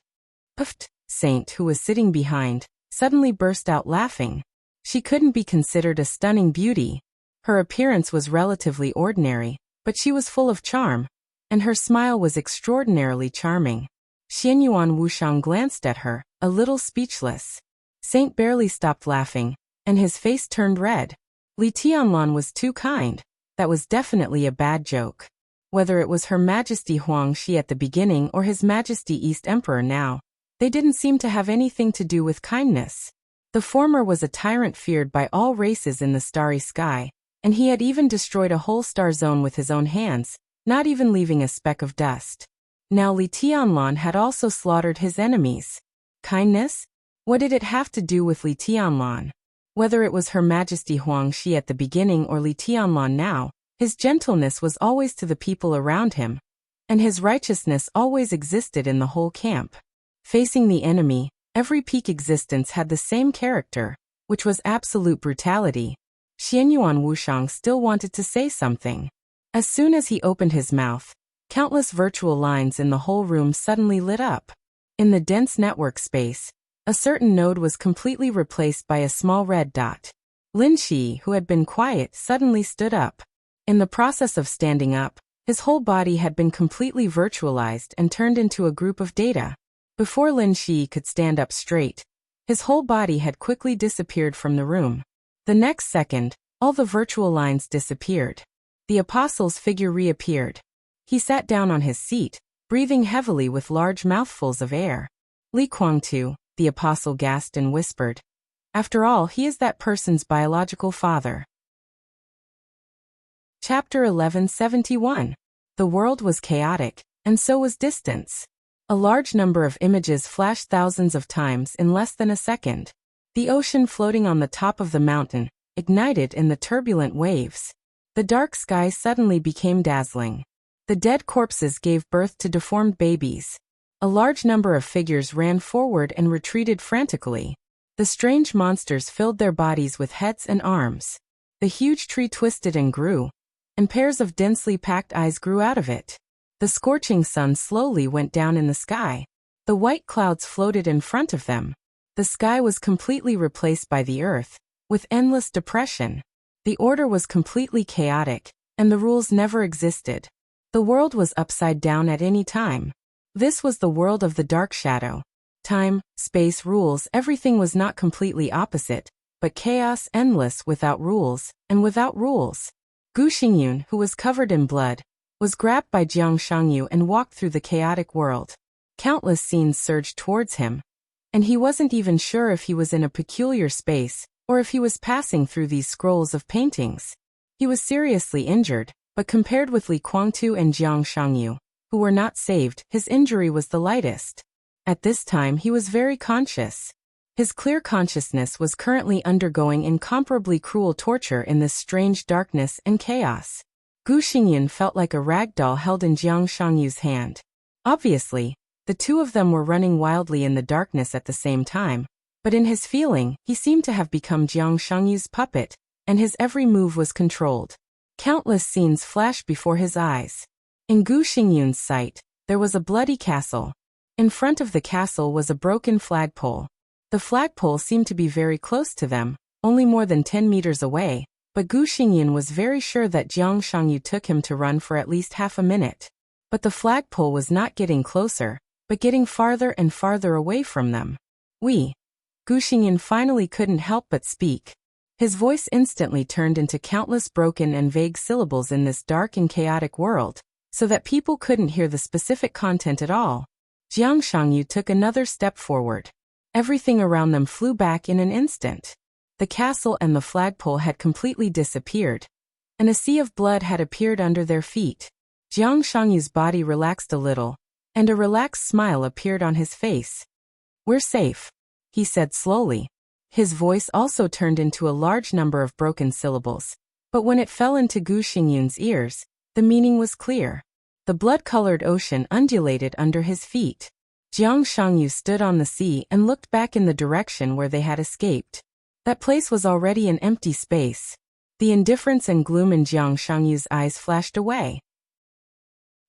Puffed. Saint, who was sitting behind, suddenly burst out laughing. She couldn't be considered a stunning beauty. Her appearance was relatively ordinary, but she was full of charm, and her smile was extraordinarily charming. Xianyuan Wuxiang glanced at her, a little speechless. Saint barely stopped laughing, and his face turned red. Li Tianlan was too kind. That was definitely a bad joke. Whether it was Her Majesty Huang Shi at the beginning or His Majesty East Emperor now, they didn't seem to have anything to do with kindness. The former was a tyrant feared by all races in the starry sky, and he had even destroyed a whole star zone with his own hands, not even leaving a speck of dust. Now Li Tianlan had also slaughtered his enemies. Kindness? What did it have to do with Li Tianlan? Whether it was Her Majesty Huang Shi at the beginning or Li Tianlan now, his gentleness was always to the people around him, and his righteousness always existed in the whole camp. Facing the enemy, every peak existence had the same character, which was absolute brutality. Xianyuan Wuxiang still wanted to say something. As soon as he opened his mouth, countless virtual lines in the whole room suddenly lit up. In the dense network space, a certain node was completely replaced by a small red dot. Lin Shi, who had been quiet, suddenly stood up. In the process of standing up, his whole body had been completely virtualized and turned into a group of data. Before Lin Shi could stand up straight, his whole body had quickly disappeared from the room. The next second, all the virtual lines disappeared. The apostle's figure reappeared. He sat down on his seat, breathing heavily with large mouthfuls of air. Li Guangtu, the apostle gasped and whispered. After all, he is that person's biological father. Chapter 1171. The world was chaotic, and so was distance. A large number of images flashed thousands of times in less than a second. The ocean floating on the top of the mountain ignited in the turbulent waves. The dark sky suddenly became dazzling. The dead corpses gave birth to deformed babies. A large number of figures ran forward and retreated frantically. The strange monsters filled their bodies with heads and arms. The huge tree twisted and grew, and pairs of densely packed eyes grew out of it. The scorching sun slowly went down in the sky. The white clouds floated in front of them. The sky was completely replaced by the earth, with endless depression. The order was completely chaotic, and the rules never existed. The world was upside down at any time. This was the world of the dark shadow. Time, space, rules, everything was not completely opposite, but chaos endless without rules, and without rules. Gu Xingyun, who was covered in blood, was grabbed by Jiang Shangyu and walked through the chaotic world. Countless scenes surged towards him, and he wasn't even sure if he was in a peculiar space, or if he was passing through these scrolls of paintings. He was seriously injured, but compared with Li Guangtu and Jiang Shangyu, who were not saved, his injury was the lightest. At this time he was very conscious. His clear consciousness was currently undergoing incomparably cruel torture in this strange darkness and chaos. Gu Xingyun felt like a rag doll held in Jiang Shangyu's hand. Obviously, the two of them were running wildly in the darkness at the same time, but in his feeling, he seemed to have become Jiang Shangyu's puppet, and his every move was controlled. Countless scenes flashed before his eyes. In Gu Xingyun's sight, there was a bloody castle. In front of the castle was a broken flagpole. The flagpole seemed to be very close to them, only more than 10 meters away, but Gu Xingyan was very sure that Jiang Shangyu took him to run for at least half a minute. But the flagpole was not getting closer, but getting farther and farther away from them. Gu Xingyan finally couldn't help but speak. His voice instantly turned into countless broken and vague syllables in this dark and chaotic world, so that people couldn't hear the specific content at all. Jiang Shangyu took another step forward. Everything around them flew back in an instant. The castle and the flagpole had completely disappeared, and a sea of blood had appeared under their feet. Jiang Shangyu's body relaxed a little, and a relaxed smile appeared on his face. "We're safe," he said slowly. His voice also turned into a large number of broken syllables, but when it fell into Gu Xingyan's ears, the meaning was clear. The blood-colored ocean undulated under his feet. Jiang Shangyu stood on the sea and looked back in the direction where they had escaped. That place was already an empty space. The indifference and gloom in Jiang Shangyu's eyes flashed away.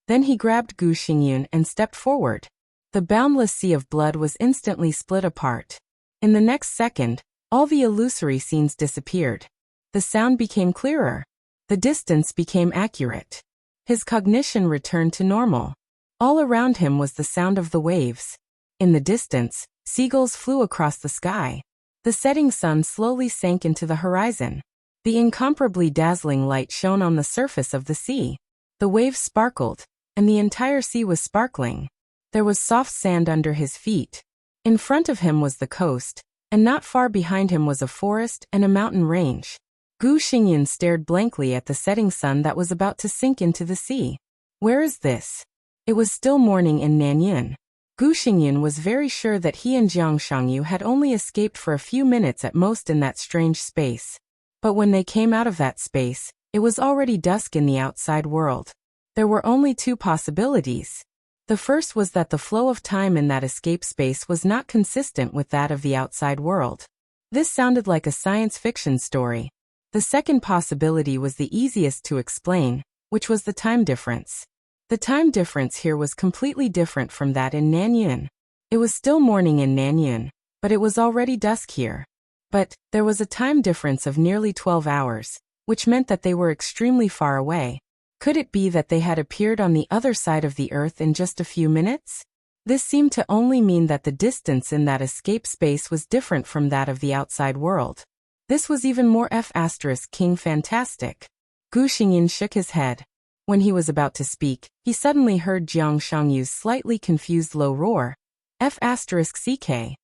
Then he grabbed Gu Xingyan and stepped forward. The boundless sea of blood was instantly split apart. In the next second, all the illusory scenes disappeared. The sound became clearer. The distance became accurate. His cognition returned to normal. All around him was the sound of the waves. In the distance, seagulls flew across the sky. The setting sun slowly sank into the horizon. The incomparably dazzling light shone on the surface of the sea. The waves sparkled, and the entire sea was sparkling. There was soft sand under his feet. In front of him was the coast, and not far behind him was a forest and a mountain range. Gu Xingyan stared blankly at the setting sun that was about to sink into the sea. Where is this? It was still morning in Nanyun. Gu Xingyan was very sure that he and Jiang Shangyu had only escaped for a few minutes at most in that strange space. But when they came out of that space, it was already dusk in the outside world. There were only two possibilities. The first was that the flow of time in that escape space was not consistent with that of the outside world. This sounded like a science fiction story. The second possibility was the easiest to explain, which was the time difference. The time difference here was completely different from that in Nanyun. It was still morning in Nanyun, but it was already dusk here. But there was a time difference of nearly 12 hours, which meant that they were extremely far away. Could it be that they had appeared on the other side of the Earth in just a few minutes? This seemed to only mean that the distance in that escape space was different from that of the outside world. This was even more King fantastic. Gu Xingyan shook his head. When he was about to speak, he suddenly heard Jiang Shangyu's slightly confused low roar. F***CK.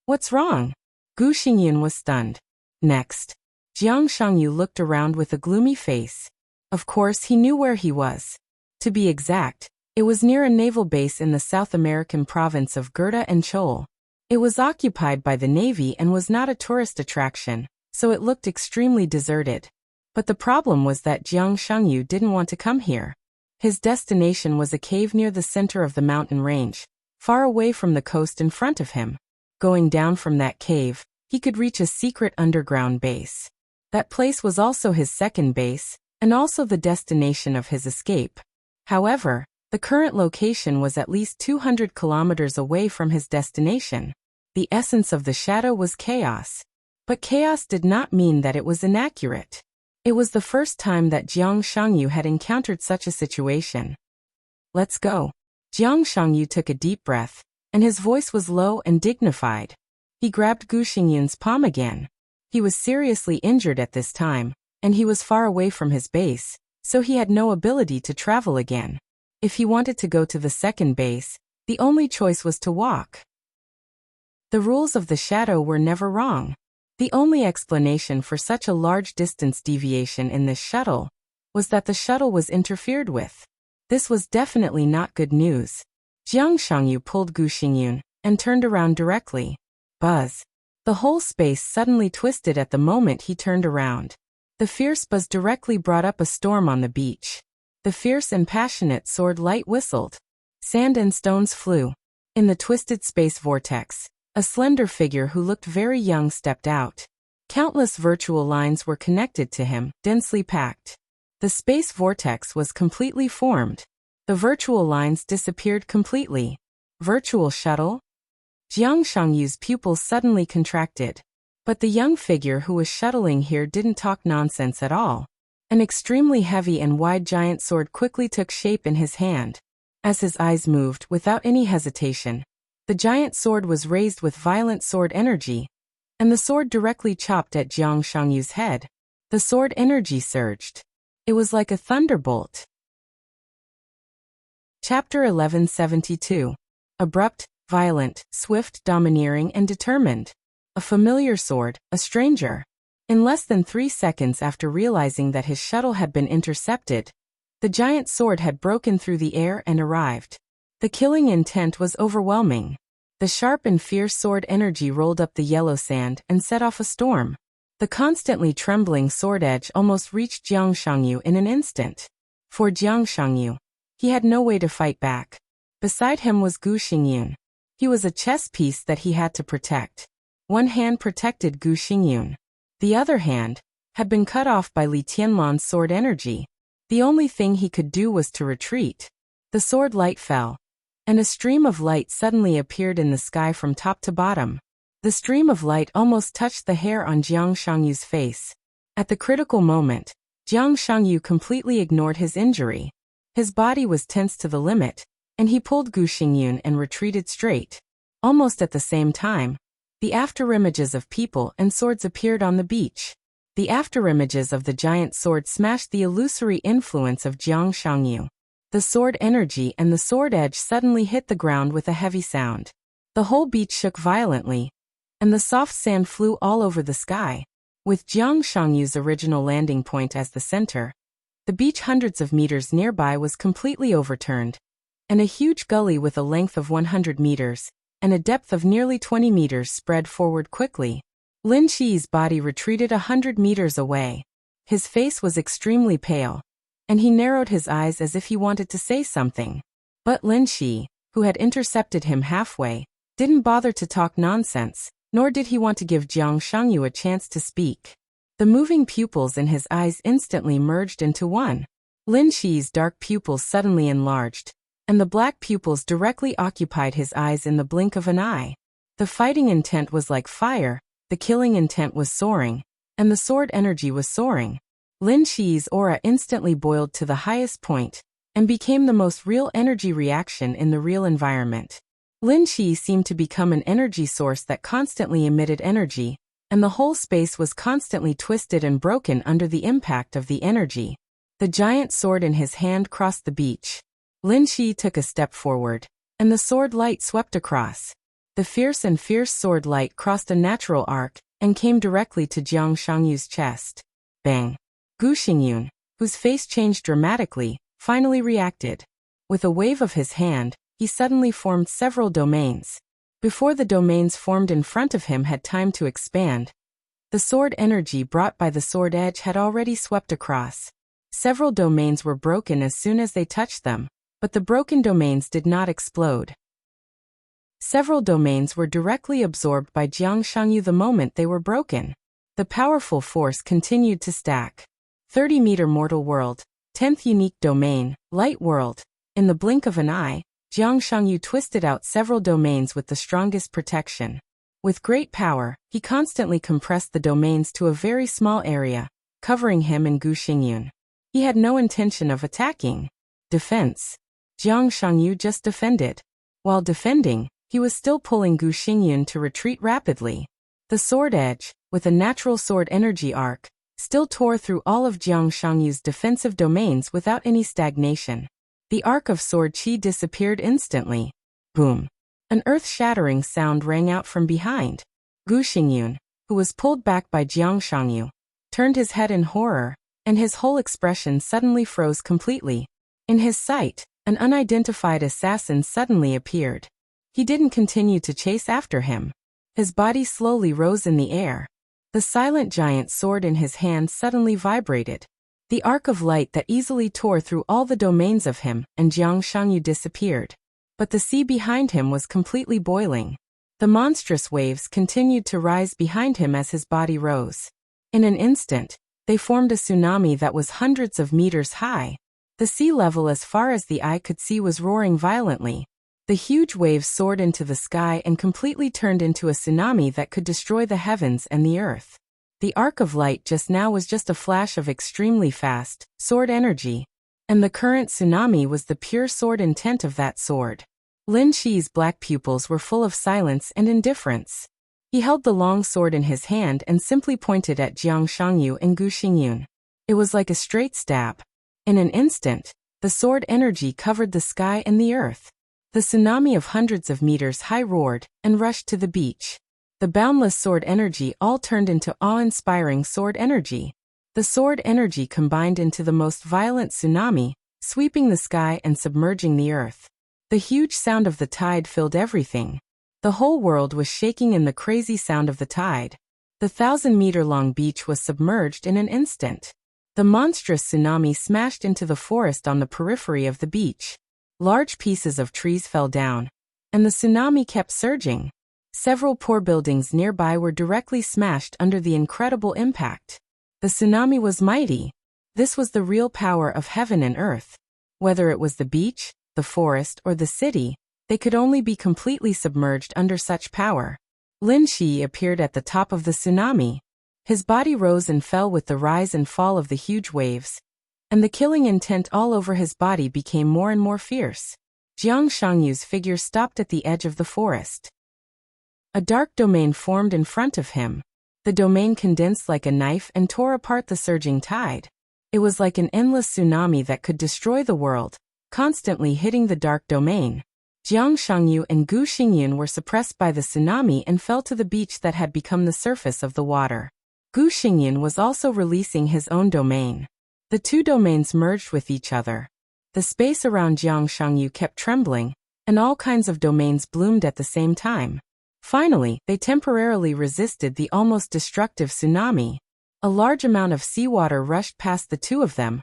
What's wrong? Gu Xingyan was stunned. Next, Jiang Shangyu looked around with a gloomy face. Of course he knew where he was. To be exact, it was near a naval base in the South American province of Gerda and Chol. It was occupied by the Navy and was not a tourist attraction, so it looked extremely deserted. But the problem was that Jiang Shangyu didn't want to come here. His destination was a cave near the center of the mountain range, far away from the coast in front of him. Going down from that cave, he could reach a secret underground base. That place was also his second base, and also the destination of his escape. However, the current location was at least 200 kilometers away from his destination. The essence of the shadow was chaos. But chaos did not mean that it was inaccurate. It was the first time that Jiang Shangyu had encountered such a situation. Let's go. Jiang Shangyu took a deep breath, and his voice was low and dignified. He grabbed Gu Xingyan's palm again. He was seriously injured at this time, and he was far away from his base, so he had no ability to travel again. If he wanted to go to the second base, the only choice was to walk. The rules of the shadow were never wrong. The only explanation for such a large distance deviation in this shuttle was that the shuttle was interfered with. This was definitely not good news. Jiang Shangyu pulled Gu Xingyan and turned around directly. Buzz. The whole space suddenly twisted at the moment he turned around. The fierce buzz directly brought up a storm on the beach. The fierce and passionate sword light whistled. Sand and stones flew. In the twisted space vortex, a slender figure who looked very young stepped out. Countless virtual lines were connected to him, densely packed. The space vortex was completely formed. The virtual lines disappeared completely. Virtual shuttle? Jiang Shangyu's pupils suddenly contracted. But the young figure who was shuttling here didn't talk nonsense at all. An extremely heavy and wide giant sword quickly took shape in his hand. As his eyes moved, without any hesitation, the giant sword was raised with violent sword energy, and the sword directly chopped at Jiang Shangyu's head. The sword energy surged. It was like a thunderbolt. Chapter 1172. Abrupt, violent, swift, domineering, and determined. A familiar sword, a stranger. In less than 3 seconds after realizing that his shuttle had been intercepted, the giant sword had broken through the air and arrived. The killing intent was overwhelming. The sharp and fierce sword energy rolled up the yellow sand and set off a storm. The constantly trembling sword edge almost reached Jiang Shangyu in an instant. For Jiang Shangyu, he had no way to fight back. Beside him was Gu Xingyun. He was a chess piece that he had to protect. One hand protected Gu Xingyun. The other hand had been cut off by Li Tianlan's sword energy. The only thing he could do was to retreat. The sword light fell, and a stream of light suddenly appeared in the sky from top to bottom. The stream of light almost touched the hair on Jiang Shangyu's face. At the critical moment, Jiang Shangyu completely ignored his injury. His body was tense to the limit, and he pulled Gu Xingyun and retreated straight. Almost at the same time, the afterimages of people and swords appeared on the beach. The afterimages of the giant sword smashed the illusory influence of Jiang Shangyu. The sword energy and the sword edge suddenly hit the ground with a heavy sound. The whole beach shook violently, and the soft sand flew all over the sky. With Jiang Shangyu's original landing point as the center, the beach hundreds of meters nearby was completely overturned, and a huge gully with a length of 100 meters and a depth of nearly 20 meters spread forward quickly. Lin Shi's body retreated 100 meters away. His face was extremely pale, and he narrowed his eyes as if he wanted to say something. But Lin Shi, who had intercepted him halfway, didn't bother to talk nonsense, nor did he want to give Jiang Shangyu a chance to speak. The moving pupils in his eyes instantly merged into one. Lin Shi's dark pupils suddenly enlarged, and the black pupils directly occupied his eyes in the blink of an eye. The fighting intent was like fire, the killing intent was soaring, and the sword energy was soaring. Lin Shi's aura instantly boiled to the highest point, and became the most real energy reaction in the real environment. Lin Shi seemed to become an energy source that constantly emitted energy, and the whole space was constantly twisted and broken under the impact of the energy. The giant sword in his hand crossed the beach. Lin Shi took a step forward, and the sword light swept across. The fierce sword light crossed a natural arc, and came directly to Jiang Shangyu's chest. Bang! Gu Xingyun, whose face changed dramatically, finally reacted. With a wave of his hand, he suddenly formed several domains. Before the domains formed in front of him had time to expand, the sword energy brought by the sword edge had already swept across. Several domains were broken as soon as they touched them, but the broken domains did not explode. Several domains were directly absorbed by Jiang Shangyu the moment they were broken. The powerful force continued to stack. 30-meter mortal world, 10th unique domain, light world. In the blink of an eye, Jiang Shangyu twisted out several domains with the strongest protection. With great power, he constantly compressed the domains to a very small area, covering him and Gu Xingyun. He had no intention of attacking. Defense. Jiang Shangyu just defended. While defending, he was still pulling Gu Xingyun to retreat rapidly. The sword edge, with a natural sword energy arc, still tore through all of Jiang Shangyu's defensive domains without any stagnation. The arc of sword chi disappeared instantly. Boom! An earth-shattering sound rang out from behind. Gu Xingyun, who was pulled back by Jiang Shangyu, turned his head in horror, and his whole expression suddenly froze completely. In his sight, an unidentified assassin suddenly appeared. He didn't continue to chase after him. His body slowly rose in the air. The silent giant sword in his hand suddenly vibrated. The arc of light that easily tore through all the domains of him and Jiang Shangyu disappeared. But the sea behind him was completely boiling. The monstrous waves continued to rise behind him as his body rose. In an instant, they formed a tsunami that was hundreds of meters high. The sea level as far as the eye could see was roaring violently. The huge waves soared into the sky and completely turned into a tsunami that could destroy the heavens and the earth. The arc of light just now was just a flash of extremely fast, sword energy. And the current tsunami was the pure sword intent of that sword. Lin Shi's black pupils were full of silence and indifference. He held the long sword in his hand and simply pointed at Jiang Shangyu and Gu Xingyun. It was like a straight stab. In an instant, the sword energy covered the sky and the earth. The tsunami of hundreds of meters high roared and rushed to the beach. The boundless sword energy all turned into awe-inspiring sword energy. The sword energy combined into the most violent tsunami, sweeping the sky and submerging the earth. The huge sound of the tide filled everything. The whole world was shaking in the crazy sound of the tide. The 1,000-meter-long beach was submerged in an instant. The monstrous tsunami smashed into the forest on the periphery of the beach. Large pieces of trees fell down, and the tsunami kept surging. Several poor buildings nearby were directly smashed under the incredible impact. The tsunami was mighty. This was the real power of heaven and earth. Whether it was the beach, the forest, or the city, they could only be completely submerged under such power. Lin Shi appeared at the top of the tsunami. His body rose and fell with the rise and fall of the huge waves, and the killing intent all over his body became more and more fierce. Jiang Shangyu's figure stopped at the edge of the forest. A dark domain formed in front of him. The domain condensed like a knife and tore apart the surging tide. It was like an endless tsunami that could destroy the world, constantly hitting the dark domain. Jiang Shangyu and Gu Xingyun were suppressed by the tsunami and fell to the beach that had become the surface of the water. Gu Xingyun was also releasing his own domain. The two domains merged with each other. The space around Jiang Shangyu kept trembling, and all kinds of domains bloomed at the same time. Finally, they temporarily resisted the almost destructive tsunami. A large amount of seawater rushed past the two of them,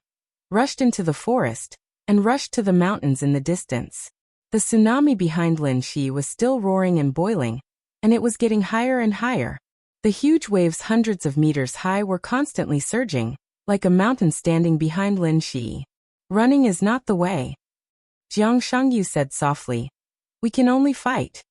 rushed into the forest, and rushed to the mountains in the distance. The tsunami behind Lin Shi was still roaring and boiling, and it was getting higher and higher. The huge waves hundreds of meters high were constantly surging, like a mountain standing behind Lin Shi. Running is not the way, Jiang Shangyu said softly. We can only fight.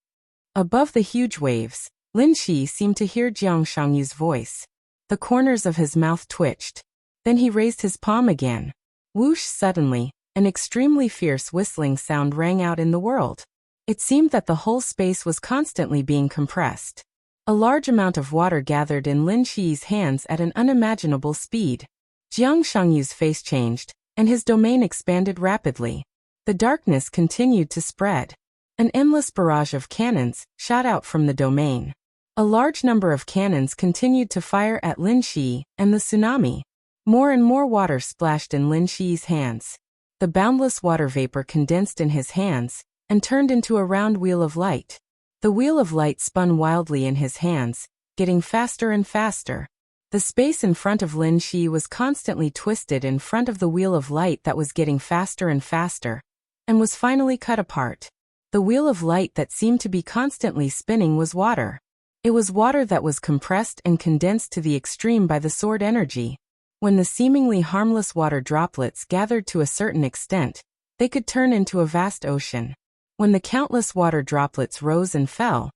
Above the huge waves, Lin Shi seemed to hear Jiang Shangyu's voice. The corners of his mouth twitched. Then he raised his palm again. Whoosh! Suddenly, an extremely fierce whistling sound rang out in the world. It seemed that the whole space was constantly being compressed. A large amount of water gathered in Lin Shi's hands at an unimaginable speed. Jiang Shangyu's face changed, and his domain expanded rapidly. The darkness continued to spread. An endless barrage of cannons shot out from the domain. A large number of cannons continued to fire at Lin Shi and the tsunami. More and more water splashed in Lin Shi's hands. The boundless water vapor condensed in his hands and turned into a round wheel of light. The wheel of light spun wildly in his hands, getting faster and faster. The space in front of Lin Shi was constantly twisted in front of the wheel of light that was getting faster and faster, and was finally cut apart. The wheel of light that seemed to be constantly spinning was water. It was water that was compressed and condensed to the extreme by the sword energy. When the seemingly harmless water droplets gathered to a certain extent, they could turn into a vast ocean. When the countless water droplets rose and fell,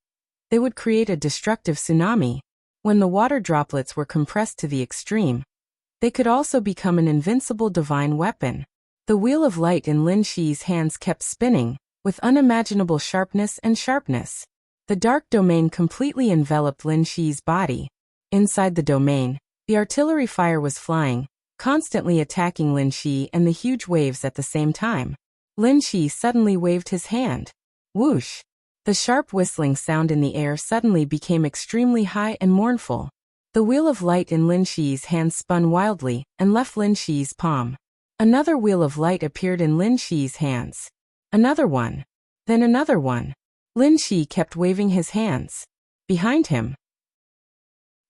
they would create a destructive tsunami. When the water droplets were compressed to the extreme, they could also become an invincible divine weapon. The wheel of light in Lin Shi's hands kept spinning, with unimaginable sharpness and sharpness. The dark domain completely enveloped Lin Shi's body. Inside the domain, the artillery fire was flying, constantly attacking Lin Shi and the huge waves at the same time. Lin Shi suddenly waved his hand. Whoosh! The sharp whistling sound in the air suddenly became extremely high and mournful. The wheel of light in Lin Shi's hand spun wildly and left Lin Shi's palm. Another wheel of light appeared in Lin Shi's hands. Another one. Then another one. Lin Shi kept waving his hands. Behind him,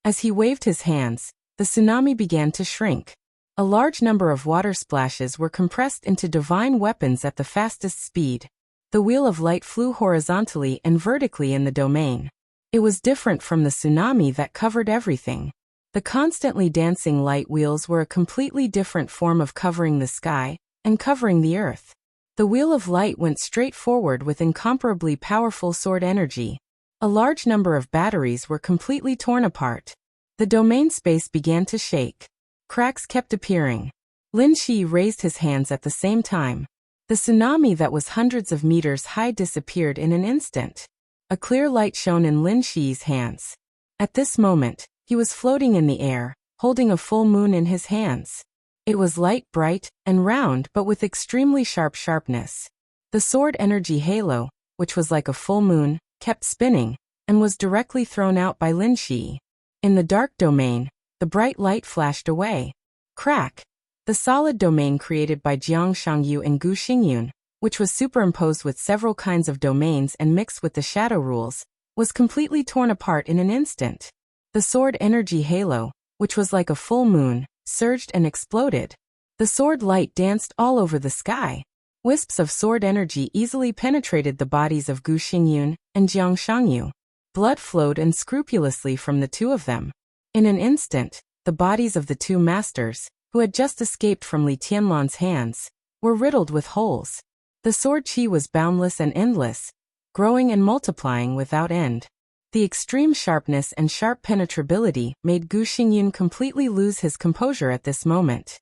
as he waved his hands, the tsunami began to shrink. A large number of water splashes were compressed into divine weapons at the fastest speed. The wheel of light flew horizontally and vertically in the domain. It was different from the tsunami that covered everything. The constantly dancing light wheels were a completely different form of covering the sky and covering the earth. The wheel of light went straight forward with incomparably powerful sword energy. A large number of batteries were completely torn apart. The domain space began to shake. Cracks kept appearing. Lin Shi raised his hands at the same time. The tsunami that was hundreds of meters high disappeared in an instant. A clear light shone in Lin Shi's hands. At this moment, he was floating in the air, holding a full moon in his hands. It was light, bright, and round but with extremely sharp sharpness. The sword energy halo, which was like a full moon, kept spinning, and was directly thrown out by Lin Shi. In the dark domain, the bright light flashed away. Crack! The solid domain created by Jiang Shangyu and Gu Xingyun, which was superimposed with several kinds of domains and mixed with the shadow rules, was completely torn apart in an instant. The sword energy halo, which was like a full moon, surged and exploded. The sword light danced all over the sky. Wisps of sword energy easily penetrated the bodies of Gu Xingyun and Jiang Shangyu. Blood flowed unscrupulously from the two of them. In an instant, the bodies of the two masters, who had just escaped from Li Tianlan's hands, were riddled with holes. The sword qi was boundless and endless, growing and multiplying without end. The extreme sharpness and sharp penetrability made Gu Xingyun completely lose his composure at this moment.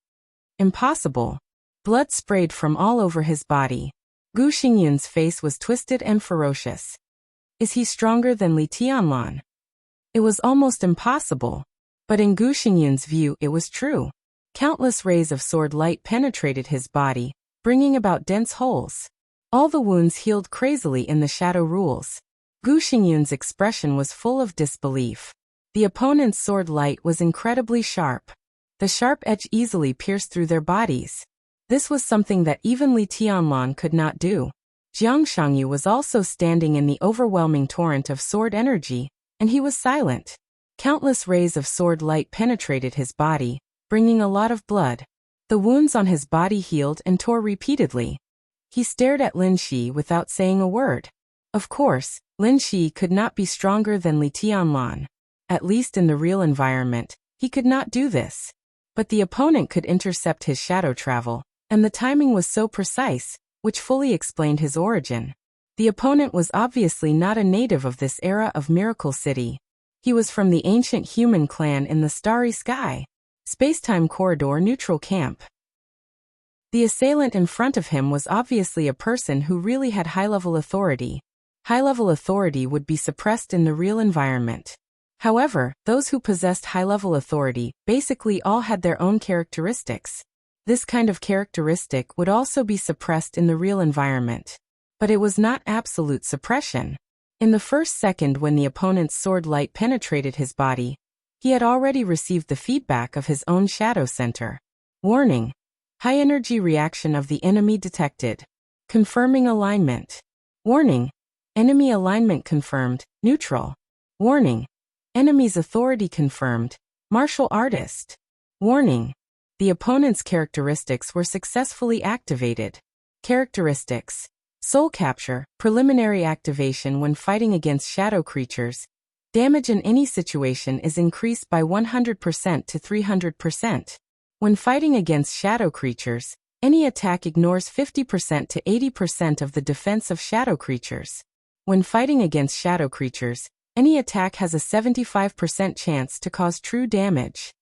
Impossible. Blood sprayed from all over his body. Gu Xingyun's face was twisted and ferocious. Is he stronger than Li Tianlan? It was almost impossible. But in Gu Xingyun's view it was true. Countless rays of sword light penetrated his body, bringing about dense holes. All the wounds healed crazily in the shadow rules. Gu Xingyun's expression was full of disbelief. The opponent's sword light was incredibly sharp. The sharp edge easily pierced through their bodies. This was something that even Li Tianlan could not do. Jiang Shangyu was also standing in the overwhelming torrent of sword energy, and he was silent. Countless rays of sword light penetrated his body, bringing a lot of blood. The wounds on his body healed and tore repeatedly. He stared at Lin Shi without saying a word. Of course, Lin Shi could not be stronger than Li Tianlan. At least in the real environment, he could not do this. But the opponent could intercept his shadow travel, and the timing was so precise, which fully explained his origin. The opponent was obviously not a native of this era of Miracle City. He was from the ancient human clan in the Starry Sky. Spacetime Corridor Neutral Camp. The assailant in front of him was obviously a person who really had high-level authority. High-level authority would be suppressed in the real environment. However, those who possessed high-level authority basically all had their own characteristics. This kind of characteristic would also be suppressed in the real environment. But it was not absolute suppression. In the first second when the opponent's sword light penetrated his body, he had already received the feedback of his own shadow center. Warning. High energy reaction of the enemy detected. Confirming alignment. Warning. Enemy alignment confirmed, neutral. Warning. Enemy's authority confirmed, martial artist. Warning. The opponent's characteristics were successfully activated. Characteristics. Soul capture, preliminary activation when fighting against shadow creatures. Damage in any situation is increased by 100% to 300%. When fighting against shadow creatures, any attack ignores 50% to 80% of the defense of shadow creatures. When fighting against shadow creatures, any attack has a 75% chance to cause true damage.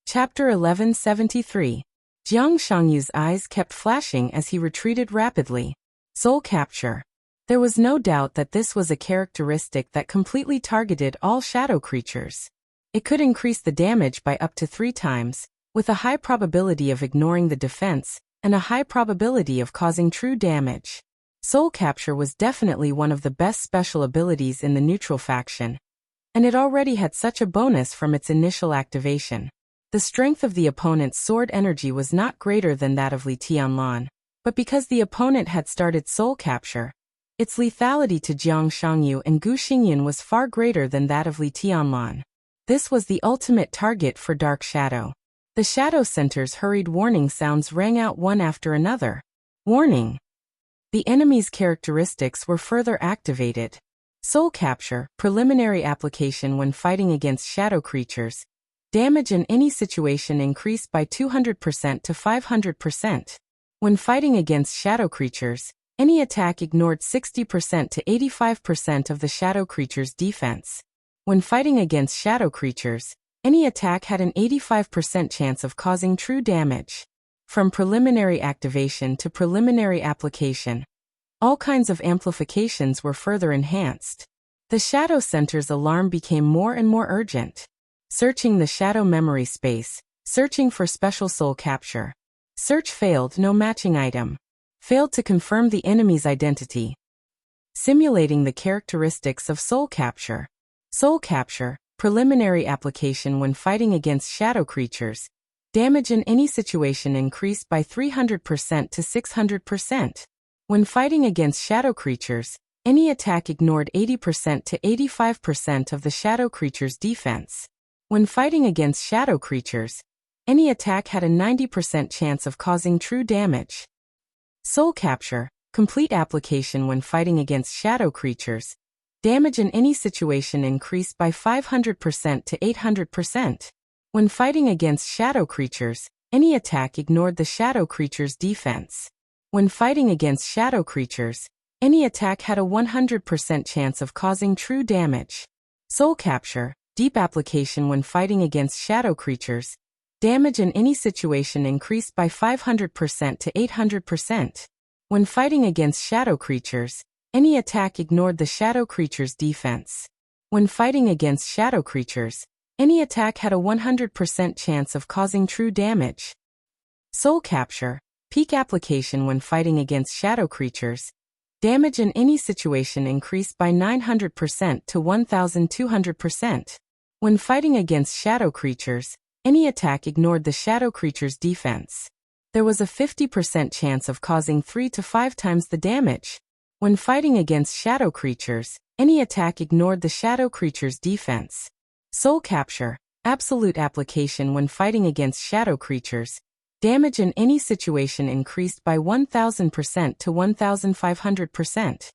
Chapter 1173. Jiang Shangyu's eyes kept flashing as he retreated rapidly. Soul capture. There was no doubt that this was a characteristic that completely targeted all shadow creatures. It could increase the damage by up to 3 times, with a high probability of ignoring the defense, and a high probability of causing true damage. Soul capture was definitely one of the best special abilities in the neutral faction, and it already had such a bonus from its initial activation. The strength of the opponent's sword energy was not greater than that of Li Tianlan, but because the opponent had started soul capture, its lethality to Jiang Shangyu and Gu Xingyun was far greater than that of Li Tianlan. This was the ultimate target for Dark Shadow. The Shadow Center's hurried warning sounds rang out one after another. Warning. The enemy's characteristics were further activated. Soul capture, preliminary application when fighting against shadow creatures. Damage in any situation increased by 200% to 500%. When fighting against shadow creatures, any attack ignored 60% to 85% of the shadow creature's defense. When fighting against shadow creatures, any attack had an 85% chance of causing true damage. From preliminary activation to preliminary application, all kinds of amplifications were further enhanced. The Shadow Center's alarm became more and more urgent. Searching the shadow memory space, searching for special soul capture. Search failed, no matching item. Failed to confirm the enemy's identity. Simulating the characteristics of soul capture. Soul capture, preliminary application when fighting against shadow creatures. Damage in any situation increased by 300% to 600%. When fighting against shadow creatures, any attack ignored 80% to 85% of the shadow creature's defense. When fighting against shadow creatures, any attack had a 90% chance of causing true damage. Soul capture, complete application when fighting against shadow creatures. Damage in any situation increased by 500% to 800%. When fighting against shadow creatures, any attack ignored the shadow creature's defense. When fighting against shadow creatures, any attack had a 100% chance of causing true damage. Soul capture, deep application when fighting against shadow creatures. Damage in any situation increased by 500% to 800%. When fighting against shadow creatures, any attack ignored the shadow creature's defense. When fighting against shadow creatures, any attack had a 100% chance of causing true damage. Soul capture, peak application when fighting against shadow creatures. Damage in any situation increased by 900% to 1,200%. When fighting against shadow creatures, any attack ignored the shadow creature's defense. There was a 50% chance of causing 3 to 5 times the damage. When fighting against shadow creatures, any attack ignored the shadow creature's defense. Soul capture, absolute application when fighting against shadow creatures. Damage in any situation increased by 1,000% to 1,500%.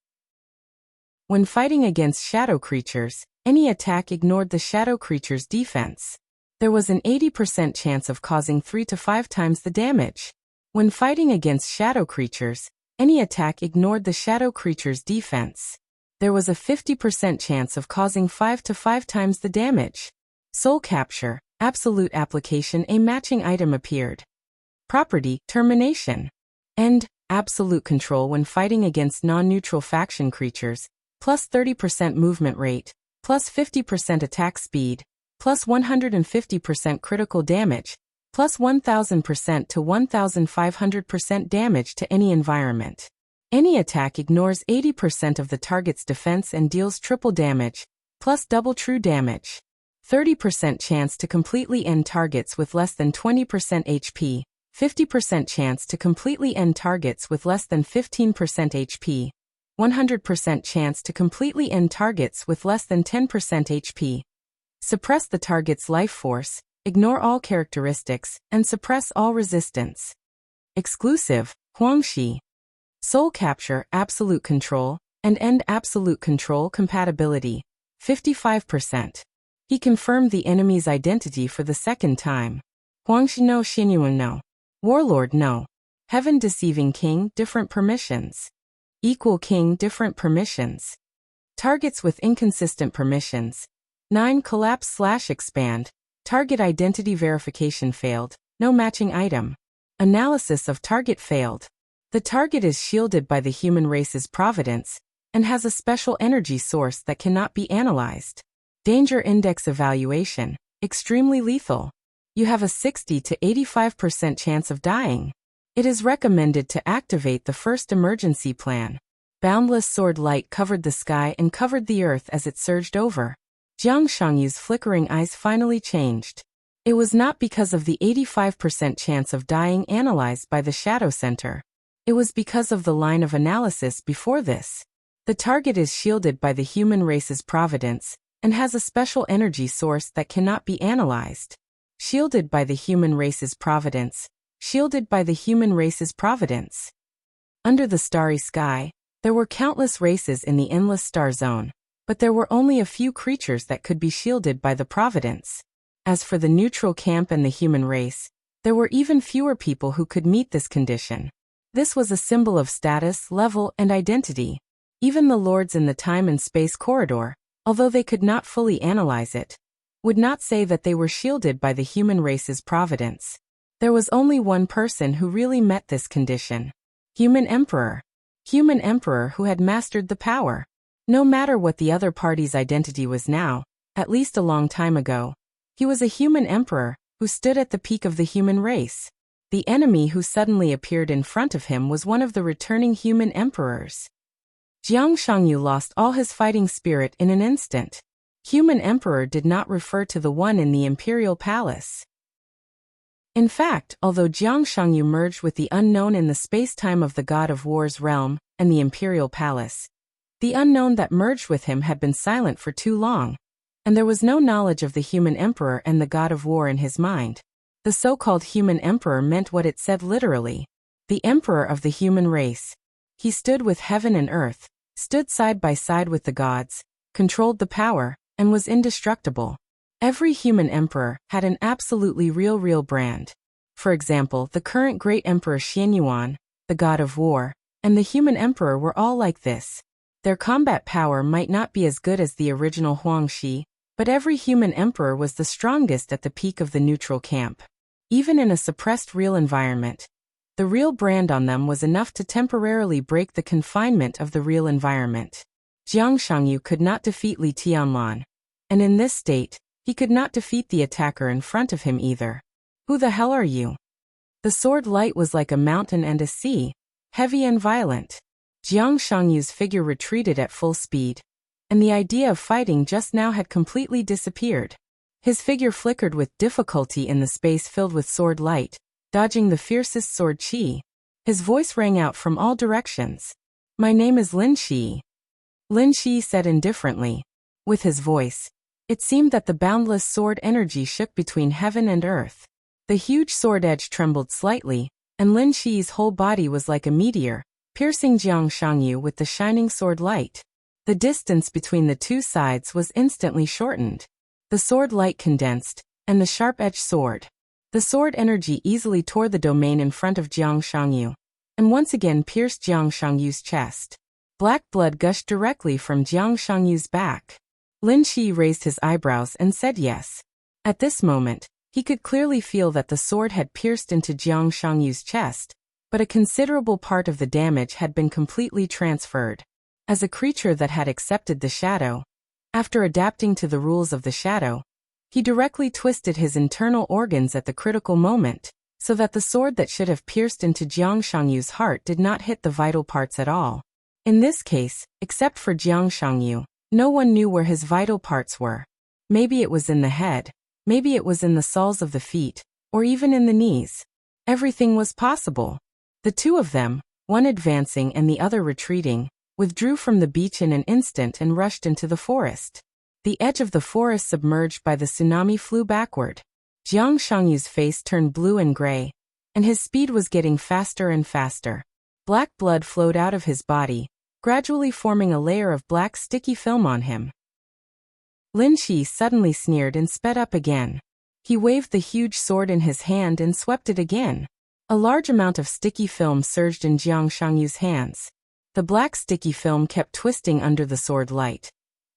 When fighting against shadow creatures, any attack ignored the shadow creature's defense. There was an 80% chance of causing 3 to 5 times the damage. When fighting against shadow creatures, any attack ignored the shadow creature's defense. There was a 50% chance of causing 5 to 5 times the damage. Soul capture, absolute application. A matching item appeared. Property, termination. End, absolute control when fighting against non-neutral faction creatures, plus 30% movement rate, plus 50% attack speed, plus 150% critical damage, plus 1,000% to 1,500% damage to any environment. Any attack ignores 80% of the target's defense and deals triple damage, plus double true damage. 30% chance to completely end targets with less than 20% HP, 50% chance to completely end targets with less than 15% HP, 100% chance to completely end targets with less than 10% HP. Suppress the target's life force, ignore all characteristics, and suppress all resistance. Exclusive, Huangxi. Soul capture, absolute control, and end absolute control compatibility, 55%. He confirmed the enemy's identity for the second time. Huangxi no Xinyuan no. Warlord no. Heaven deceiving king, different permissions. Equal king, different permissions. Targets with inconsistent permissions. 9 collapse/expand. Target identity verification failed, no matching item. Analysis of target failed. The target is shielded by the human race's providence, and has a special energy source that cannot be analyzed. Danger index evaluation, extremely lethal. You have a 60 to 85% chance of dying. It is recommended to activate the first emergency plan. Boundless sword light covered the sky and covered the earth as it surged over. Jiang Shangyu's flickering eyes finally changed. It was not because of the 85% chance of dying analyzed by the Shadow Center. It was because of the line of analysis before this. The target is shielded by the human race's providence, and has a special energy source that cannot be analyzed. Shielded by the human race's providence. Shielded by the human race's providence. Under the starry sky, there were countless races in the endless star zone, but there were only a few creatures that could be shielded by the providence. As for the neutral camp and the human race, there were even fewer people who could meet this condition. This was a symbol of status, level, and identity. Even the lords in the time and space corridor, although they could not fully analyze it, would not say that they were shielded by the human race's providence. There was only one person who really met this condition. Human Emperor. Human Emperor who had mastered the power. No matter what the other party's identity was now, at least a long time ago, he was a human emperor who stood at the peak of the human race. The enemy who suddenly appeared in front of him was one of the returning human emperors. Jiang Shangyu lost all his fighting spirit in an instant. Human emperor did not refer to the one in the imperial palace. In fact, although Jiang Shangyu merged with the unknown in the space-time of the God of War's realm and the imperial palace, the unknown that merged with him had been silent for too long, and there was no knowledge of the human emperor and the God of War in his mind. The so-called human emperor meant what it said literally. The emperor of the human race. He stood with heaven and earth, stood side by side with the gods, controlled the power, and was indestructible. Every human emperor had an absolutely real brand. For example, the current great emperor Xianyuan, the God of War, and the human emperor were all like this. Their combat power might not be as good as the original Huangshi, but every human emperor was the strongest at the peak of the neutral camp. Even in a suppressed real environment, the real brand on them was enough to temporarily break the confinement of the real environment. Jiang Shangyu could not defeat Li Tianlan, and in this state, he could not defeat the attacker in front of him either. Who the hell are you? The sword light was like a mountain and a sea, heavy and violent. Jiang Shangyu's figure retreated at full speed, and the idea of fighting just now had completely disappeared. His figure flickered with difficulty in the space filled with sword light, dodging the fiercest sword chi. His voice rang out from all directions. "My name is Lin Shi." Lin Shi said indifferently. With his voice, it seemed that the boundless sword energy shook between heaven and earth. The huge sword edge trembled slightly, and Lin Shi's whole body was like a meteor, piercing Jiang Shangyu with the shining sword light. The distance between the two sides was instantly shortened. The sword light condensed, and the sharp-edged sword. The sword energy easily tore the domain in front of Jiang Shangyu, and once again pierced Jiang Shangyu's chest. Black blood gushed directly from Jiang Shangyu's back. Lin Shi raised his eyebrows and said yes. At this moment, he could clearly feel that the sword had pierced into Jiang Shangyu's chest, but a considerable part of the damage had been completely transferred. As a creature that had accepted the shadow, after adapting to the rules of the shadow, he directly twisted his internal organs at the critical moment, so that the sword that should have pierced into Jiang Shangyu's heart did not hit the vital parts at all. In this case, except for Jiang Shangyu, no one knew where his vital parts were. Maybe it was in the head, maybe it was in the soles of the feet, or even in the knees. Everything was possible. The two of them, one advancing and the other retreating, withdrew from the beach in an instant and rushed into the forest. The edge of the forest submerged by the tsunami flew backward. Jiang Shangyu's face turned blue and gray, and his speed was getting faster and faster. Black blood flowed out of his body, gradually forming a layer of black sticky film on him. Lin Shi suddenly sneered and sped up again. He waved the huge sword in his hand and swept it again. A large amount of sticky film surged in Jiang Shangyu's hands. The black sticky film kept twisting under the sword light,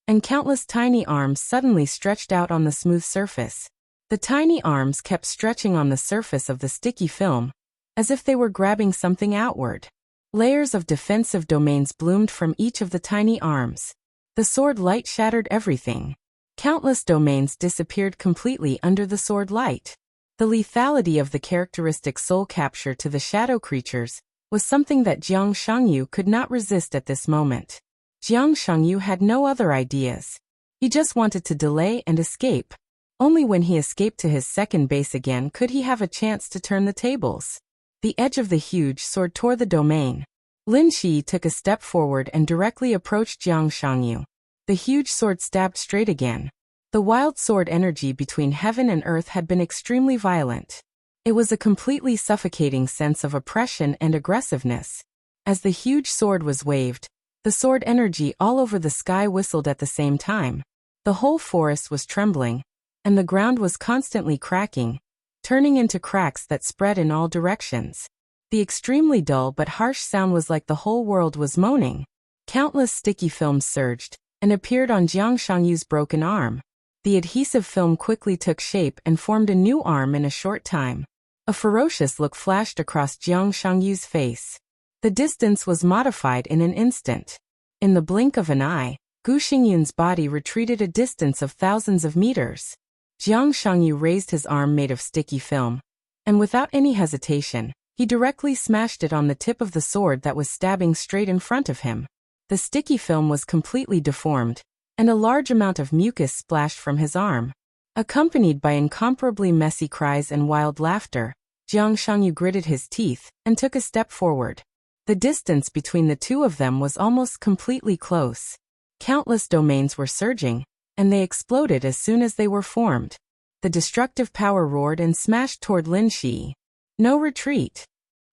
and countless tiny arms suddenly stretched out on the smooth surface. The tiny arms kept stretching on the surface of the sticky film, as if they were grabbing something outward. Layers of defensive domains bloomed from each of the tiny arms. The sword light shattered everything. Countless domains disappeared completely under the sword light. The lethality of the characteristic soul capture to the shadow creatures was something that Jiang Shangyu could not resist at this moment. Jiang Shangyu had no other ideas. He just wanted to delay and escape. Only when he escaped to his second base again could he have a chance to turn the tables. The edge of the huge sword tore the domain. Lin Shi took a step forward and directly approached Jiang Shangyu. The huge sword stabbed straight again. The wild sword energy between heaven and earth had been extremely violent. It was a completely suffocating sense of oppression and aggressiveness. As the huge sword was waved, the sword energy all over the sky whistled at the same time. The whole forest was trembling, and the ground was constantly cracking, turning into cracks that spread in all directions. The extremely dull but harsh sound was like the whole world was moaning. Countless sticky films surged and appeared on Jiang Shangyu's broken arm. The adhesive film quickly took shape and formed a new arm in a short time. A ferocious look flashed across Jiang Shangyu's face. The distance was modified in an instant. In the blink of an eye, Gu Xingyun's body retreated a distance of thousands of meters. Jiang Shangyu raised his arm made of sticky film, and without any hesitation, he directly smashed it on the tip of the sword that was stabbing straight in front of him. The sticky film was completely deformed, and a large amount of mucus splashed from his arm. Accompanied by incomparably messy cries and wild laughter, Jiang Shangyu gritted his teeth and took a step forward. The distance between the two of them was almost completely close. Countless domains were surging, and they exploded as soon as they were formed. The destructive power roared and smashed toward Lin Shi. No retreat.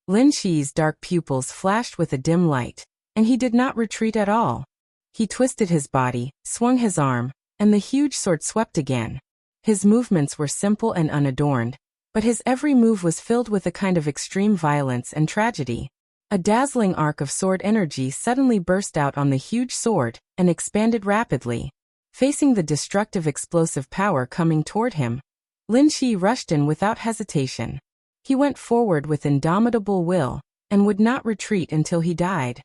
Lin Shi's dark pupils flashed with a dim light, and he did not retreat at all. He twisted his body, swung his arm, and the huge sword swept again. His movements were simple and unadorned, but his every move was filled with a kind of extreme violence and tragedy. A dazzling arc of sword energy suddenly burst out on the huge sword and expanded rapidly. Facing the destructive explosive power coming toward him, Lin Shi rushed in without hesitation. He went forward with indomitable will and would not retreat until he died.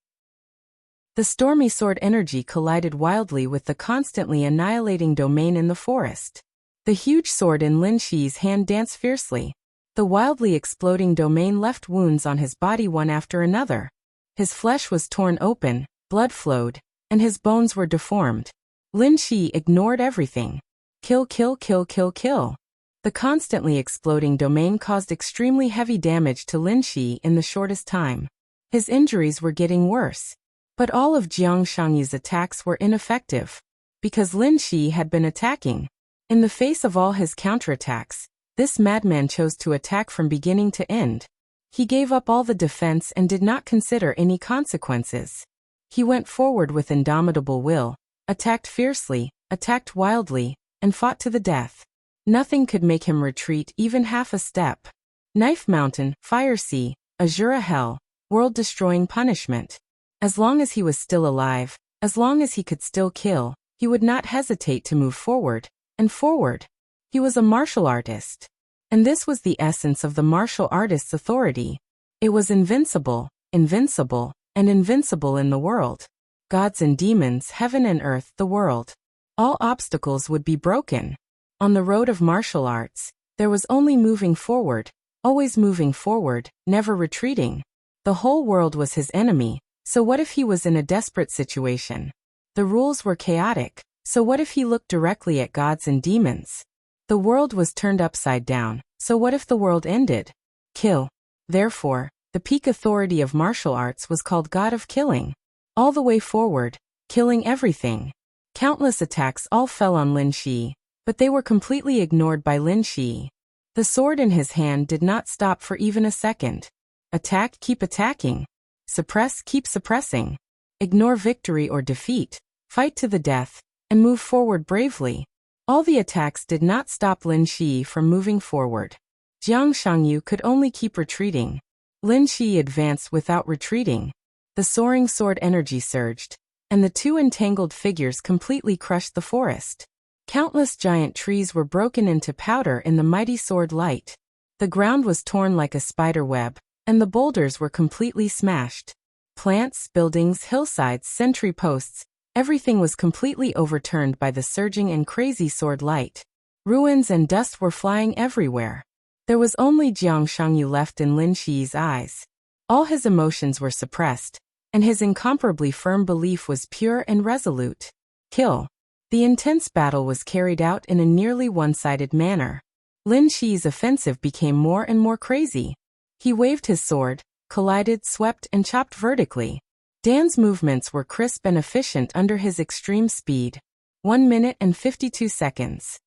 The stormy sword energy collided wildly with the constantly annihilating domain in the forest. The huge sword in Lin Shi's hand danced fiercely. The wildly exploding domain left wounds on his body one after another. His flesh was torn open, blood flowed, and his bones were deformed. Lin Shi ignored everything. Kill, kill, kill, kill, kill. The constantly exploding domain caused extremely heavy damage to Lin Shi in the shortest time. His injuries were getting worse. But all of Jiang Shangyu's attacks were ineffective, because Lin Shi had been attacking. In the face of all his counterattacks, this madman chose to attack from beginning to end. He gave up all the defense and did not consider any consequences. He went forward with indomitable will, attacked fiercely, attacked wildly, and fought to the death. Nothing could make him retreat even half a step. Knife Mountain, Fire Sea, Azura Hell, world-destroying punishment. As long as he was still alive, as long as he could still kill, he would not hesitate to move forward, and forward. He was a martial artist. And this was the essence of the martial artist's authority. It was invincible, invincible, and invincible in the world. Gods and demons, heaven and earth, the world. All obstacles would be broken. On the road of martial arts, there was only moving forward, always moving forward, never retreating. The whole world was his enemy, so what if he was in a desperate situation? The rules were chaotic, so what if he looked directly at gods and demons? The world was turned upside down, so what if the world ended? Kill. Therefore, the peak authority of martial arts was called God of Killing. All the way forward, killing everything. Countless attacks all fell on Lin Shi, but they were completely ignored by Lin Shi. The sword in his hand did not stop for even a second. Attack, keep attacking. Suppress, keep suppressing. Ignore victory or defeat. Fight to the death, and move forward bravely. All the attacks did not stop Lin Shi from moving forward. Jiang Shangyu could only keep retreating. Lin Shi advanced without retreating. The soaring sword energy surged, and the two entangled figures completely crushed the forest. Countless giant trees were broken into powder in the mighty sword light. The ground was torn like a spider web, and the boulders were completely smashed. Plants, buildings, hillsides, sentry posts, everything was completely overturned by the surging and crazy sword light. Ruins and dust were flying everywhere. There was only Jiang Shangyu left in Lin Shi's eyes. All his emotions were suppressed, and his incomparably firm belief was pure and resolute. Kill. The intense battle was carried out in a nearly one-sided manner. Lin Shi's offensive became more and more crazy. He waved his sword, collided, swept, and chopped vertically. Dan's movements were crisp and efficient under his extreme speed. 1 minute and 52 seconds.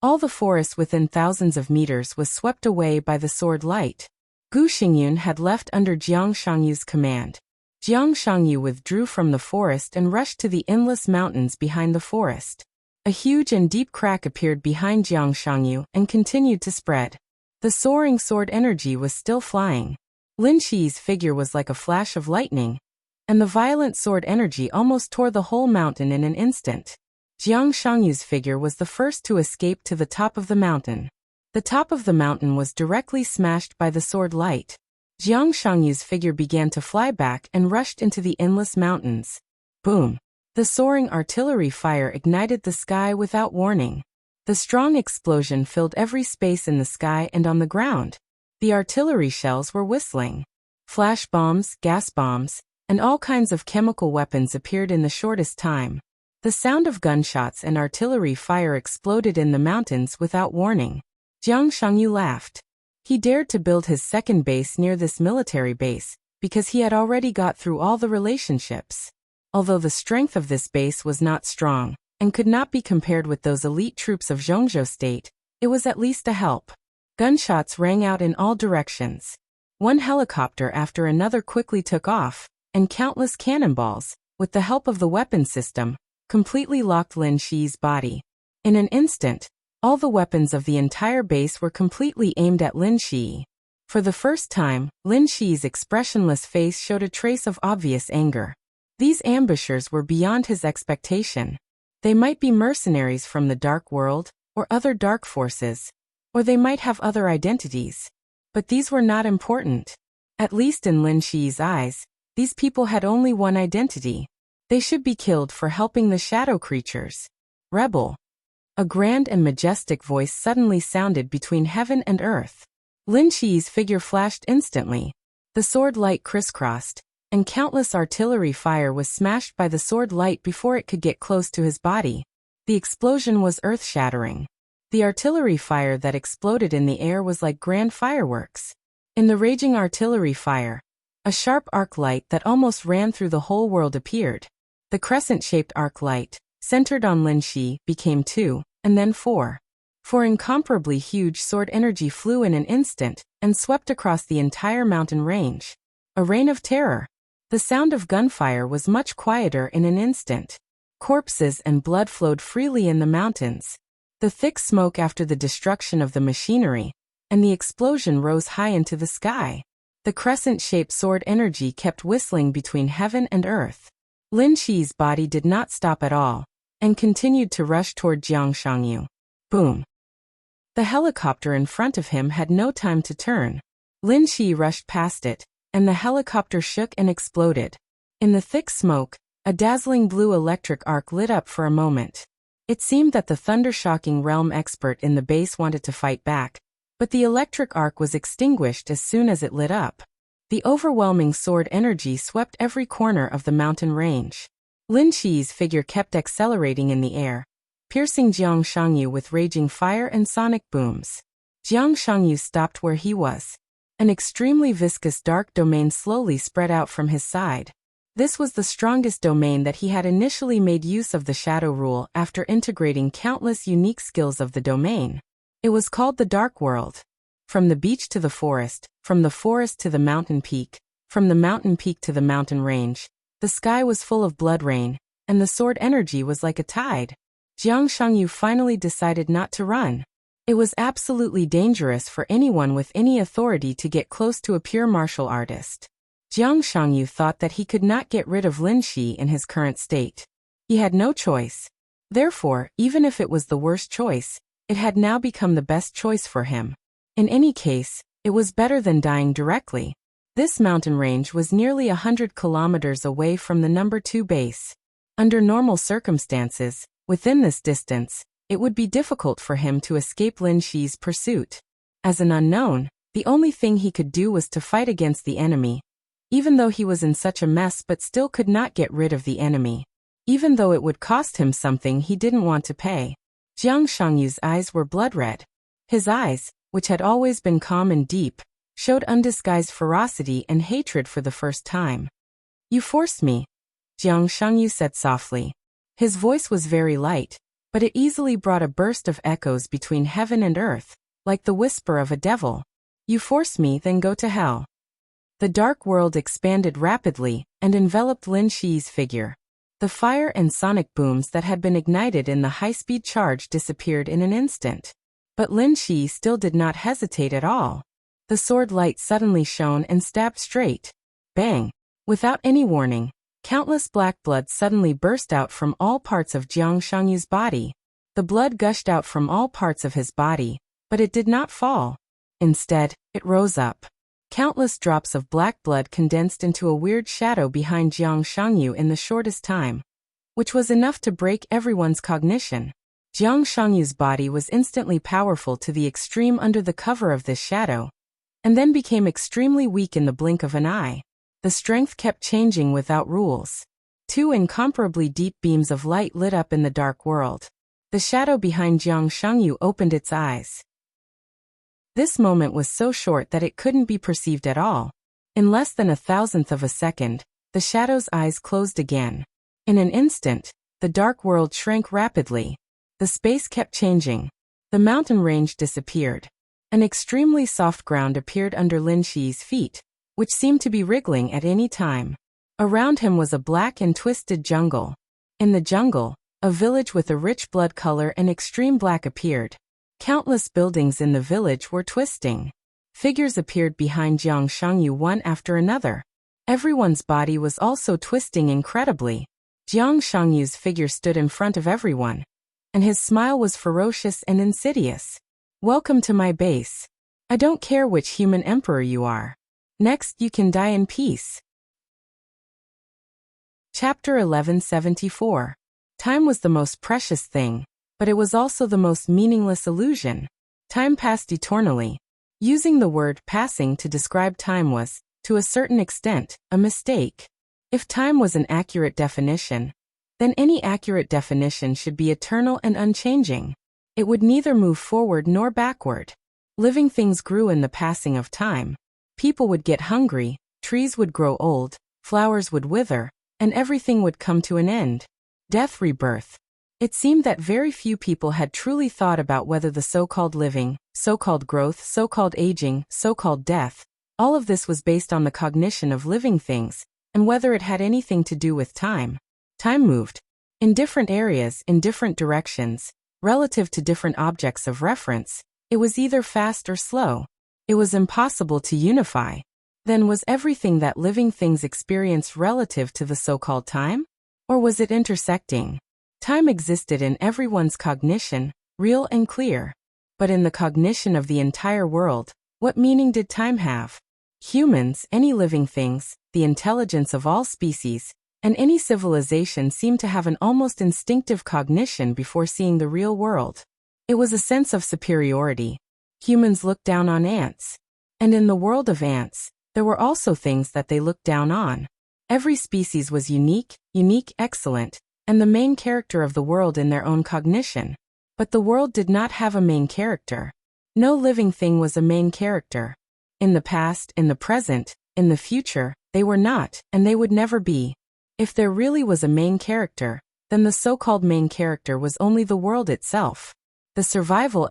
All the forest within thousands of meters was swept away by the sword light. Gu Xingyun had left under Jiang Shangyu's command. Jiang Shangyu withdrew from the forest and rushed to the endless mountains behind the forest. A huge and deep crack appeared behind Jiang Shangyu and continued to spread. The soaring sword energy was still flying. Lin Shi's figure was like a flash of lightning, and the violent sword energy almost tore the whole mountain in an instant. Jiang Shangyu's figure was the first to escape to the top of the mountain. The top of the mountain was directly smashed by the sword light. Jiang Shangyu's figure began to fly back and rushed into the endless mountains. Boom! The soaring artillery fire ignited the sky without warning. The strong explosion filled every space in the sky and on the ground. The artillery shells were whistling. Flash bombs, gas bombs, and all kinds of chemical weapons appeared in the shortest time. The sound of gunshots and artillery fire exploded in the mountains without warning. Jiang Shangyu laughed. He dared to build his second base near this military base, because he had already got through all the relationships. Although the strength of this base was not strong, and could not be compared with those elite troops of Zhongzhou State, it was at least a help. Gunshots rang out in all directions. One helicopter after another quickly took off, and countless cannonballs, with the help of the weapon system, completely locked Lin Shi's body. In an instant, all the weapons of the entire base were completely aimed at Lin Shi. For the first time, Lin Shi's expressionless face showed a trace of obvious anger. These ambushers were beyond his expectation. They might be mercenaries from the dark world, or other dark forces, or they might have other identities. But these were not important. At least in Lin Shi's eyes, these people had only one identity. They should be killed for helping the shadow creatures. Rebel. A grand and majestic voice suddenly sounded between heaven and earth. Lin Shi's figure flashed instantly. The sword light crisscrossed, and countless artillery fire was smashed by the sword light before it could get close to his body. The explosion was earth-shattering. The artillery fire that exploded in the air was like grand fireworks. In the raging artillery fire, a sharp arc light that almost ran through the whole world appeared. The crescent-shaped arc light, centered on Lin Shi, became 2, and then 4. 4 incomparably huge sword energy flew in an instant and swept across the entire mountain range. A reign of terror. The sound of gunfire was much quieter in an instant. Corpses and blood flowed freely in the mountains. The thick smoke after the destruction of the machinery, and the explosion rose high into the sky. The crescent-shaped sword energy kept whistling between heaven and earth. Lin Shi's body did not stop at all, and continued to rush toward Jiang Shangyu. Boom! The helicopter in front of him had no time to turn. Lin Shi rushed past it, and the helicopter shook and exploded. In the thick smoke, a dazzling blue electric arc lit up for a moment. It seemed that the thunder-shocking realm expert in the base wanted to fight back, but the electric arc was extinguished as soon as it lit up. The overwhelming sword energy swept every corner of the mountain range. Lin Shi's figure kept accelerating in the air, piercing Jiang Shangyu with raging fire and sonic booms. Jiang Shangyu stopped where he was. An extremely viscous dark domain slowly spread out from his side. This was the strongest domain that he had initially made use of the shadow rule after integrating countless unique skills of the domain. It was called the Dark World. From the beach to the forest, from the forest to the mountain peak, from the mountain peak to the mountain range, the sky was full of blood rain, and the sword energy was like a tide. Jiang Shangyu finally decided not to run. It was absolutely dangerous for anyone with any authority to get close to a pure martial artist. Jiang Shangyu thought that he could not get rid of Lin Shi in his current state. He had no choice. Therefore, even if it was the worst choice, it had now become the best choice for him. In any case, it was better than dying directly. This mountain range was nearly 100 kilometers away from the number 2 base. Under normal circumstances, within this distance, it would be difficult for him to escape Lin Shi's pursuit. As an unknown, the only thing he could do was to fight against the enemy. Even though he was in such a mess but still could not get rid of the enemy. Even though it would cost him something he didn't want to pay. Jiang Shangyu's eyes were blood red. His eyes, which had always been calm and deep, showed undisguised ferocity and hatred for the first time. "You forced me," Jiang Shangyu said softly. His voice was very light, but it easily brought a burst of echoes between heaven and earth, like the whisper of a devil. "You forced me, then go to hell." The dark world expanded rapidly and enveloped Lin Shi's figure. The fire and sonic booms that had been ignited in the high-speed charge disappeared in an instant. But Lin Shi still did not hesitate at all. The sword light suddenly shone and stabbed straight. Bang! Without any warning, countless black blood suddenly burst out from all parts of Jiang Shangyu's body. The blood gushed out from all parts of his body, but it did not fall. Instead, it rose up. Countless drops of black blood condensed into a weird shadow behind Jiang Shangyu in the shortest time, which was enough to break everyone's cognition. Jiang Shangyu's body was instantly powerful to the extreme under the cover of this shadow, and then became extremely weak in the blink of an eye. The strength kept changing without rules. Two incomparably deep beams of light lit up in the dark world. The shadow behind Jiang Shangyu opened its eyes. This moment was so short that it couldn't be perceived at all. In less than 1,000th of a second, the shadow's eyes closed again. In an instant, the dark world shrank rapidly. The space kept changing. The mountain range disappeared. An extremely soft ground appeared under Lin Shi's feet, which seemed to be wriggling at any time. Around him was a black and twisted jungle. In the jungle, a village with a rich blood color and extreme black appeared. Countless buildings in the village were twisting. Figures appeared behind Jiang Shangyu one after another. Everyone's body was also twisting incredibly. Jiang Shangyu's figure stood in front of everyone, and his smile was ferocious and insidious. Welcome to my base. I don't care which human emperor you are. Next you can die in peace. Chapter 1174. Time was the most precious thing, but it was also the most meaningless illusion. Time passed eternally. Using the word passing to describe time was, to a certain extent, a mistake. If time was an accurate definition, then any accurate definition should be eternal and unchanging. It would neither move forward nor backward. Living things grew in the passing of time. People would get hungry, trees would grow old, flowers would wither, and everything would come to an end. Death, rebirth. It seemed that very few people had truly thought about whether the so-called living, so-called growth, so-called aging, so-called death, all of this was based on the cognition of living things, and whether it had anything to do with time. Time moved. In different areas, in different directions, relative to different objects of reference, it was either fast or slow. It was impossible to unify. Then was everything that living things experienced relative to the so-called time? Or was it intersecting? Time existed in everyone's cognition, real and clear. But in the cognition of the entire world, what meaning did time have? Humans, any living things, the intelligence of all species, and any civilization seemed to have an almost instinctive cognition before seeing the real world. It was a sense of superiority. Humans looked down on ants. And in the world of ants, there were also things that they looked down on. Every species was unique, excellent, and the main character of the world in their own cognition. But the world did not have a main character. No living thing was a main character. In the past, in the present, in the future, they were not, and they would never be. If there really was a main character, then the so-called main character was only the world itself. The survival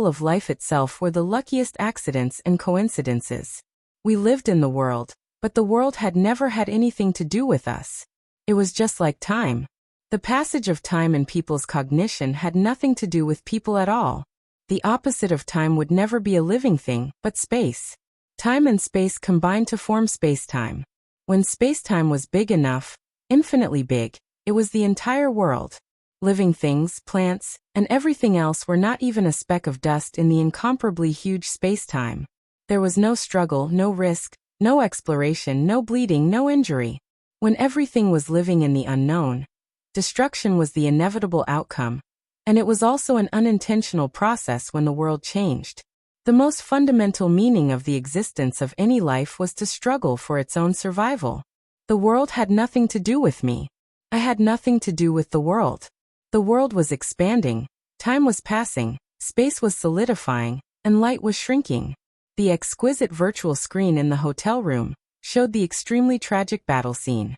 of life itself were the luckiest accidents and coincidences. We lived in the world, but the world had never had anything to do with us. It was just like time. The passage of time in people's cognition had nothing to do with people at all. The opposite of time would never be a living thing, but space. Time and space combined to form space-time. When space-time was big enough, infinitely big, it was the entire world. Living things, plants, and everything else were not even a speck of dust in the incomparably huge space-time. There was no struggle, no risk, no exploration, no bleeding, no injury. When everything was living in the unknown, destruction was the inevitable outcome, and it was also an unintentional process when the world changed. The most fundamental meaning of the existence of any life was to struggle for its own survival. The world had nothing to do with me. I had nothing to do with the world. The world was expanding, time was passing, space was solidifying, and light was shrinking. The exquisite virtual screen in the hotel room showed the extremely tragic battle scene.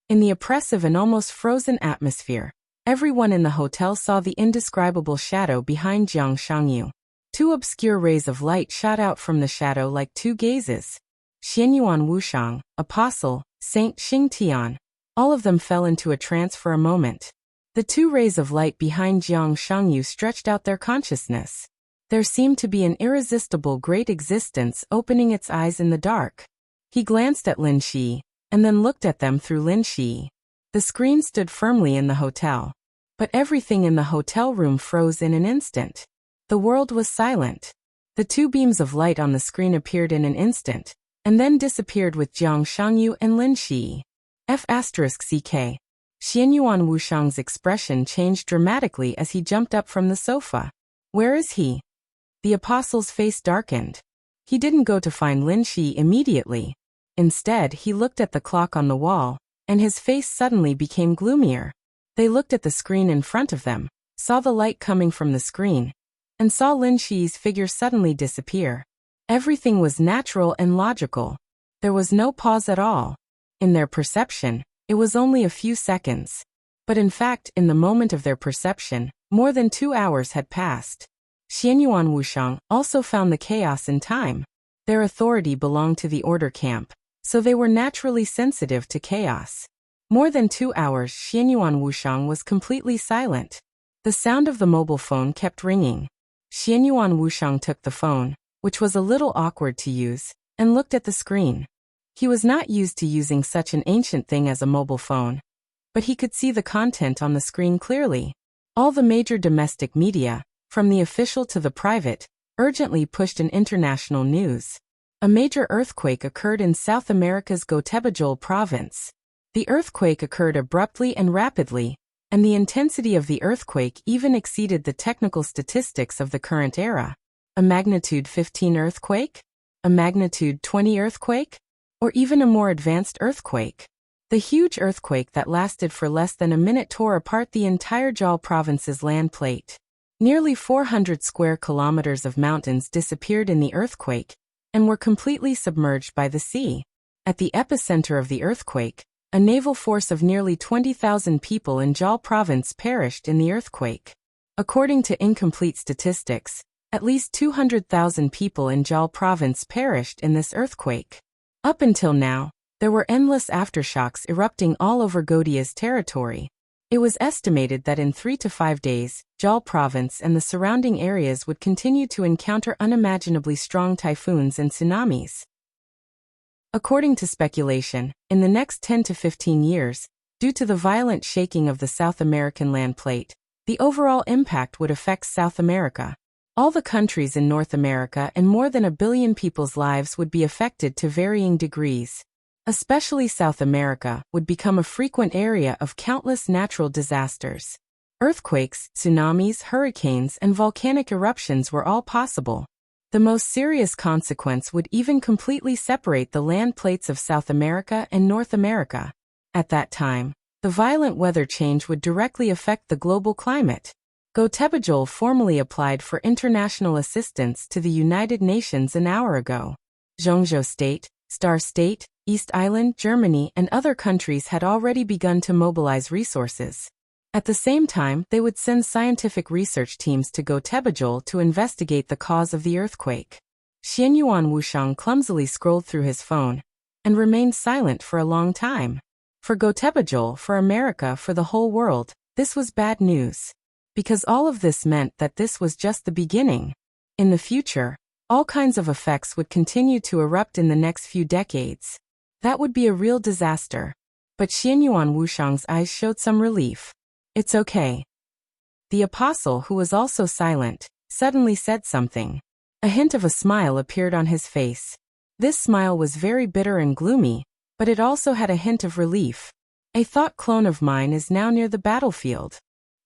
In the oppressive and almost frozen atmosphere, everyone in the hotel saw the indescribable shadow behind Jiang Shangyu. Two obscure rays of light shot out from the shadow like two gazes. Xianyuan Wushang, Apostle, Saint Xingtian, all of them fell into a trance for a moment. The two rays of light behind Jiang Shangyu stretched out their consciousness. There seemed to be an irresistible great existence opening its eyes in the dark. He glanced at Lin Shi, and then looked at them through Lin Shi. The screen stood firmly in the hotel. But everything in the hotel room froze in an instant. The world was silent. The two beams of light on the screen appeared in an instant, and then disappeared with Jiang Shangyu and Lin Shi. F***CK. Xianyuan Wushang's expression changed dramatically as he jumped up from the sofa. Where is he? The apostle's face darkened. He didn't go to find Lin Shi immediately. Instead, he looked at the clock on the wall, and his face suddenly became gloomier. They looked at the screen in front of them, saw the light coming from the screen, and saw Lin Shi's figure suddenly disappear. Everything was natural and logical. There was no pause at all. In their perception, it was only a few seconds. But in fact, in the moment of their perception, more than 2 hours had passed. Xianyuan Wushang also found the chaos in time. Their authority belonged to the order camp, so they were naturally sensitive to chaos. More than 2 hours, Xianyuan Wushang was completely silent. The sound of the mobile phone kept ringing. Xianyuan Wushang took the phone, which was a little awkward to use, and looked at the screen. He was not used to using such an ancient thing as a mobile phone, but he could see the content on the screen clearly. All the major domestic media, from the official to the private, urgently pushed an international news. A major earthquake occurred in South America's Gotebajol province. The earthquake occurred abruptly and rapidly, and the intensity of the earthquake even exceeded the technical statistics of the current era. A magnitude 15 earthquake? A magnitude 20 earthquake? Or even a more advanced earthquake? The huge earthquake that lasted for less than a minute tore apart the entire Jal province's land plate. Nearly 400 square kilometers of mountains disappeared in the earthquake, and were completely submerged by the sea. At the epicenter of the earthquake, a naval force of nearly 20,000 people in Jal province perished in the earthquake. According to incomplete statistics, at least 200,000 people in Jal province perished in this earthquake. Up until now, there were endless aftershocks erupting all over Godia's territory. It was estimated that in 3 to 5 days, Jal province and the surrounding areas would continue to encounter unimaginably strong typhoons and tsunamis. According to speculation, in the next 10 to 15 years, due to the violent shaking of the South American land plate, the overall impact would affect South America. All the countries in North America and more than 1 billion people's lives would be affected to varying degrees. Especially South America would become a frequent area of countless natural disasters. Earthquakes, tsunamis, hurricanes, and volcanic eruptions were all possible. The most serious consequence would even completely separate the land plates of South America and North America. At that time, the violent weather change would directly affect the global climate. Gotebajol formally applied for international assistance to the United Nations an hour ago. Zhengzhou State, Star State, East Island, Germany, and other countries had already begun to mobilize resources. At the same time, they would send scientific research teams to Gotebajol to investigate the cause of the earthquake. Xianyuan Wushang clumsily scrolled through his phone and remained silent for a long time. For Gotebajol, for America, for the whole world, this was bad news. Because all of this meant that this was just the beginning. In the future, all kinds of effects would continue to erupt in the next few decades. That would be a real disaster. But Xianyuan Wushang's eyes showed some relief. It's okay. The apostle, who was also silent, suddenly said something. A hint of a smile appeared on his face. This smile was very bitter and gloomy, but it also had a hint of relief. A thought clone of mine is now near the battlefield.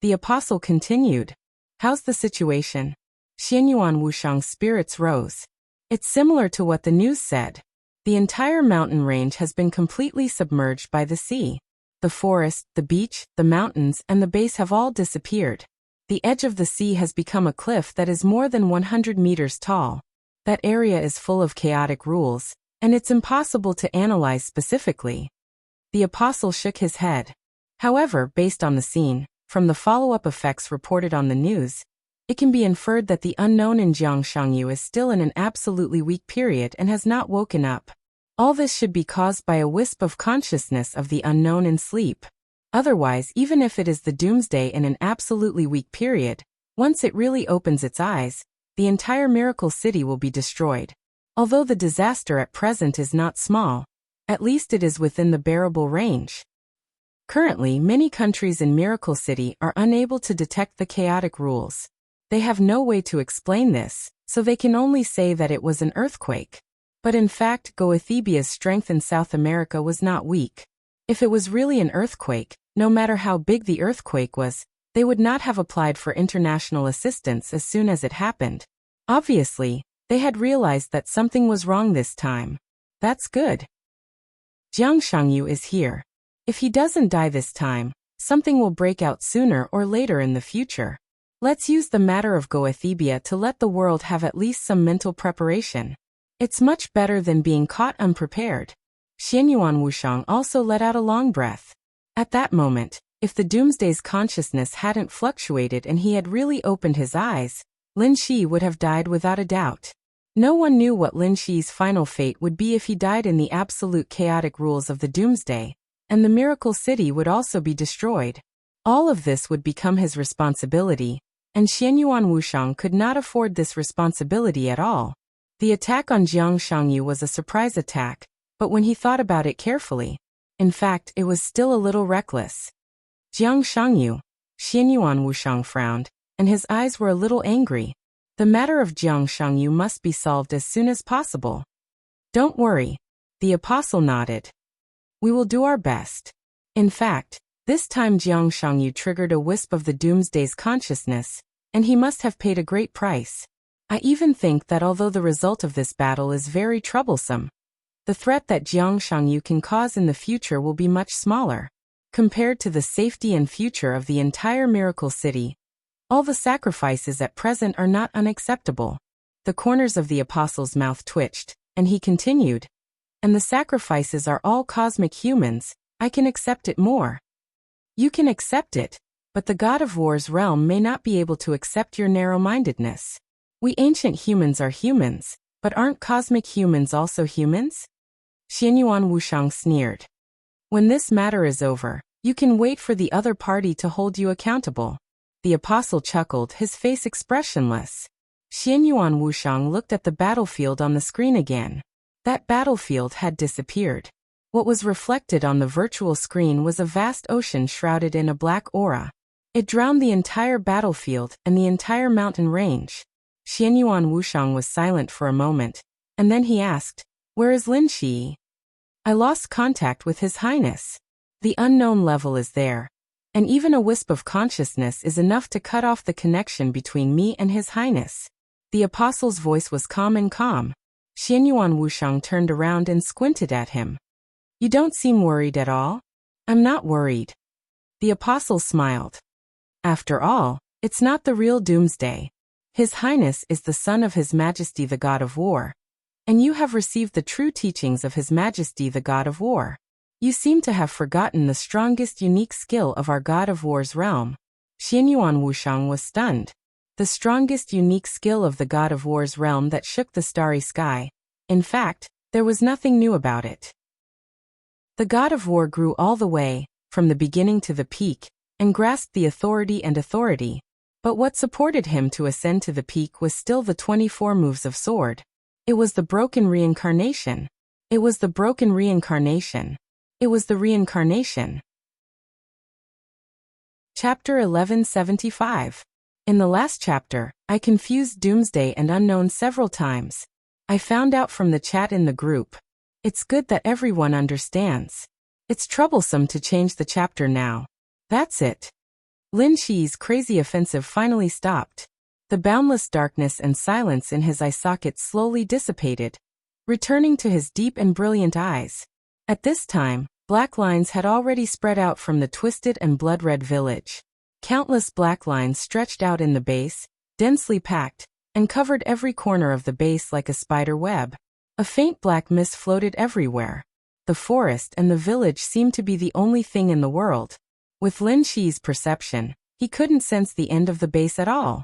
The apostle continued. How's the situation? Xianyuan Wushang's spirits rose. It's similar to what the news said. The entire mountain range has been completely submerged by the sea. The forest, the beach, the mountains, and the base have all disappeared. The edge of the sea has become a cliff that is more than 100 meters tall. That area is full of chaotic rules, and it's impossible to analyze specifically. The apostle shook his head. However, based on the scene, from the follow-up effects reported on the news, it can be inferred that the unknown in Jiangshangyu is still in an absolutely weak period and has not woken up. All this should be caused by a wisp of consciousness of the unknown in sleep. Otherwise, even if it is the doomsday in an absolutely weak period, once it really opens its eyes, the entire miracle city will be destroyed. Although the disaster at present is not small, at least it is within the bearable range. Currently, many countries in Miracle City are unable to detect the chaotic rules. They have no way to explain this, so they can only say that it was an earthquake. But in fact, Goethebia's strength in South America was not weak. If it was really an earthquake, no matter how big the earthquake was, they would not have applied for international assistance as soon as it happened. Obviously, they had realized that something was wrong this time. That's good. Jiang Shangyu is here. If he doesn't die this time, something will break out sooner or later in the future. Let's use the matter of Goethebia to let the world have at least some mental preparation. It's much better than being caught unprepared. Xianyuan Wushang also let out a long breath. At that moment, if the Doomsday's consciousness hadn't fluctuated and he had really opened his eyes, Lin Shi would have died without a doubt. No one knew what Lin Shi's final fate would be if he died in the absolute chaotic rules of the Doomsday, and the Miracle City would also be destroyed. All of this would become his responsibility, and Xianyuan Wushang could not afford this responsibility at all. The attack on Jiang Shangyu was a surprise attack, but when he thought about it carefully, in fact, it was still a little reckless. Jiang Shangyu, Xianyuan Wushang frowned, and his eyes were a little angry. The matter of Jiang Shangyu must be solved as soon as possible. Don't worry. The apostle nodded. We will do our best. In fact, this time Jiang Shangyu triggered a wisp of the Doomsday's consciousness, and he must have paid a great price. I even think that although the result of this battle is very troublesome, the threat that Jiang Shangyu can cause in the future will be much smaller. Compared to the safety and future of the entire Miracle City, all the sacrifices at present are not unacceptable. The corners of the apostle's mouth twitched, and he continued. And the sacrifices are all cosmic humans, I can accept it more. You can accept it, but the God of War's realm may not be able to accept your narrow-mindedness. We ancient humans are humans, but aren't cosmic humans also humans? Xianyuan Wushang sneered. When this matter is over, you can wait for the other party to hold you accountable. The apostle chuckled, his face expressionless. Xianyuan Wushang looked at the battlefield on the screen again. That battlefield had disappeared. What was reflected on the virtual screen was a vast ocean shrouded in a black aura. It drowned the entire battlefield and the entire mountain range. Xianyuan Wushang was silent for a moment, and then he asked, "Where is Lin Shi?" "I lost contact with His Highness. The unknown level is there, and even a wisp of consciousness is enough to cut off the connection between me and His Highness." The apostle's voice was calm and calm. Xianyuan Wushang turned around and squinted at him. "You don't seem worried at all." "I'm not worried." The apostle smiled. "After all, it's not the real Doomsday. His Highness is the son of His Majesty the God of War, and you have received the true teachings of His Majesty the God of War. You seem to have forgotten the strongest unique skill of our God of War's realm." Xianyuan Wushang was stunned. The strongest unique skill of the God of War's realm that shook the starry sky. In fact, there was nothing new about it. The God of War grew all the way, from the beginning to the peak, and grasped the authority. But what supported him to ascend to the peak was still the 24 moves of sword. It was the broken reincarnation. It was the broken reincarnation. It was the reincarnation. Chapter 1175. In the last chapter, I confused Doomsday and Unknown several times. I found out from the chat in the group. It's good that everyone understands. It's troublesome to change the chapter now. That's it. Lin Shi's crazy offensive finally stopped. The boundless darkness and silence in his eye sockets slowly dissipated, returning to his deep and brilliant eyes. At this time, black lines had already spread out from the twisted and blood-red village. Countless black lines stretched out in the base, densely packed, and covered every corner of the base like a spider web. A faint black mist floated everywhere. The forest and the village seemed to be the only thing in the world. With Lin Shi's perception, he couldn't sense the end of the base at all.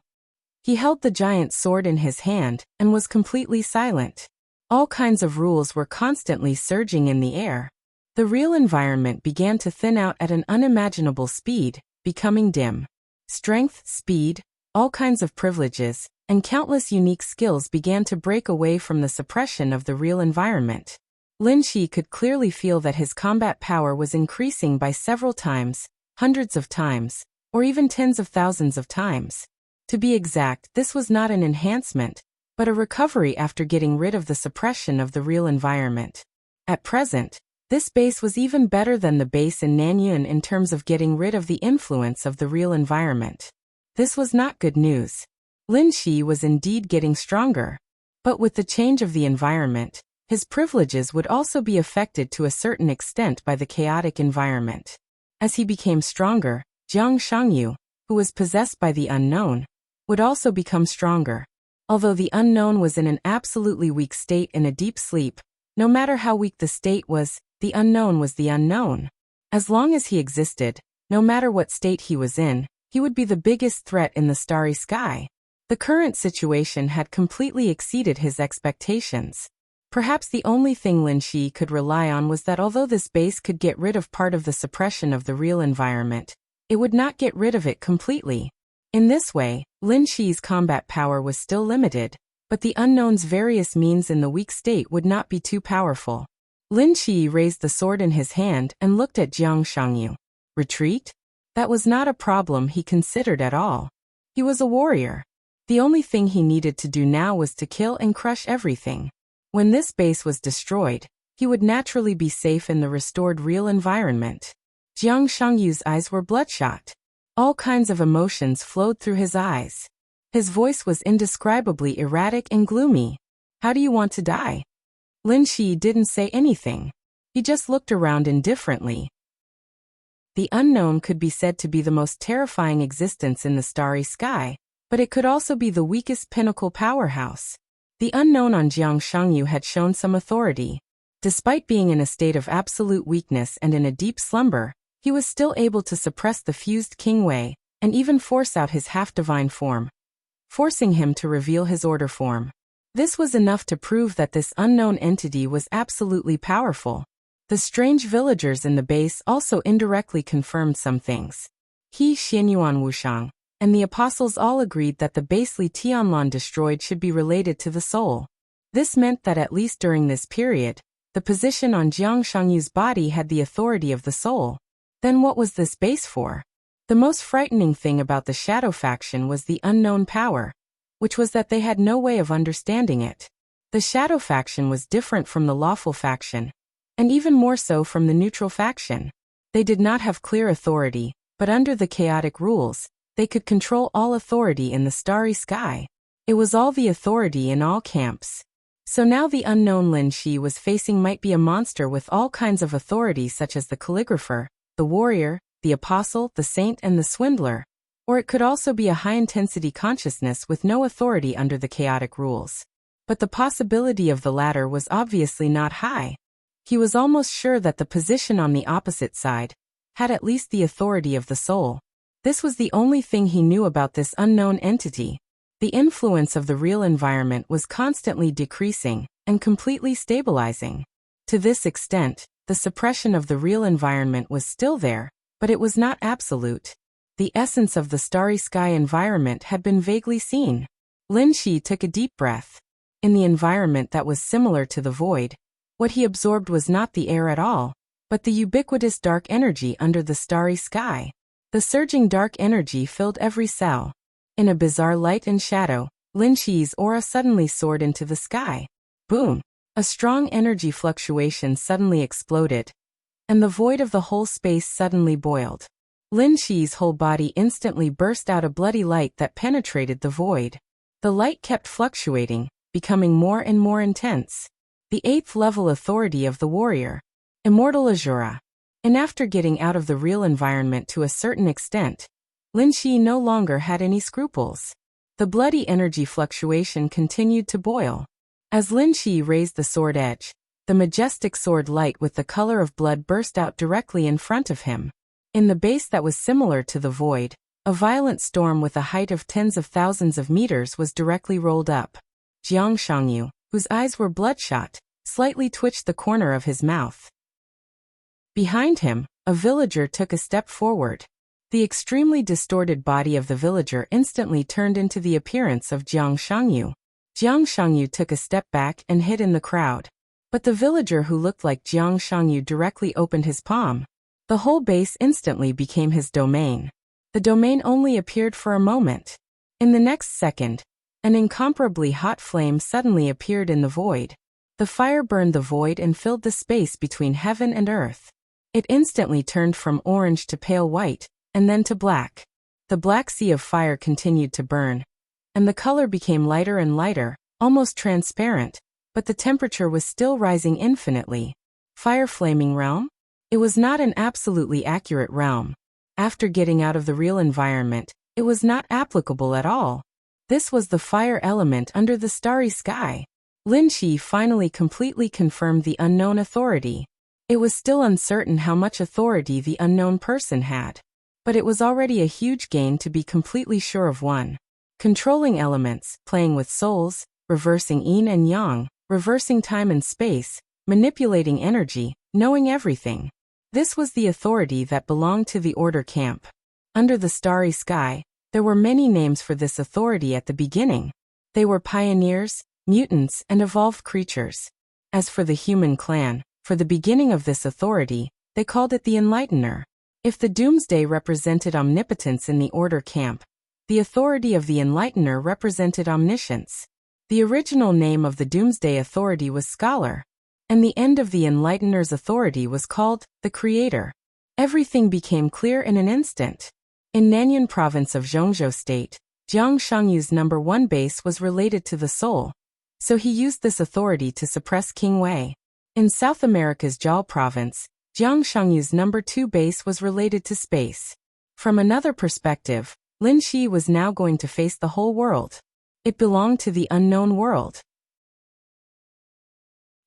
He held the giant sword in his hand and was completely silent. All kinds of rules were constantly surging in the air. The real environment began to thin out at an unimaginable speed, becoming dim. Strength, speed, all kinds of privileges, and countless unique skills began to break away from the suppression of the real environment. Lin Shi could clearly feel that his combat power was increasing by several times, hundreds of times, or even tens of thousands of times. To be exact, this was not an enhancement, but a recovery after getting rid of the suppression of the real environment. At present, this base was even better than the base in Nanyun in terms of getting rid of the influence of the real environment. This was not good news. Lin Shi was indeed getting stronger. But with the change of the environment, his privileges would also be affected to a certain extent by the chaotic environment. As he became stronger, Jiang Shangyu, who was possessed by the unknown, would also become stronger. Although the unknown was in an absolutely weak state in a deep sleep, no matter how weak the state was, the unknown was the unknown. As long as he existed, no matter what state he was in, he would be the biggest threat in the starry sky. The current situation had completely exceeded his expectations. Perhaps the only thing Lin Shi could rely on was that although this base could get rid of part of the suppression of the real environment, it would not get rid of it completely. In this way, Lin Shi's combat power was still limited, but the unknown's various means in the weak state would not be too powerful. Lin Shi raised the sword in his hand and looked at Jiang Shangyu. Retreat? That was not a problem he considered at all. He was a warrior. The only thing he needed to do now was to kill and crush everything. When this base was destroyed, he would naturally be safe in the restored real environment. Jiang Shangyu's eyes were bloodshot. All kinds of emotions flowed through his eyes. His voice was indescribably erratic and gloomy. How do you want to die? Lin Shi didn't say anything. He just looked around indifferently. The unknown could be said to be the most terrifying existence in the starry sky, but it could also be the weakest pinnacle powerhouse. The unknown on Jiang Shangyu had shown some authority. Despite being in a state of absolute weakness and in a deep slumber, he was still able to suppress the fused King Wei, and even force out his half-divine form, forcing him to reveal his order form. This was enough to prove that this unknown entity was absolutely powerful. The strange villagers in the base also indirectly confirmed some things. He, Xianyuan Wushang, and the apostles all agreed that the basely Tianlan destroyed should be related to the soul. This meant that at least during this period, the position on Jiang Shangyu's body had the authority of the soul. Then what was this base for? The most frightening thing about the Shadow faction was the unknown power, which was that they had no way of understanding it. The Shadow faction was different from the lawful faction, and even more so from the neutral faction. They did not have clear authority, but under the chaotic rules, they could control all authority in the starry sky. It was all the authority in all camps. So now the unknown Lin Shi was facing might be a monster with all kinds of authority such as the calligrapher, the warrior, the apostle, the saint and the swindler. Or it could also be a high-intensity consciousness with no authority under the chaotic rules. But the possibility of the latter was obviously not high. He was almost sure that the position on the opposite side had at least the authority of the soul. This was the only thing he knew about this unknown entity. The influence of the real environment was constantly decreasing and completely stabilizing. To this extent, the suppression of the real environment was still there, but it was not absolute. The essence of the starry sky environment had been vaguely seen. Lin Shi took a deep breath. In the environment that was similar to the void, what he absorbed was not the air at all, but the ubiquitous dark energy under the starry sky. The surging dark energy filled every cell. In a bizarre light and shadow, Lin Shi's aura suddenly soared into the sky. Boom! A strong energy fluctuation suddenly exploded, and the void of the whole space suddenly boiled. Lin Shi's whole body instantly burst out a bloody light that penetrated the void. The light kept fluctuating, becoming more and more intense. The 8th level authority of the warrior. Immortal Azura. And after getting out of the real environment to a certain extent, Lin Shi no longer had any scruples. The bloody energy fluctuation continued to boil. As Lin Shi raised the sword edge, the majestic sword light with the color of blood burst out directly in front of him. In the base that was similar to the void, a violent storm with a height of tens of thousands of meters was directly rolled up. Jiang Shangyu, whose eyes were bloodshot, slightly twitched the corner of his mouth. Behind him, a villager took a step forward. The extremely distorted body of the villager instantly turned into the appearance of Jiang Shangyu. Jiang Shangyu took a step back and hid in the crowd. But the villager who looked like Jiang Shangyu directly opened his palm. The whole base instantly became his domain. The domain only appeared for a moment. In the next second, an incomparably hot flame suddenly appeared in the void. The fire burned the void and filled the space between heaven and earth. It instantly turned from orange to pale white, and then to black. The black sea of fire continued to burn, and the color became lighter and lighter, almost transparent, but the temperature was still rising infinitely. Fire flaming realm? It was not an absolutely accurate realm. After getting out of the real environment, it was not applicable at all. This was the fire element under the starry sky. Lin Shi finally completely confirmed the unknown authority. It was still uncertain how much authority the unknown person had. But it was already a huge gain to be completely sure of one. Controlling elements, playing with souls, reversing yin and yang, reversing time and space, manipulating energy, knowing everything. This was the authority that belonged to the Order camp. Under the starry sky, there were many names for this authority at the beginning. They were pioneers, mutants, and evolved creatures. As for the human clan, for the beginning of this authority, they called it the Enlightener. If the Doomsday represented omnipotence in the Order camp, the authority of the Enlightener represented omniscience. The original name of the Doomsday authority was Scholar, and the end of the Enlightener's authority was called the Creator. Everything became clear in an instant. In Nanyuan province of Zhongzhou state, Jiang Shangyu's number 1 base was related to the soul, so he used this authority to suppress King Wei. In South America's Zhao province, Jiang Shangyu's number 2 base was related to space. From another perspective, Lin Shi was now going to face the whole world. It belonged to the unknown world.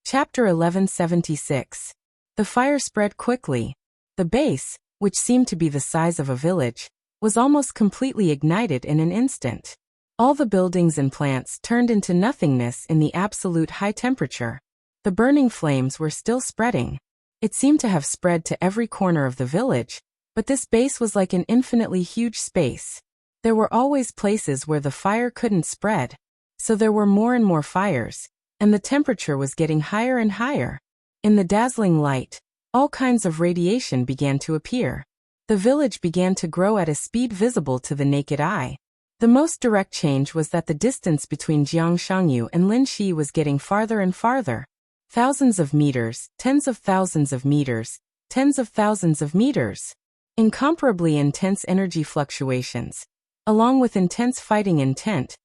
Chapter 1176. The fire spread quickly. The base, which seemed to be the size of a village, was almost completely ignited in an instant. All the buildings and plants turned into nothingness in the absolute high temperature. The burning flames were still spreading. It seemed to have spread to every corner of the village, but this base was like an infinitely huge space. There were always places where the fire couldn't spread, so there were more and more fires, and the temperature was getting higher and higher. In the dazzling light, all kinds of radiation began to appear. The village began to grow at a speed visible to the naked eye. The most direct change was that the distance between Jiang Shangyu and Lin Shi was getting farther and farther. Thousands of meters, tens of thousands of meters, tens of thousands of meters. Incomparably intense energy fluctuations, along with intense fighting intent,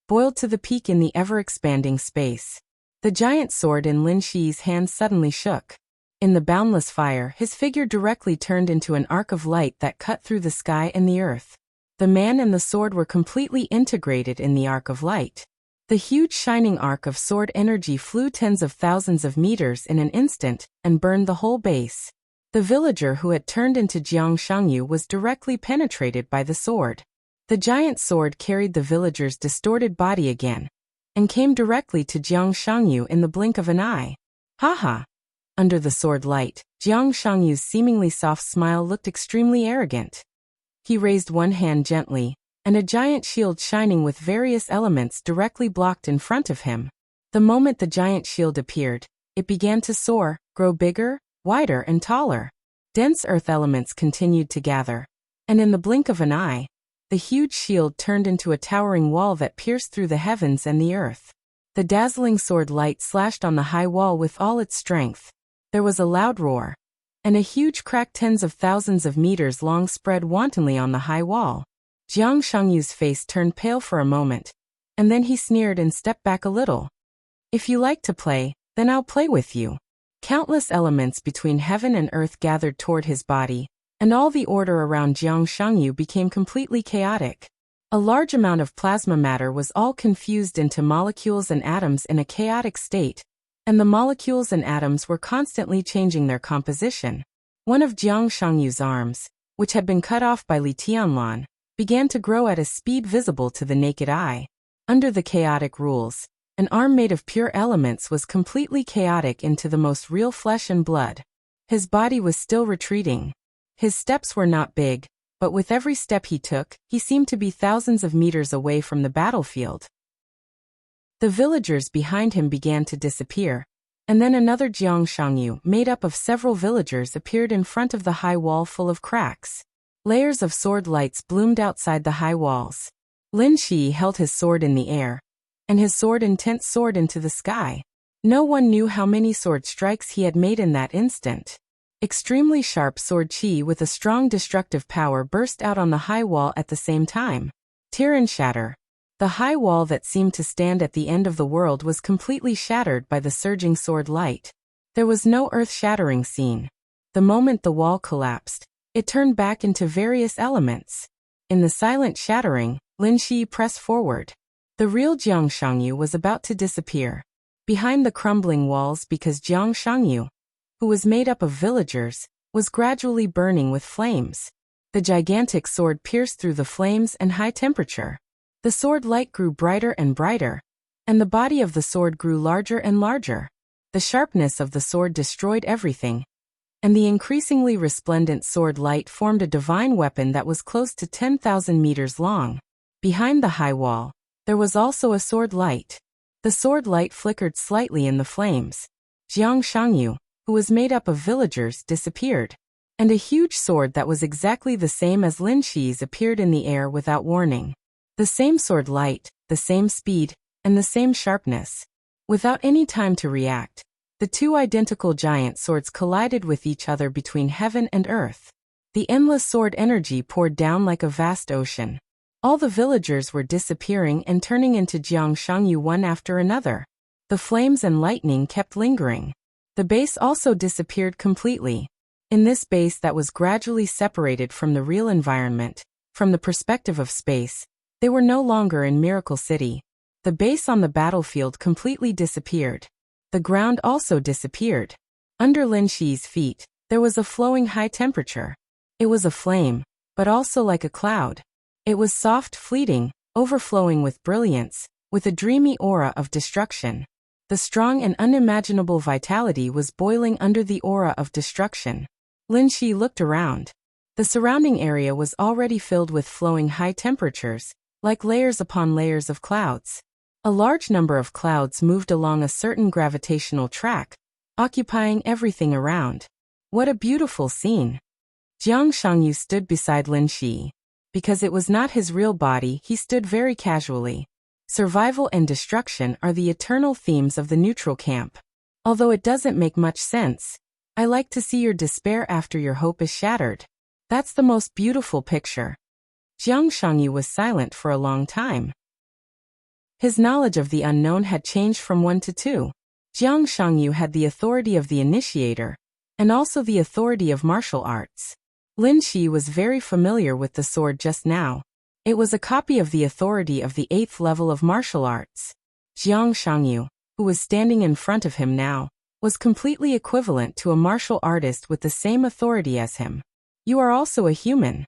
boiled to the peak in the ever-expanding space. The giant sword in Lin Shi's hand suddenly shook. In the boundless fire, his figure directly turned into an arc of light that cut through the sky and the earth. The man and the sword were completely integrated in the arc of light. The huge shining arc of sword energy flew tens of thousands of meters in an instant and burned the whole base. The villager who had turned into Jiang Shangyu was directly penetrated by the sword. The giant sword carried the villager's distorted body again, and came directly to Jiang Shangyu in the blink of an eye. Haha! Under the sword light, Jiang Shangyu's seemingly soft smile looked extremely arrogant. He raised one hand gently, and a giant shield shining with various elements directly blocked in front of him. The moment the giant shield appeared, it began to soar, grow bigger, wider and taller. Dense earth elements continued to gather, and in the blink of an eye, the huge shield turned into a towering wall that pierced through the heavens and the earth. The dazzling sword light slashed on the high wall with all its strength. There was a loud roar, and a huge crack tens of thousands of meters long spread wantonly on the high wall. Jiang Shangyu's face turned pale for a moment, and then he sneered and stepped back a little. If you like to play, then I'll play with you. Countless elements between heaven and earth gathered toward his body, and all the order around Jiang Shangyu became completely chaotic. A large amount of plasma matter was all confused into molecules and atoms in a chaotic state, and the molecules and atoms were constantly changing their composition. One of Jiang Shangyu's arms, which had been cut off by Li Tianlan, began to grow at a speed visible to the naked eye. Under the chaotic rules, an arm made of pure elements was completely chaotic into the most real flesh and blood. His body was still retreating. His steps were not big, but with every step he took, he seemed to be thousands of meters away from the battlefield. The villagers behind him began to disappear, and then another Jiang Shangyu, made up of several villagers, appeared in front of the high wall full of cracks. Layers of sword lights bloomed outside the high walls. Lin Shi held his sword in the air, and his sword intent soared into the sky. No one knew how many sword strikes he had made in that instant. Extremely sharp sword chi with a strong destructive power burst out on the high wall at the same time. Tear and shatter. The high wall that seemed to stand at the end of the world was completely shattered by the surging sword light. There was no earth-shattering scene. The moment the wall collapsed, it turned back into various elements. In the silent shattering, Lin Shi pressed forward. The real Jiang Shangyu was about to disappear behind the crumbling walls because Jiang Shangyu, who was made up of villagers, was gradually burning with flames. The gigantic sword pierced through the flames and high temperature. The sword light grew brighter and brighter, and the body of the sword grew larger and larger. The sharpness of the sword destroyed everything, and the increasingly resplendent sword light formed a divine weapon that was close to 10,000 meters long. Behind the high wall, there was also a sword light. The sword light flickered slightly in the flames. Jiang Shangyu, who was made up of villagers, disappeared, and a huge sword that was exactly the same as Lin Shi's appeared in the air without warning. The same sword light, the same speed, and the same sharpness. Without any time to react, the two identical giant swords collided with each other between heaven and earth. The endless sword energy poured down like a vast ocean. All the villagers were disappearing and turning into Jiang Shangyu one after another. The flames and lightning kept lingering. The base also disappeared completely. In this base that was gradually separated from the real environment, from the perspective of space, they were no longer in Miracle City. The base on the battlefield completely disappeared. The ground also disappeared. Under Lin Shi's feet, there was a flowing high temperature. It was a flame, but also like a cloud. It was soft, fleeting, overflowing with brilliance, with a dreamy aura of destruction. The strong and unimaginable vitality was boiling under the aura of destruction. Lin Shi looked around. The surrounding area was already filled with flowing high temperatures, like layers upon layers of clouds. A large number of clouds moved along a certain gravitational track, occupying everything around. What a beautiful scene! Jiang Shangyu stood beside Lin Shi. Because it was not his real body, he stood very casually. Survival and destruction are the eternal themes of the neutral camp. Although it doesn't make much sense, I like to see your despair after your hope is shattered. That's the most beautiful picture. Jiang Shangyu was silent for a long time. His knowledge of the unknown had changed from 1 to 2. Jiang Shangyu had the authority of the initiator, and also the authority of martial arts. Lin Shi was very familiar with the sword just now. It was a copy of the authority of the 8th level of martial arts. Jiang Shangyu, who was standing in front of him now, was completely equivalent to a martial artist with the same authority as him. You are also a human.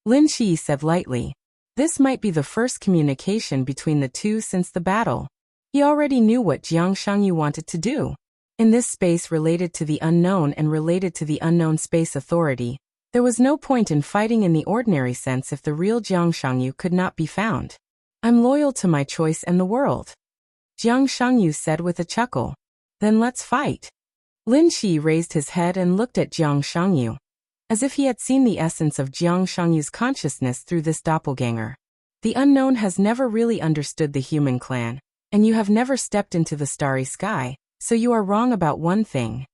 Lin Shi said lightly. This might be the first communication between the two since the battle. He already knew what Jiang Shangyu wanted to do. In this space related to the unknown and related to the unknown space authority, there was no point in fighting in the ordinary sense if the real Jiang Shangyu could not be found. I'm loyal to my choice and the world. Jiang Shangyu said with a chuckle. Then let's fight. Lin Shi raised his head and looked at Jiang Shangyu, as if he had seen the essence of Jiang Shangyu's consciousness through this doppelganger. The unknown has never really understood the human clan, and you have never stepped into the starry sky, so you are wrong about one thing.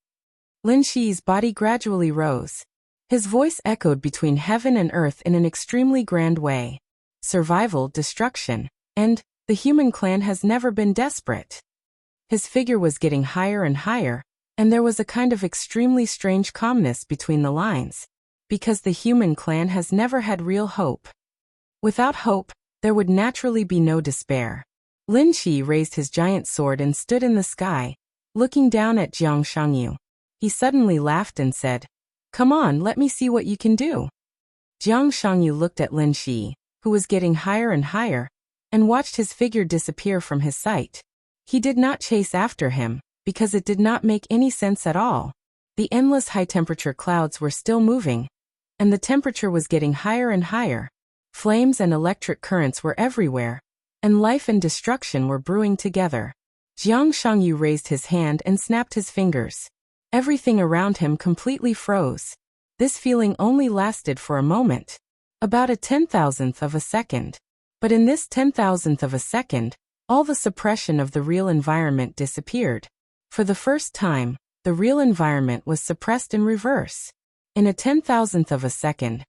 Lin Shi's body gradually rose. His voice echoed between heaven and earth in an extremely grand way. Survival, destruction, and the human clan has never been desperate. His figure was getting higher and higher, and there was a kind of extremely strange calmness between the lines, because the human clan has never had real hope. Without hope, there would naturally be no despair. Lin Shi raised his giant sword and stood in the sky, looking down at Jiang Shangyu. He suddenly laughed and said, "Come on, let me see what you can do." Jiang Shangyu looked at Lin Shi, who was getting higher and higher, and watched his figure disappear from his sight. He did not chase after him, because it did not make any sense at all. The endless high-temperature clouds were still moving, and the temperature was getting higher and higher. Flames and electric currents were everywhere, and life and destruction were brewing together. Jiang Shangyu raised his hand and snapped his fingers. Everything around him completely froze. This feeling only lasted for a moment. About a 10,000th of a second. But in this 10,000th of a second, all the suppression of the real environment disappeared. For the first time, the real environment was suppressed in reverse. In a 10,000th of a second,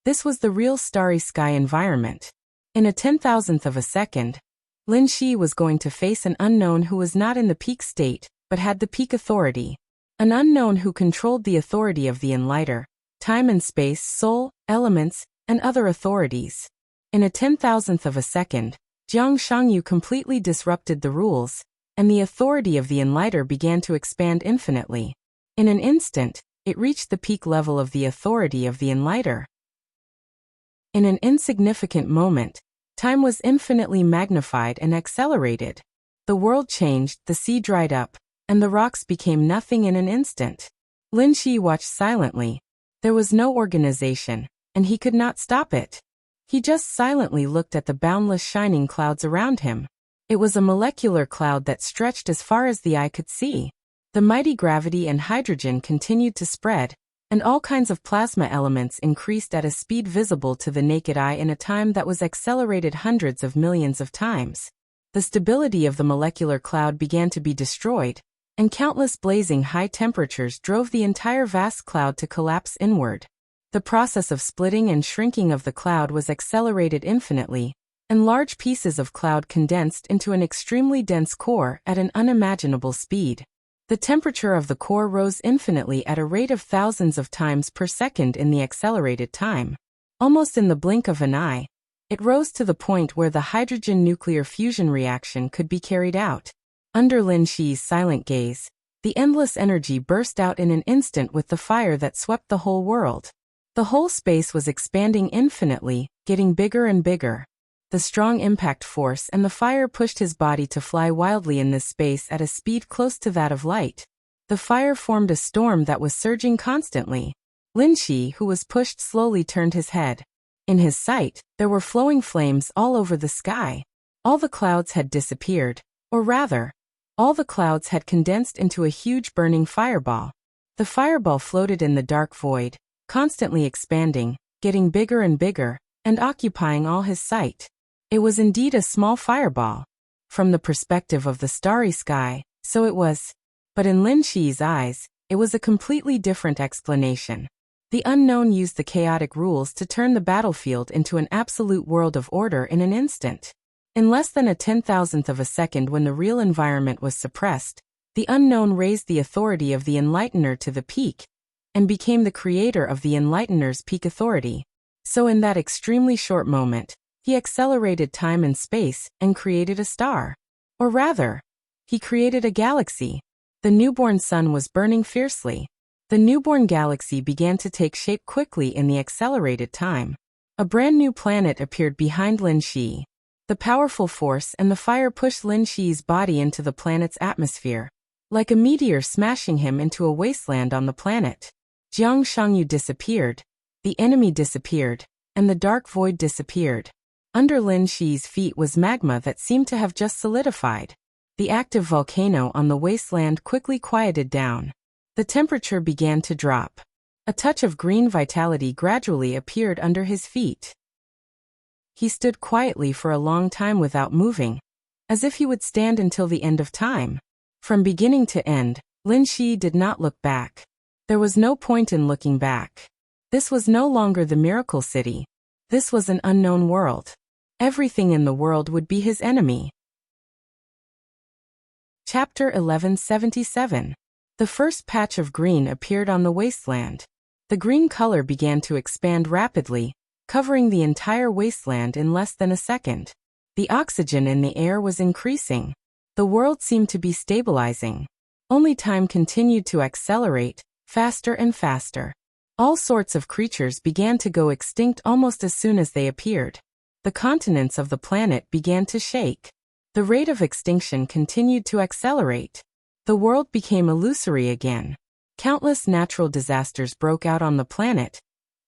this was the real starry sky environment. In a 10,000th of a second, Lin Shi was going to face an unknown who was not in the peak state, but had the peak authority. An unknown who controlled the authority of the Enlighter, time and space, soul, elements, and other authorities. In a 10,000th of a second, Jiang Shangyu completely disrupted the rules, and the authority of the Enlighter began to expand infinitely. In an instant, it reached the peak level of the authority of the Enlighter. In an insignificant moment, time was infinitely magnified and accelerated. The world changed, the sea dried up, and the rocks became nothing in an instant. Lin Shi watched silently. There was no organization, and he could not stop it. He just silently looked at the boundless shining clouds around him. It was a molecular cloud that stretched as far as the eye could see. The mighty gravity and hydrogen continued to spread, and all kinds of plasma elements increased at a speed visible to the naked eye in a time that was accelerated hundreds of millions of times. The stability of the molecular cloud began to be destroyed, and countless blazing high temperatures drove the entire vast cloud to collapse inward. The process of splitting and shrinking of the cloud was accelerated infinitely, and large pieces of cloud condensed into an extremely dense core at an unimaginable speed. The temperature of the core rose infinitely at a rate of thousands of times per second in the accelerated time. Almost in the blink of an eye, it rose to the point where the hydrogen nuclear fusion reaction could be carried out. Under Lin Shi's silent gaze, the endless energy burst out in an instant with the fire that swept the whole world. The whole space was expanding infinitely, getting bigger and bigger. The strong impact force and the fire pushed his body to fly wildly in this space at a speed close to that of light. The fire formed a storm that was surging constantly. Lin Shi, who was pushed slowly, turned his head. In his sight, there were flowing flames all over the sky. All the clouds had disappeared, or rather, all the clouds had condensed into a huge burning fireball. The fireball floated in the dark void, constantly expanding, getting bigger and bigger, and occupying all his sight. It was indeed a small fireball. From the perspective of the starry sky, so it was. But in Lin Shi's eyes, it was a completely different explanation. The unknown used the chaotic rules to turn the battlefield into an absolute world of order in an instant. In less than a 10,000th of a second, when the real environment was suppressed, the unknown raised the authority of the Enlightener to the peak, and became the creator of the Enlightener's peak authority. So in that extremely short moment, he accelerated time and space and created a star. Or rather, he created a galaxy. The newborn sun was burning fiercely. The newborn galaxy began to take shape quickly in the accelerated time. A brand new planet appeared behind Lin Shi. The powerful force and the fire pushed Lin Shi's body into the planet's atmosphere, like a meteor smashing him into a wasteland on the planet. Jiang Shangyu disappeared, the enemy disappeared, and the dark void disappeared. Under Lin Shi's feet was magma that seemed to have just solidified. The active volcano on the wasteland quickly quieted down. The temperature began to drop. A touch of green vitality gradually appeared under his feet. He stood quietly for a long time without moving, as if he would stand until the end of time. From beginning to end, Lin Shi did not look back. There was no point in looking back. This was no longer the miracle city. This was an unknown world. Everything in the world would be his enemy. Chapter 1177. The first patch of green appeared on the wasteland. The green color began to expand rapidly, covering the entire wasteland in less than a second. The oxygen in the air was increasing. The world seemed to be stabilizing. Only time continued to accelerate, faster and faster. All sorts of creatures began to go extinct almost as soon as they appeared. The continents of the planet began to shake. The rate of extinction continued to accelerate. The world became illusory again. Countless natural disasters broke out on the planet,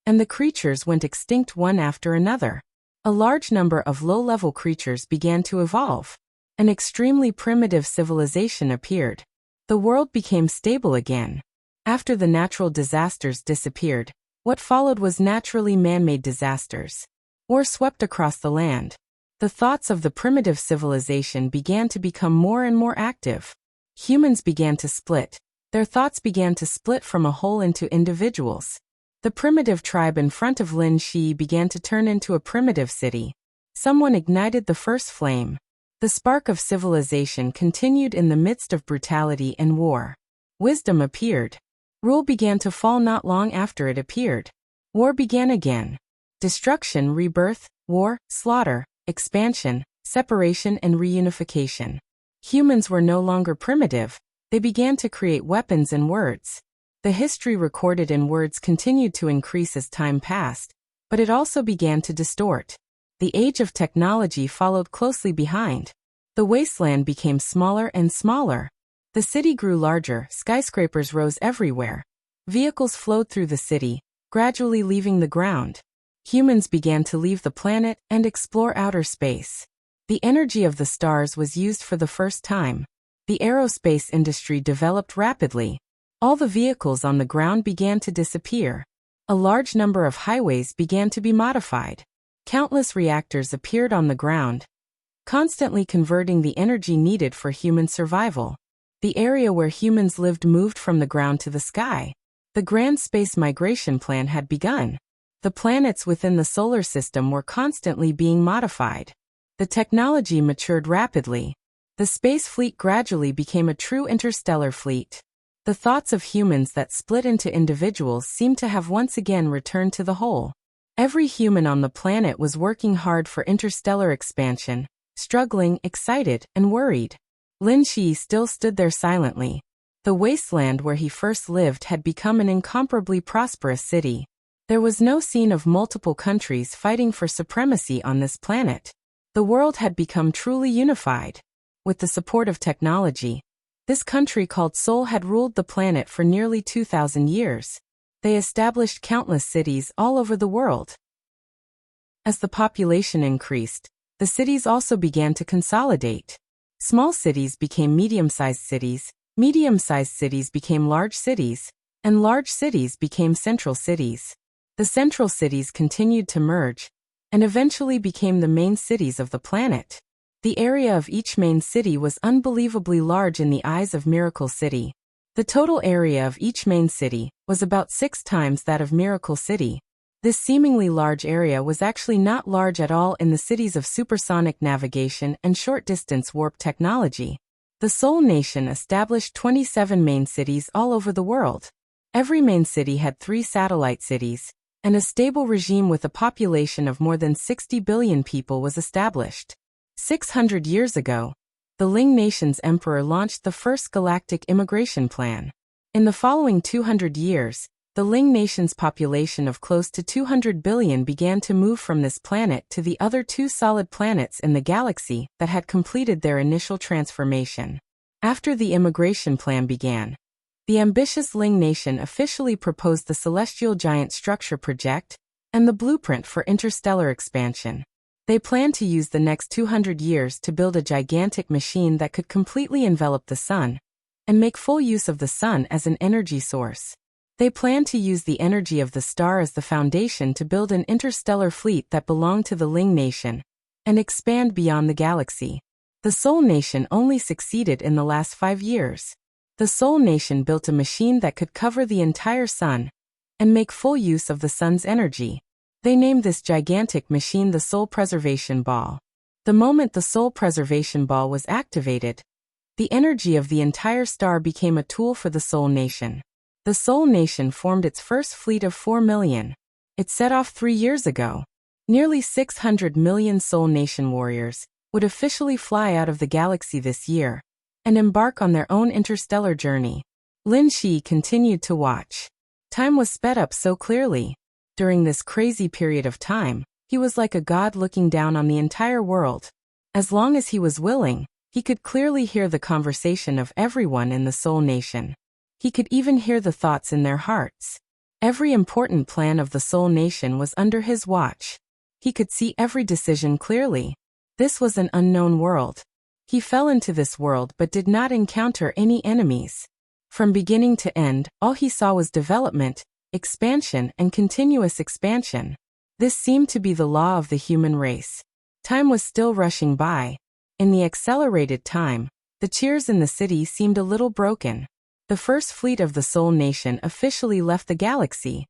and the creatures went extinct one after another. A large number of low-level creatures began to evolve. An extremely primitive civilization appeared. The world became stable again. After the natural disasters disappeared, what followed was naturally man-made disasters. War swept across the land. The thoughts of the primitive civilization began to become more and more active. Humans began to split. Their thoughts began to split from a whole into individuals. The primitive tribe in front of Lin Shi began to turn into a primitive city. Someone ignited the first flame. The spark of civilization continued in the midst of brutality and war. Wisdom appeared. Rule began to fall not long after it appeared. War began again. Destruction, rebirth, war, slaughter, expansion, separation and reunification. Humans were no longer primitive. They began to create weapons and words. The history recorded in words continued to increase as time passed, but it also began to distort. The age of technology followed closely behind. The wasteland became smaller and smaller. The city grew larger, skyscrapers rose everywhere. Vehicles flowed through the city, gradually leaving the ground. Humans began to leave the planet and explore outer space. The energy of the stars was used for the first time. The aerospace industry developed rapidly. All the vehicles on the ground began to disappear. A large number of highways began to be modified. Countless reactors appeared on the ground, constantly converting the energy needed for human survival. The area where humans lived moved from the ground to the sky. The grand space migration plan had begun. The planets within the solar system were constantly being modified. The technology matured rapidly. The space fleet gradually became a true interstellar fleet. The thoughts of humans that split into individuals seemed to have once again returned to the whole. Every human on the planet was working hard for interstellar expansion, struggling, excited, and worried. Lin Shi still stood there silently. The wasteland where he first lived had become an incomparably prosperous city. There was no scene of multiple countries fighting for supremacy on this planet. The world had become truly unified. With the support of technology, this country called Seoul had ruled the planet for nearly 2,000 years. They established countless cities all over the world. As the population increased, the cities also began to consolidate. Small cities became medium-sized cities became large cities, and large cities became central cities. The central cities continued to merge, and eventually became the main cities of the planet. The area of each main city was unbelievably large in the eyes of Miracle City. The total area of each main city was about 6 times that of Miracle City. This seemingly large area was actually not large at all in the cities of supersonic navigation and short-distance warp technology. The Seoul nation established 27 main cities all over the world. Every main city had 3 satellite cities, and a stable regime with a population of more than 60 billion people was established. 600 years ago, the Ling nation's emperor launched the first galactic immigration plan. In the following 200 years, the Ling nation's population of close to 200 billion began to move from this planet to the other 2 solid planets in the galaxy that had completed their initial transformation. After the immigration plan began, the ambitious Ling nation officially proposed the Celestial Giant Structure Project and the blueprint for interstellar expansion. They planned to use the next 200 years to build a gigantic machine that could completely envelop the sun and make full use of the sun as an energy source. They planned to use the energy of the star as the foundation to build an interstellar fleet that belonged to the Ling nation and expand beyond the galaxy. The Seoul nation only succeeded in the last 5 years. The Seoul nation built a machine that could cover the entire sun and make full use of the sun's energy. They named this gigantic machine the Soul Preservation Ball. The moment the Soul Preservation Ball was activated, the energy of the entire star became a tool for the Seoul nation. The Seoul nation formed its first fleet of 4 million. It set off 3 years ago. Nearly 600 million Seoul nation warriors would officially fly out of the galaxy this year and embark on their own interstellar journey. Lin Shi continued to watch. Time was sped up so clearly. During this crazy period of time, he was like a god looking down on the entire world. As long as he was willing, he could clearly hear the conversation of everyone in the Seoul nation. He could even hear the thoughts in their hearts. Every important plan of the Soul Nation was under his watch. He could see every decision clearly. This was an unknown world. He fell into this world but did not encounter any enemies. From beginning to end, all he saw was development, expansion, and continuous expansion. This seemed to be the law of the human race. Time was still rushing by. In the accelerated time, the cheers in the city seemed a little broken. The first fleet of the Soul Nation officially left the galaxy.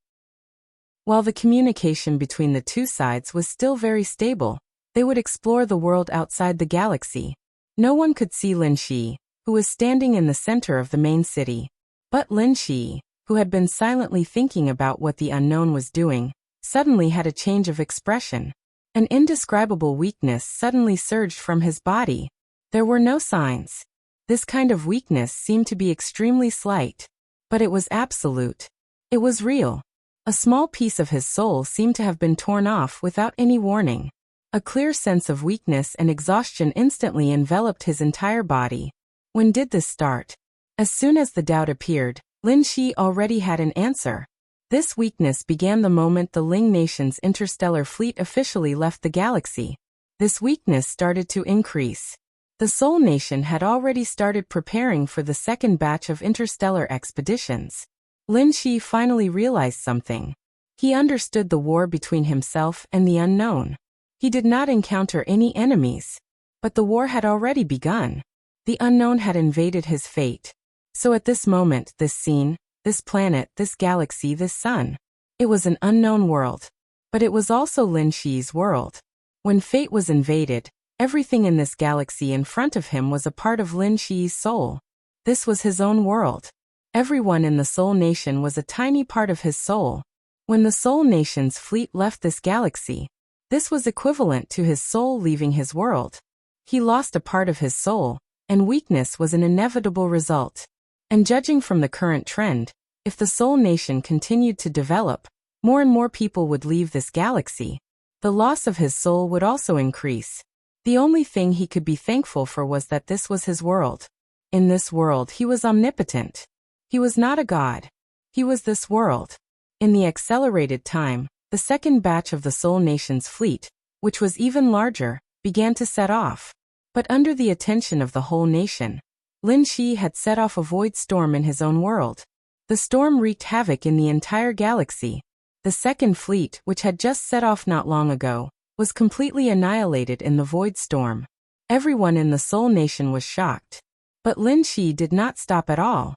While the communication between the two sides was still very stable, they would explore the world outside the galaxy. No one could see Lin Shi, who was standing in the center of the main city. But Lin Shi, who had been silently thinking about what the unknown was doing, suddenly had a change of expression. An indescribable weakness suddenly surged from his body. There were no signs. This kind of weakness seemed to be extremely slight. But it was absolute. It was real. A small piece of his soul seemed to have been torn off without any warning. A clear sense of weakness and exhaustion instantly enveloped his entire body. When did this start? As soon as the doubt appeared, Lin Shi already had an answer. This weakness began the moment the Ling Nation's interstellar fleet officially left the galaxy. This weakness started to increase. The Soul Nation had already started preparing for the second batch of interstellar expeditions. Lin Shi finally realized something. He understood the war between himself and the unknown. He did not encounter any enemies. But the war had already begun. The unknown had invaded his fate. So at this moment, this scene, this planet, this galaxy, this sun, it was an unknown world. But it was also Lin Shi's world. When fate was invaded, everything in this galaxy in front of him was a part of Lin Shi's soul. This was his own world. Everyone in the Soul Nation was a tiny part of his soul. When the Soul Nation's fleet left this galaxy, this was equivalent to his soul leaving his world. He lost a part of his soul, and weakness was an inevitable result. And judging from the current trend, if the Soul Nation continued to develop, more and more people would leave this galaxy. The loss of his soul would also increase. The only thing he could be thankful for was that this was his world. In this world he was omnipotent. He was not a god. He was this world. In the accelerated time, the second batch of the Soul Nation's fleet, which was even larger, began to set off. But under the attention of the whole nation, Lin Shi had set off a void storm in his own world. The storm wreaked havoc in the entire galaxy. The second fleet, which had just set off not long ago, was completely annihilated in the void storm. Everyone in the Soul Nation was shocked. But Lin Shi did not stop at all.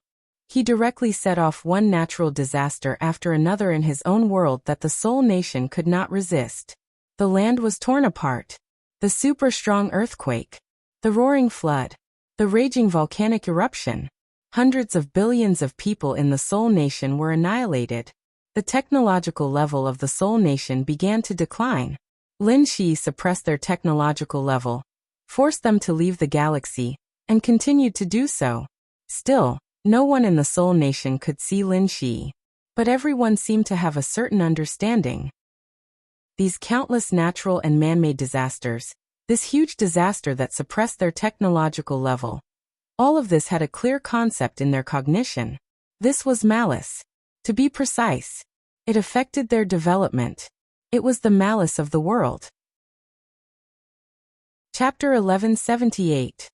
He directly set off one natural disaster after another in his own world that the Soul Nation could not resist. The land was torn apart. The super-strong earthquake. The roaring flood. The raging volcanic eruption. Hundreds of billions of people in the Soul Nation were annihilated. The technological level of the Soul Nation began to decline. Lin Shi suppressed their technological level, forced them to leave the galaxy, and continued to do so. Still, no one in the Soul Nation could see Lin Shi. But everyone seemed to have a certain understanding. These countless natural and man-made disasters, this huge disaster that suppressed their technological level, all of this had a clear concept in their cognition. This was malice. To be precise, it affected their development. It was the malice of the world. Chapter 1178.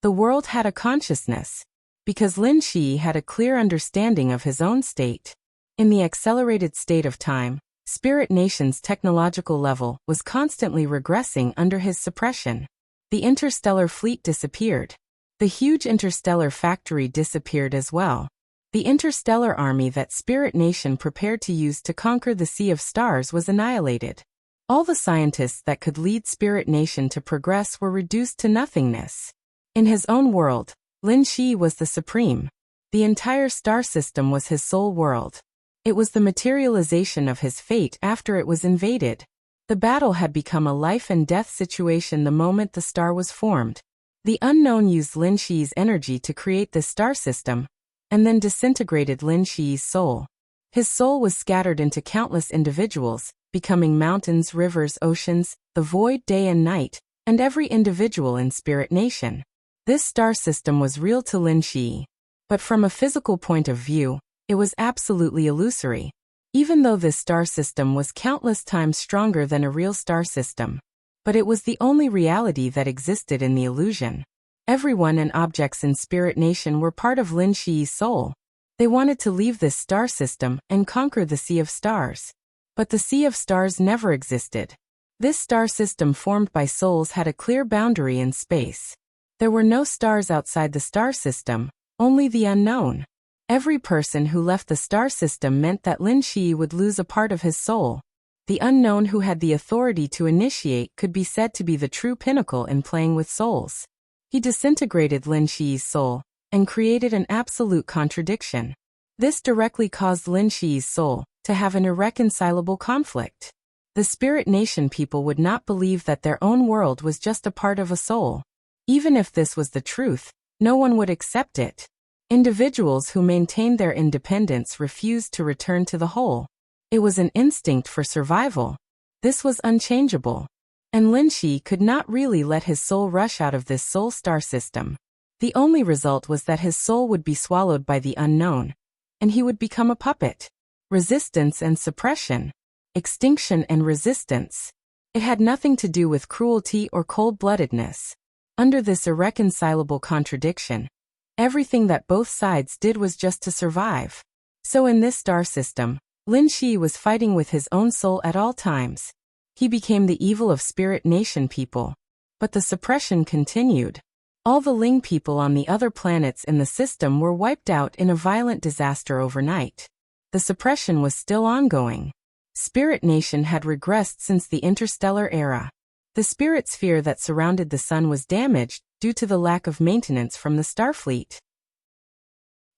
The world had a consciousness. Because Lin Shi had a clear understanding of his own state. In the accelerated state of time, Spirit Nation's technological level was constantly regressing under his suppression. The interstellar fleet disappeared. The huge interstellar factory disappeared as well. The interstellar army that Spirit Nation prepared to use to conquer the Sea of Stars was annihilated. All the scientists that could lead Spirit Nation to progress were reduced to nothingness. In his own world, Lin Shi was the supreme. The entire star system was his soul world. It was the materialization of his fate after it was invaded. The battle had become a life and death situation the moment the star was formed. The unknown used Lin Shi's energy to create this star system, and then disintegrated Lin Shi's soul. His soul was scattered into countless individuals, becoming mountains, rivers, oceans, the void, day and night, and every individual in Spirit Nation. This star system was real to Lin Shi. But from a physical point of view, it was absolutely illusory. even though this star system was countless times stronger than a real star system. But it was the only reality that existed in the illusion. Everyone and objects in Spirit Nation were part of Lin Shi's soul. They wanted to leave this star system and conquer the Sea of Stars. But the Sea of Stars never existed. This star system formed by souls had a clear boundary in space. There were no stars outside the star system, only the unknown. Every person who left the star system meant that Lin Shi would lose a part of his soul. The unknown who had the authority to initiate could be said to be the true pinnacle in playing with souls. He disintegrated Lin Shi's soul and created an absolute contradiction. This directly caused Lin Shi's soul to have an irreconcilable conflict. The Spirit Nation people would not believe that their own world was just a part of a soul. Even if this was the truth, no one would accept it. Individuals who maintained their independence refused to return to the whole. It was an instinct for survival. This was unchangeable. And Lin Shi could not really let his soul rush out of this soul star system. The only result was that his soul would be swallowed by the unknown, and he would become a puppet. Resistance and suppression. Extinction and resistance. It had nothing to do with cruelty or cold-bloodedness. Under this irreconcilable contradiction, everything that both sides did was just to survive. So in this star system, Lin Shi was fighting with his own soul at all times. He became the evil of Spirit Nation people. But the suppression continued. All the Ling people on the other planets in the system were wiped out in a violent disaster overnight. The suppression was still ongoing. Spirit Nation had regressed since the interstellar era. The spirit sphere that surrounded the sun was damaged due to the lack of maintenance from the Starfleet.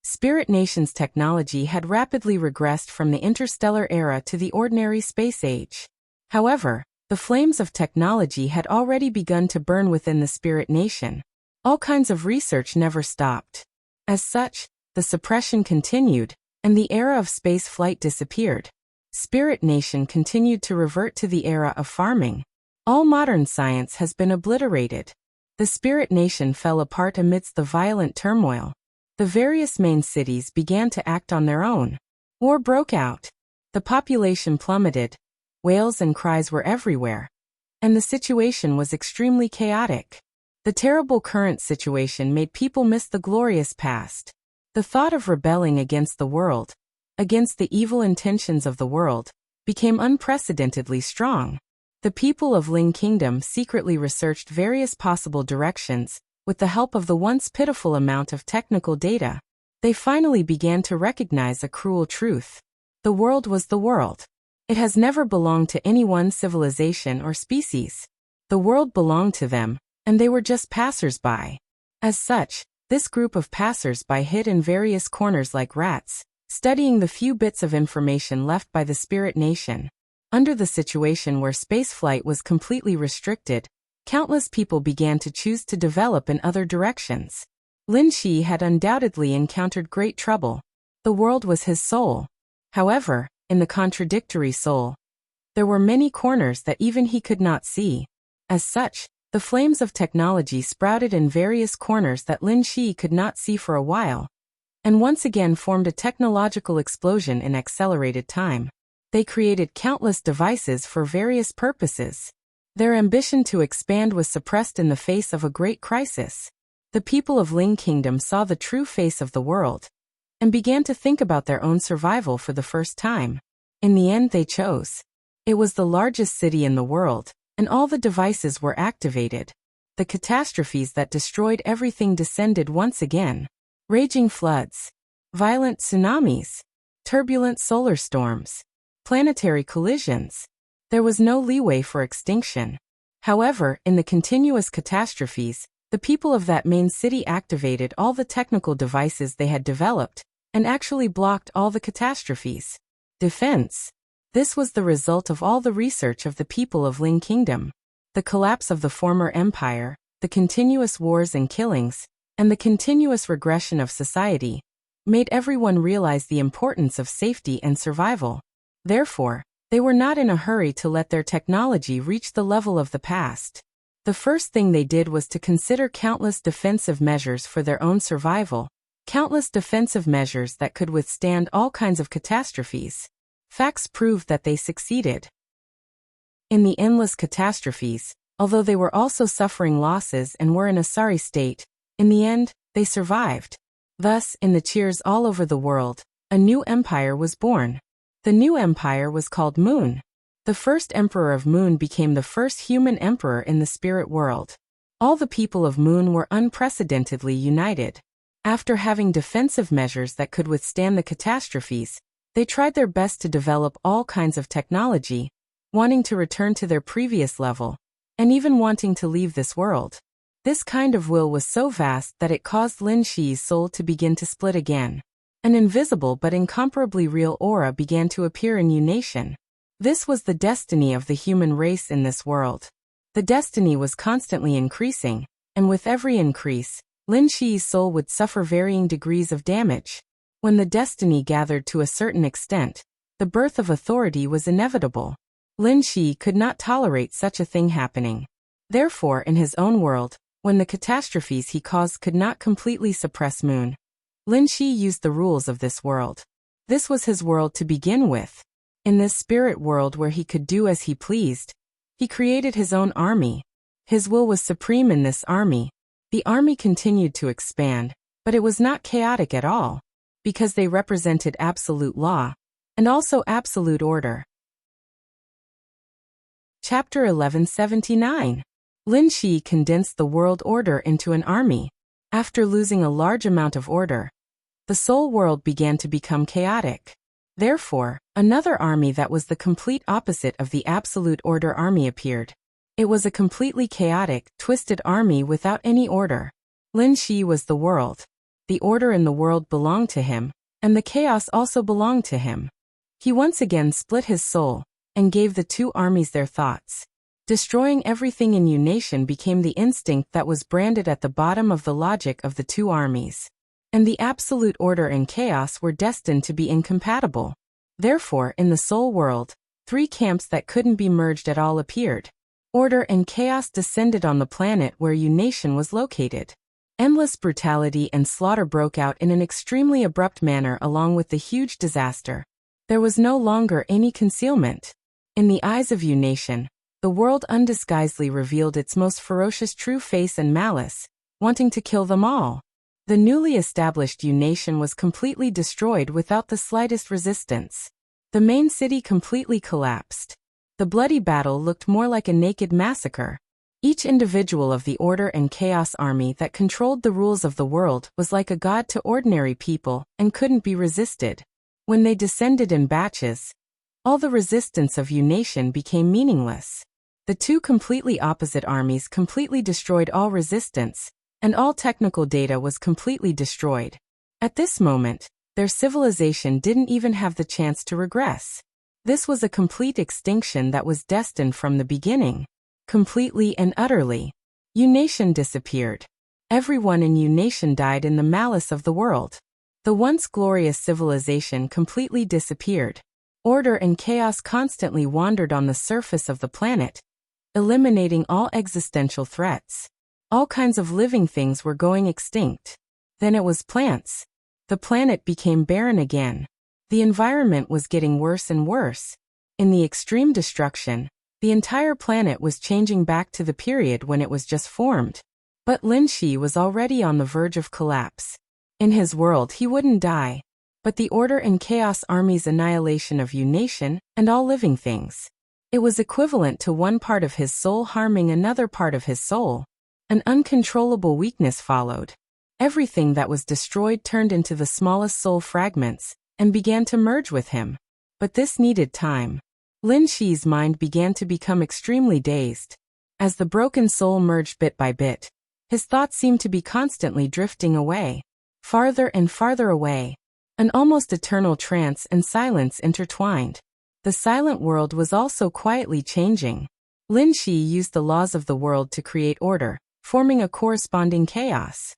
Spirit Nation's technology had rapidly regressed from the interstellar era to the ordinary space age. However, the flames of technology had already begun to burn within the Spirit Nation. All kinds of research never stopped. As such, the suppression continued, and the era of space flight disappeared. Spirit Nation continued to revert to the era of farming. All modern science has been obliterated. The Spirit Nation fell apart amidst the violent turmoil. The various main cities began to act on their own. War broke out. The population plummeted. Wails and cries were everywhere. And the situation was extremely chaotic. The terrible current situation made people miss the glorious past. The thought of rebelling against the world, against the evil intentions of the world, became unprecedentedly strong. The people of Ling Kingdom secretly researched various possible directions. With the help of the once pitiful amount of technical data, they finally began to recognize a cruel truth. The world was the world. It has never belonged to any one civilization or species. The world belonged to them, and they were just passers-by. As such, this group of passers-by hid in various corners like rats, studying the few bits of information left by the Spirit Nation. Under the situation where spaceflight was completely restricted, countless people began to choose to develop in other directions. Lin Shi had undoubtedly encountered great trouble. The world was his soul. However, in the contradictory soul, there were many corners that even he could not see. As such, the flames of technology sprouted in various corners that Lin Shi could not see for a while, and once again formed a technological explosion in accelerated time. They created countless devices for various purposes. Their ambition to expand was suppressed in the face of a great crisis. The people of Ling Kingdom saw the true face of the world, and began to think about their own survival for the first time. In the end they chose. It was the largest city in the world, and all the devices were activated. The catastrophes that destroyed everything descended once again. Raging floods, violent tsunamis, turbulent solar storms, planetary collisions. There was no leeway for extinction. However, in the continuous catastrophes, the people of that main city activated all the technical devices they had developed, and actually blocked all the catastrophes. Defense. This was the result of all the research of the people of Ling Kingdom. The collapse of the former empire, the continuous wars and killings, and the continuous regression of society, made everyone realize the importance of safety and survival. Therefore, they were not in a hurry to let their technology reach the level of the past. The first thing they did was to consider countless defensive measures for their own survival, countless defensive measures that could withstand all kinds of catastrophes. Facts proved that they succeeded. In the endless catastrophes, although they were also suffering losses and were in a sorry state, in the end, they survived. Thus, in the cheers all over the world, a new empire was born. The new empire was called Moon. The first emperor of Moon became the first human emperor in the spirit world. All the people of Moon were unprecedentedly united. After having defensive measures that could withstand the catastrophes, they tried their best to develop all kinds of technology, wanting to return to their previous level, and even wanting to leave this world. This kind of will was so vast that it caused Lin Shi's soul to begin to split again. An invisible but incomparably real aura began to appear in Unation. This was the destiny of the human race in this world. The destiny was constantly increasing, and with every increase, Lin Shi's soul would suffer varying degrees of damage. When the destiny gathered to a certain extent, the birth of authority was inevitable. Lin Shi could not tolerate such a thing happening. Therefore, in his own world, when the catastrophes he caused could not completely suppress Moon, Lin Shi used the rules of this world. This was his world to begin with. In this spirit world where he could do as he pleased, he created his own army. His will was supreme in this army. The army continued to expand, but it was not chaotic at all, because they represented absolute law, and also absolute order. Chapter 1179. Lin Shi condensed the world order into an army. After losing a large amount of order, the soul world began to become chaotic. Therefore, another army that was the complete opposite of the absolute order army appeared. It was a completely chaotic, twisted army without any order. Lin Shi was the world. The order in the world belonged to him, and the chaos also belonged to him. He once again split his soul, and gave the two armies their thoughts. Destroying everything in Unation became the instinct that was branded at the bottom of the logic of the two armies. And the absolute order and chaos were destined to be incompatible. Therefore, in the soul world, three camps that couldn't be merged at all appeared. Order and chaos descended on the planet where Unation was located. Endless brutality and slaughter broke out in an extremely abrupt manner along with the huge disaster. There was no longer any concealment. In the eyes of Unation, the world undisguisedly revealed its most ferocious true face and malice, wanting to kill them all. The newly established Unation was completely destroyed without the slightest resistance. The main city completely collapsed. The bloody battle looked more like a naked massacre. Each individual of the Order and Chaos Army that controlled the rules of the world was like a god to ordinary people and couldn't be resisted. When they descended in batches, all the resistance of Unation became meaningless. The two completely opposite armies completely destroyed all resistance, and all technical data was completely destroyed. At this moment, their civilization didn't even have the chance to regress. This was a complete extinction that was destined from the beginning. Completely and utterly. Unation disappeared. Everyone in Unation died in the malice of the world. The once glorious civilization completely disappeared. Order and chaos constantly wandered on the surface of the planet, eliminating all existential threats. All kinds of living things were going extinct. Then it was plants. The planet became barren again. The environment was getting worse and worse. In the extreme destruction, the entire planet was changing back to the period when it was just formed. But Lin Shi was already on the verge of collapse. In his world he wouldn't die. But the Order and Chaos Army's annihilation of Unation and all living things. It was equivalent to one part of his soul harming another part of his soul. An uncontrollable weakness followed. Everything that was destroyed turned into the smallest soul fragments, and began to merge with him. But this needed time. Lin Shi's mind began to become extremely dazed. As the broken soul merged bit by bit, his thoughts seemed to be constantly drifting away. Farther and farther away. An almost eternal trance and silence intertwined. The silent world was also quietly changing. Lin Shi used the laws of the world to create order, forming a corresponding chaos.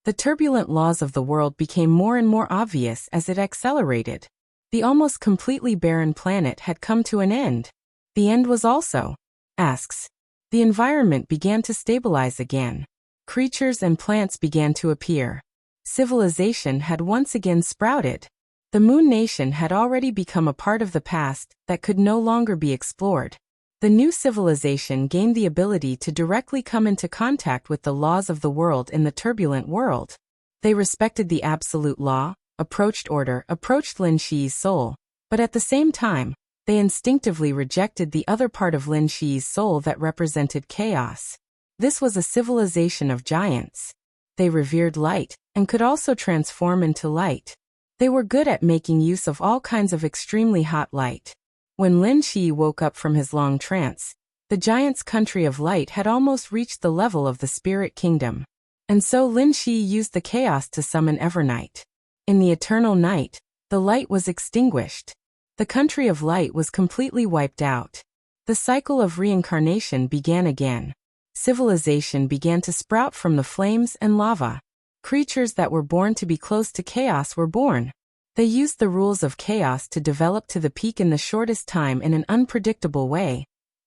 The turbulent laws of the world became more and more obvious as it accelerated. The almost completely barren planet had come to an end. The end was also. Asks. The environment began to stabilize again. Creatures and plants began to appear. Civilization had once again sprouted. The Moon Nation had already become a part of the past that could no longer be explored. The new civilization gained the ability to directly come into contact with the laws of the world in the turbulent world. They respected the absolute law, approached order, approached Lin Shi's soul, but at the same time, they instinctively rejected the other part of Lin Shi's soul that represented chaos. This was a civilization of giants. They revered light, and could also transform into light. They were good at making use of all kinds of extremely hot light. When Lin Shi woke up from his long trance, the giant's country of light had almost reached the level of the spirit kingdom. And so Lin Shi used the chaos to summon Evernight. In the eternal night, the light was extinguished. The country of light was completely wiped out. The cycle of reincarnation began again. Civilization began to sprout from the flames and lava. Creatures that were born to be close to chaos were born. They used the rules of chaos to develop to the peak in the shortest time in an unpredictable way,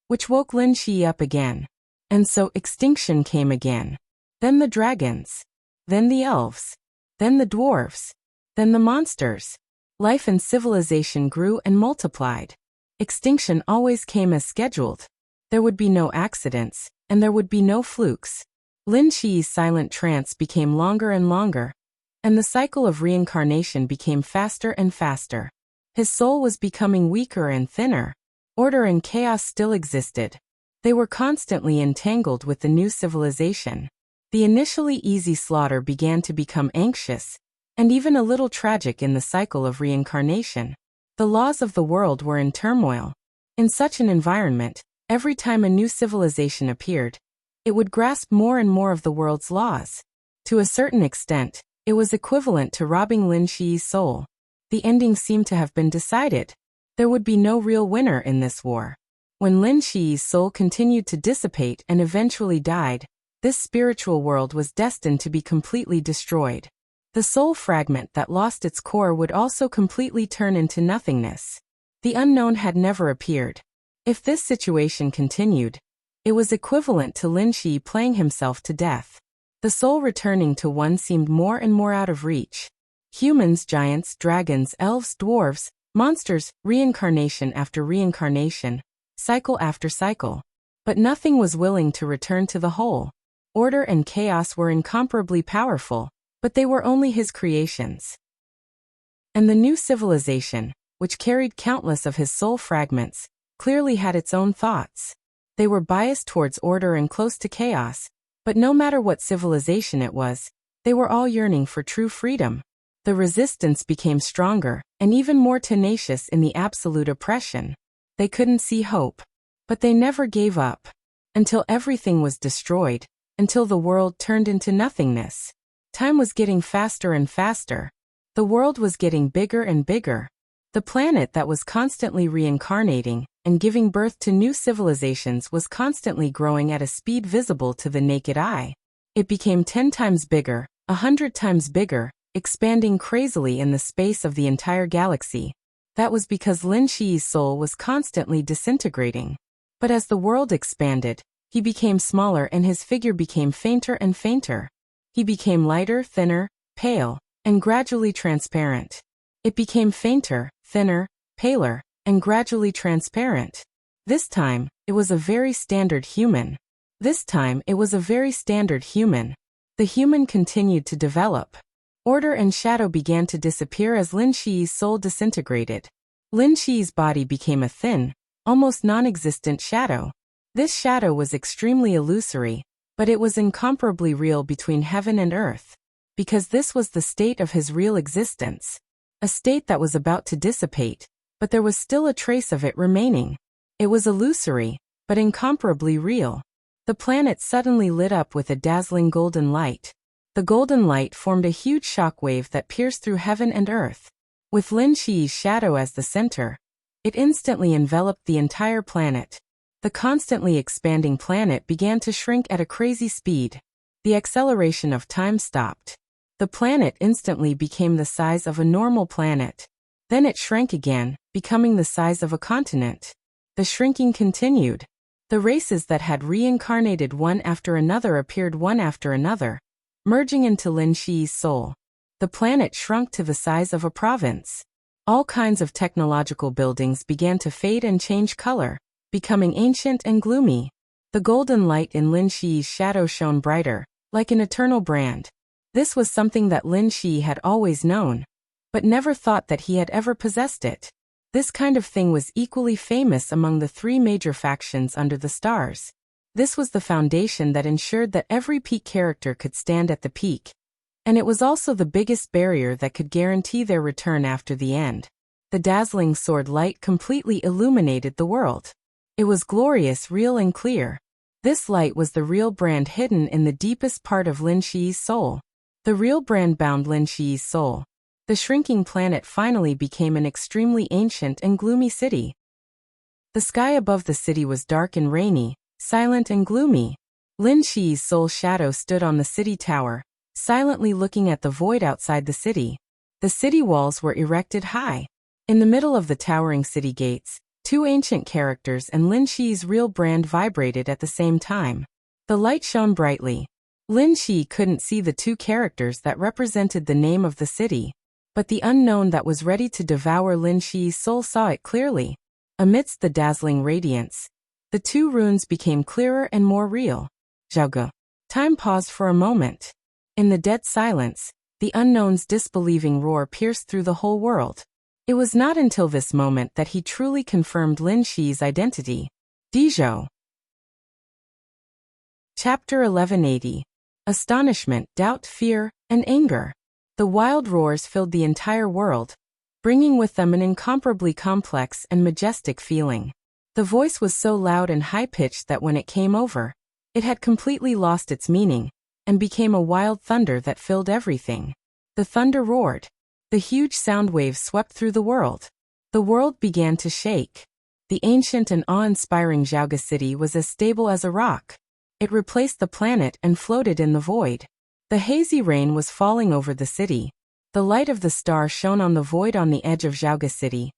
which woke Lin Shi up again. And so extinction came again. Then the dragons. Then the elves. Then the dwarves. Then the monsters. Life and civilization grew and multiplied. Extinction always came as scheduled. There would be no accidents, and there would be no flukes. Lin Shi's silent trance became longer and longer, and the cycle of reincarnation became faster and faster. His soul was becoming weaker and thinner. Order and chaos still existed. They were constantly entangled with the new civilization. The initially easy slaughter began to become anxious, and even a little tragic in the cycle of reincarnation. The laws of the world were in turmoil. In such an environment, every time a new civilization appeared, it would grasp more and more of the world's laws. To a certain extent, it was equivalent to robbing Lin Shi's soul. The ending seemed to have been decided. There would be no real winner in this war. When Lin Shi's soul continued to dissipate and eventually died, this spiritual world was destined to be completely destroyed. The soul fragment that lost its core would also completely turn into nothingness. The unknown had never appeared. If this situation continued, it was equivalent to Lin Shi playing himself to death. The soul returning to one seemed more and more out of reach. Humans, giants, dragons, elves, dwarves, monsters, reincarnation after reincarnation, cycle after cycle. But nothing was willing to return to the whole. Order and chaos were incomparably powerful, but they were only his creations. And the new civilization, which carried countless of his soul fragments, clearly had its own thoughts. They were biased towards order and close to chaos, but no matter what civilization it was, they were all yearning for true freedom. The resistance became stronger, and even more tenacious in the absolute oppression. They couldn't see hope, but they never gave up. Until everything was destroyed, until the world turned into nothingness. Time was getting faster and faster. The world was getting bigger and bigger. The planet that was constantly reincarnating and giving birth to new civilizations was constantly growing at a speed visible to the naked eye. It became 10 times bigger, 100 times bigger, expanding crazily in the space of the entire galaxy. That was because Lin Shi's soul was constantly disintegrating. But as the world expanded, he became smaller and his figure became fainter and fainter. He became lighter, thinner, pale, and gradually transparent. It became fainter, thinner, paler, and gradually transparent. This time, it was a very standard human. This time, it was a very standard human. The human continued to develop. Order and shadow began to disappear as Lin Shi's soul disintegrated. Lin Shi's body became a thin, almost non-existent shadow. This shadow was extremely illusory, but it was incomparably real between heaven and earth, because this was the state of his real existence. A state that was about to dissipate, but there was still a trace of it remaining. It was illusory, but incomparably real. The planet suddenly lit up with a dazzling golden light. The golden light formed a huge shockwave that pierced through heaven and earth. With Lin Shi's shadow as the center, it instantly enveloped the entire planet. The constantly expanding planet began to shrink at a crazy speed. The acceleration of time stopped. The planet instantly became the size of a normal planet. Then it shrank again, becoming the size of a continent. The shrinking continued. The races that had reincarnated one after another appeared one after another, merging into Lin Shi's soul. The planet shrunk to the size of a province. All kinds of technological buildings began to fade and change color, becoming ancient and gloomy. The golden light in Lin Shi's shadow shone brighter, like an eternal brand. This was something that Lin Shi had always known, but never thought that he had ever possessed it. This kind of thing was equally famous among the three major factions under the stars. This was the foundation that ensured that every peak character could stand at the peak, and it was also the biggest barrier that could guarantee their return after the end. The dazzling sword light completely illuminated the world. It was glorious, real and clear. This light was the real brand hidden in the deepest part of Lin Shi's soul. The real brand bound Lin Shi's soul. The shrinking planet finally became an extremely ancient and gloomy city. The sky above the city was dark and rainy, silent and gloomy. Lin Shi's soul shadow stood on the city tower, silently looking at the void outside the city. The city walls were erected high. In the middle of the towering city gates, two ancient characters and Lin Shi's real brand vibrated at the same time. The light shone brightly. Lin Shi couldn't see the two characters that represented the name of the city, but the unknown that was ready to devour Lin Shi's soul saw it clearly. Amidst the dazzling radiance, the two runes became clearer and more real. Zhaoge. Time paused for a moment. In the dead silence, the unknown's disbelieving roar pierced through the whole world. It was not until this moment that he truly confirmed Lin Shi's identity. Dizhou. Chapter 1180. Astonishment, doubt, fear, and anger. The wild roars filled the entire world, bringing with them an incomparably complex and majestic feeling. The voice was so loud and high-pitched that when it came over, it had completely lost its meaning, and became a wild thunder that filled everything. The thunder roared. The huge sound waves swept through the world. The world began to shake. The ancient and awe-inspiring Zhaoge city was as stable as a rock. It replaced the planet and floated in the void. The hazy rain was falling over the city. The light of the star shone on the void on the edge of Zhaoge city,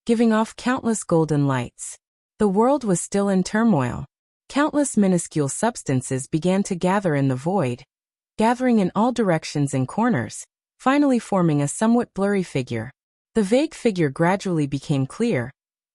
giving off countless golden lights. The world was still in turmoil. Countless minuscule substances began to gather in the void, gathering in all directions and corners, finally forming a somewhat blurry figure. The vague figure gradually became clear,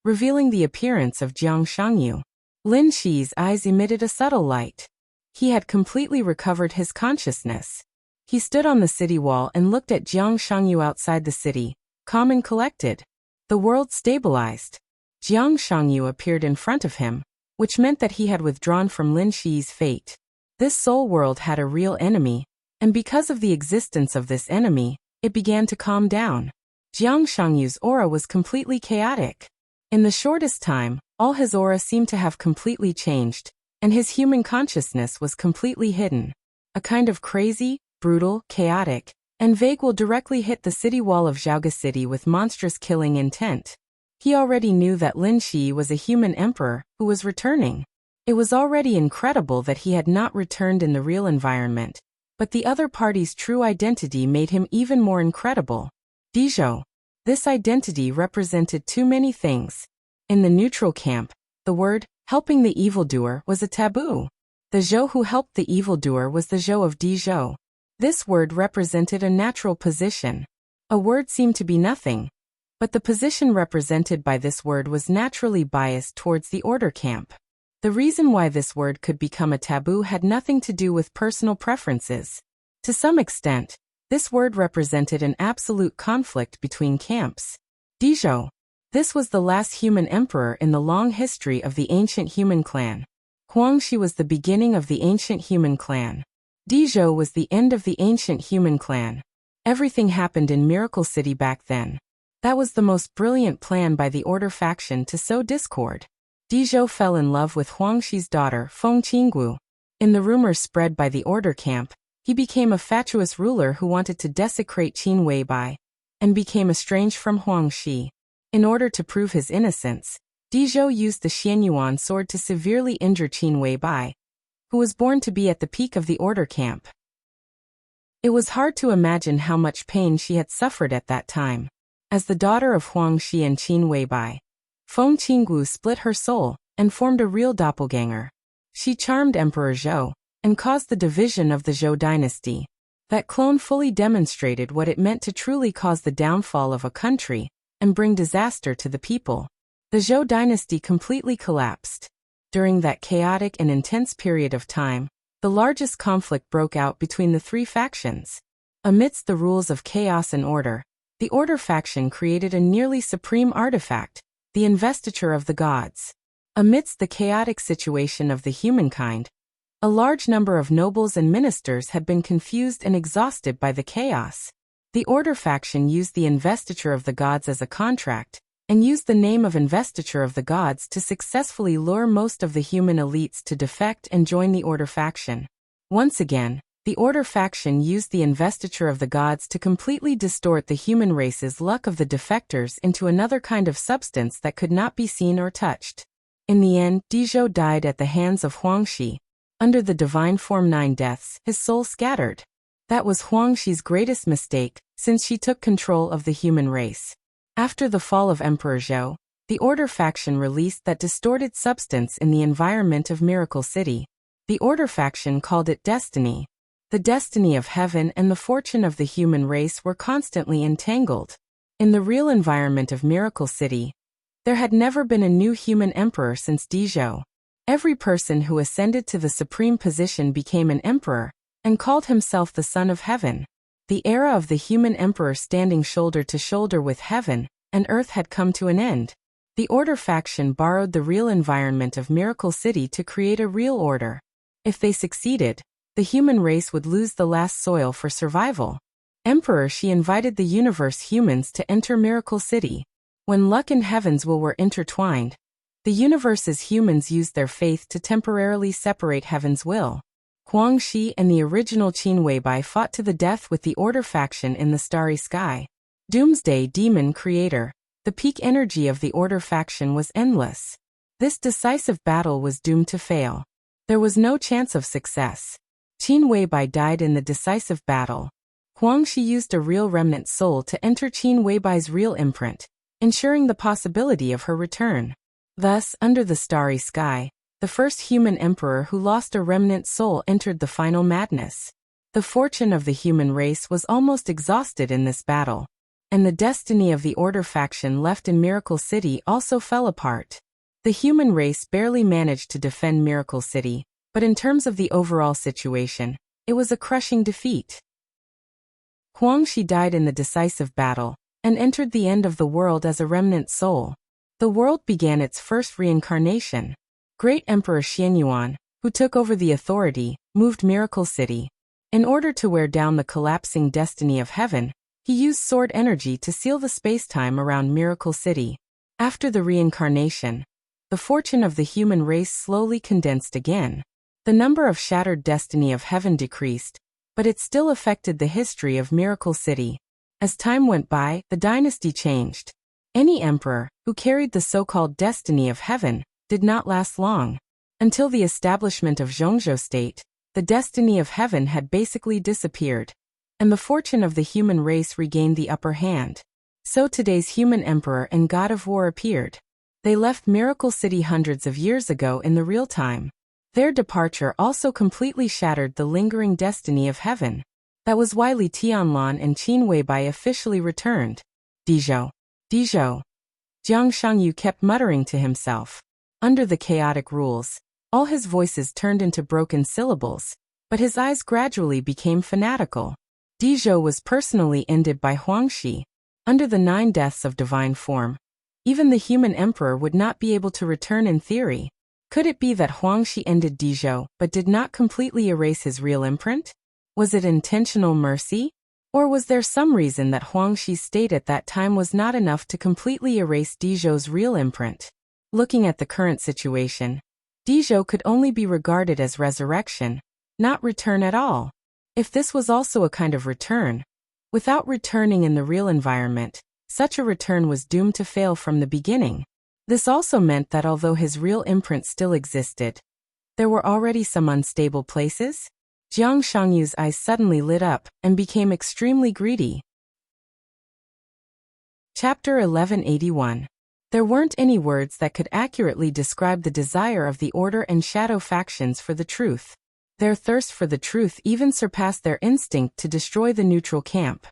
revealing the appearance of Jiang Shangyu. Lin Shi's eyes emitted a subtle light. He had completely recovered his consciousness. He stood on the city wall and looked at Jiang Shangyu outside the city, calm and collected. The world stabilized. Jiang Shangyu appeared in front of him, which meant that he had withdrawn from Lin Shi's fate. This soul world had a real enemy, and because of the existence of this enemy, it began to calm down. Jiang Shangyu's aura was completely chaotic. In the shortest time, all his aura seemed to have completely changed, and his human consciousness was completely hidden. A kind of crazy, brutal, chaotic, and vague will directly hit the city wall of Zhaoge City with monstrous killing intent. He already knew that Lin Shi was a human emperor who was returning. It was already incredible that he had not returned in the real environment, but the other party's true identity made him even more incredible. Dizhou. This identity represented too many things. In the neutral camp, the word, helping the evildoer, was a taboo. The Zhou who helped the evildoer was the Zhou of Dizhou. This word represented a natural position. A word seemed to be nothing, but the position represented by this word was naturally biased towards the order camp. The reason why this word could become a taboo had nothing to do with personal preferences. To some extent, this word represented an absolute conflict between camps. Dizhou. This was the last human emperor in the long history of the ancient human clan. Huangshi was the beginning of the ancient human clan. Dizhou was the end of the ancient human clan. Everything happened in Miracle City back then. That was the most brilliant plan by the Order faction to sow discord. Dizhou fell in love with Huangshi's daughter, Feng Qinggu. In the rumors spread by the Order camp, he became a fatuous ruler who wanted to desecrate Qin Weibai, and became estranged from Huangshi. In order to prove his innocence, Dizhou used the Xianyuan sword to severely injure Qin Weibai, who was born to be at the peak of the Order camp. It was hard to imagine how much pain she had suffered at that time. As the daughter of Huangshi and Qin Weibai, Feng Qinggu split her soul and formed a real doppelganger. She charmed Emperor Zhou and caused the division of the Zhou dynasty. That clone fully demonstrated what it meant to truly cause the downfall of a country and bring disaster to the people. The Zhou dynasty completely collapsed. During that chaotic and intense period of time, the largest conflict broke out between the three factions. Amidst the rules of chaos and order, the Order faction created a nearly supreme artifact, the investiture of the gods. Amidst the chaotic situation of the humankind, a large number of nobles and ministers had been confused and exhausted by the chaos. The Order faction used the investiture of the gods as a contract, and used the name of investiture of the gods to successfully lure most of the human elites to defect and join the Order faction. Once again, the Order faction used the investiture of the gods to completely distort the human race's luck of the defectors into another kind of substance that could not be seen or touched. In the end, Dizhou died at the hands of Huangxi. Under the divine form 9 deaths, his soul scattered. That was Huangxi's greatest mistake, since she took control of the human race. After the fall of Emperor Zhou, the Order faction released that distorted substance in the environment of Miracle City. The Order faction called it destiny. The destiny of heaven and the fortune of the human race were constantly entangled. In the real environment of Miracle City, there had never been a new human emperor since Dizhou. Every person who ascended to the supreme position became an emperor, and called himself the Son of Heaven. The era of the human emperor standing shoulder to shoulder with heaven and earth had come to an end. The Order faction borrowed the real environment of Miracle City to create a real order. If they succeeded, the human race would lose the last soil for survival. Emperor Shi invited the universe humans to enter Miracle City. When luck and heaven's will were intertwined, the universe's humans used their faith to temporarily separate heaven's will. Huangxi and the original Qin Weibai fought to the death with the Order faction in the starry sky. Doomsday Demon Creator. The peak energy of the Order faction was endless. This decisive battle was doomed to fail. There was no chance of success. Qin Weibai died in the decisive battle. Huangxi used a real remnant soul to enter Qin Weibai's real imprint, ensuring the possibility of her return. Thus, under the starry sky, the first human emperor who lost a remnant soul entered the final madness. The fortune of the human race was almost exhausted in this battle, and the destiny of the Order faction left in Miracle City also fell apart. The human race barely managed to defend Miracle City, but in terms of the overall situation, it was a crushing defeat. Huangxi died in the decisive battle, and entered the end of the world as a remnant soul. The world began its first reincarnation. Great Emperor Xianyuan, who took over the authority, moved Miracle City. In order to wear down the collapsing destiny of heaven, he used sword energy to seal the space-time around Miracle City. After the reincarnation, the fortune of the human race slowly condensed again. The number of shattered destiny of heaven decreased, but it still affected the history of Miracle City. As time went by, the dynasty changed. Any emperor, who carried the so-called destiny of heaven, did not last long. Until the establishment of Zhongzhou state, the destiny of heaven had basically disappeared, and the fortune of the human race regained the upper hand. So today's human emperor and god of war appeared. They left Miracle City hundreds of years ago in the real time. Their departure also completely shattered the lingering destiny of heaven. That was why Li Tianlan and Qin Weibai officially returned. Dizhou. Dizhou. Jiang Shangyu kept muttering to himself. Under the chaotic rules, all his voices turned into broken syllables, but his eyes gradually became fanatical. Dizhou was personally ended by Huangxi. Under the 9 deaths of divine form, even the human emperor would not be able to return in theory. Could it be that Huangxi ended Dizhou but did not completely erase his real imprint? Was it intentional mercy? Or was there some reason that Huangxi's state at that time was not enough to completely erase Dizhou's real imprint? Looking at the current situation, Dizhou could only be regarded as resurrection, not return at all. If this was also a kind of return, without returning in the real environment, such a return was doomed to fail from the beginning. This also meant that although his real imprint still existed, there were already some unstable places. Jiang Shangyu's eyes suddenly lit up and became extremely greedy. Chapter 1181. There weren't any words that could accurately describe the desire of the Order and Shadow factions for the truth. Their thirst for the truth even surpassed their instinct to destroy the neutral camp.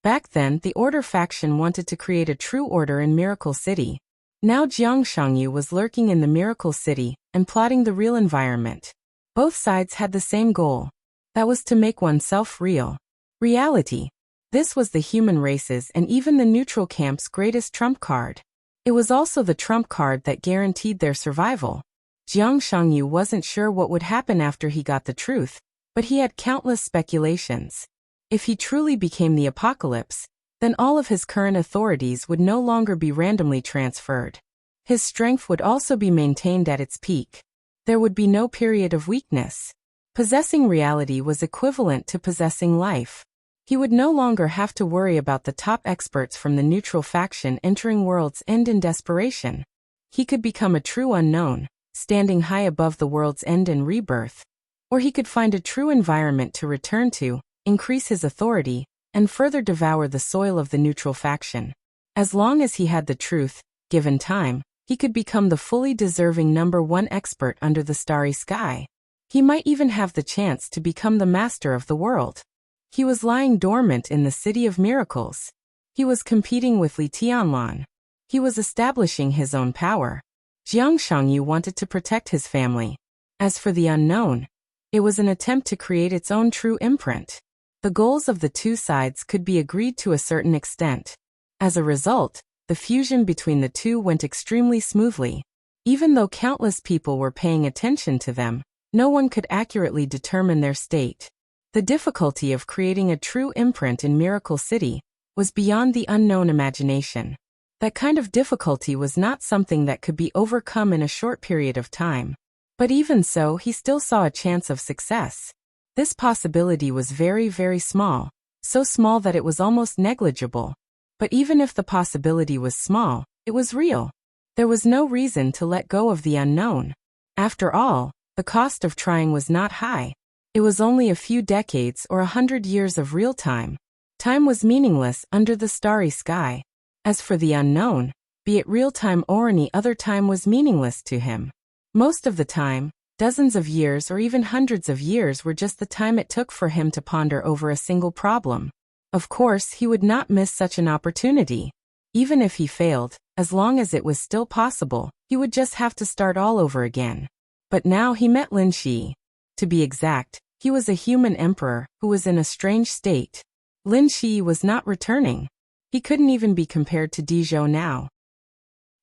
Back then, the Order faction wanted to create a true order in Miracle City. Now Jiang Shangyu was lurking in the Miracle City and plotting the real environment. Both sides had the same goal. That was to make oneself real. Reality. This was the human race's and even the neutral camp's greatest trump card. It was also the trump card that guaranteed their survival. Jiang Shangyu wasn't sure what would happen after he got the truth, but he had countless speculations. If he truly became the apocalypse, then all of his current authorities would no longer be randomly transferred. His strength would also be maintained at its peak. There would be no period of weakness. Possessing reality was equivalent to possessing life. He would no longer have to worry about the top experts from the neutral faction entering World's End in desperation. He could become a true unknown, standing high above the World's End and rebirth. Or he could find a true environment to return to, increase his authority, and further devour the soil of the neutral faction. As long as he had the truth, given time, he could become the fully deserving #1 expert under the starry sky. He might even have the chance to become the master of the world. He was lying dormant in the City of Miracles. He was competing with Li Tianlan. He was establishing his own power. Jiang Shangyu wanted to protect his family. As for the unknown, it was an attempt to create its own true imprint. The goals of the two sides could be agreed to a certain extent. As a result, the fusion between the two went extremely smoothly. Even though countless people were paying attention to them, no one could accurately determine their state. The difficulty of creating a true imprint in Miracle City was beyond the unknown imagination. That kind of difficulty was not something that could be overcome in a short period of time. But even so, he still saw a chance of success. This possibility was very, very small, so small that it was almost negligible. But even if the possibility was small, it was real. There was no reason to let go of the unknown. After all, the cost of trying was not high. It was only a few decades or 100 years of real time. Time was meaningless under the starry sky. As for the unknown, be it real time or any other time was meaningless to him. Most of the time, dozens of years or even hundreds of years were just the time it took for him to ponder over a single problem. Of course, he would not miss such an opportunity. Even if he failed, as long as it was still possible, he would just have to start all over again. But now he met Lin Shi. To be exact, he was a human emperor who was in a strange state. Lin Shi was not returning. He couldn't even be compared to Dizhou now.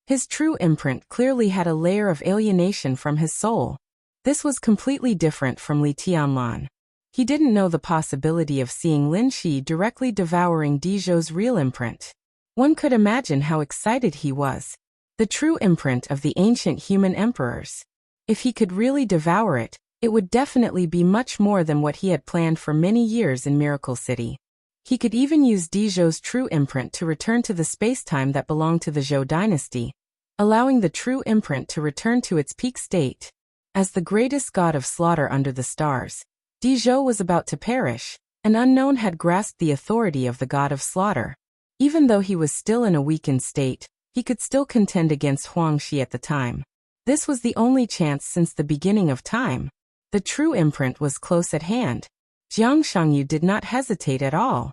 His true imprint clearly had a layer of alienation from his soul. This was completely different from Li Tianlan. He didn't know the possibility of seeing Lin Shi directly devouring Dizhou's real imprint. One could imagine how excited he was. The true imprint of the ancient human emperors. If he could really devour it, it would definitely be much more than what he had planned for many years in Miracle City. He could even use Dizhou's true imprint to return to the space-time that belonged to the Zhou dynasty, allowing the true imprint to return to its peak state. As the greatest god of slaughter under the stars, Dizhou was about to perish. An unknown had grasped the authority of the god of slaughter. Even though he was still in a weakened state, he could still contend against Huangshi at the time. This was the only chance since the beginning of time. The true imprint was close at hand. Jiang Shangyu did not hesitate at all.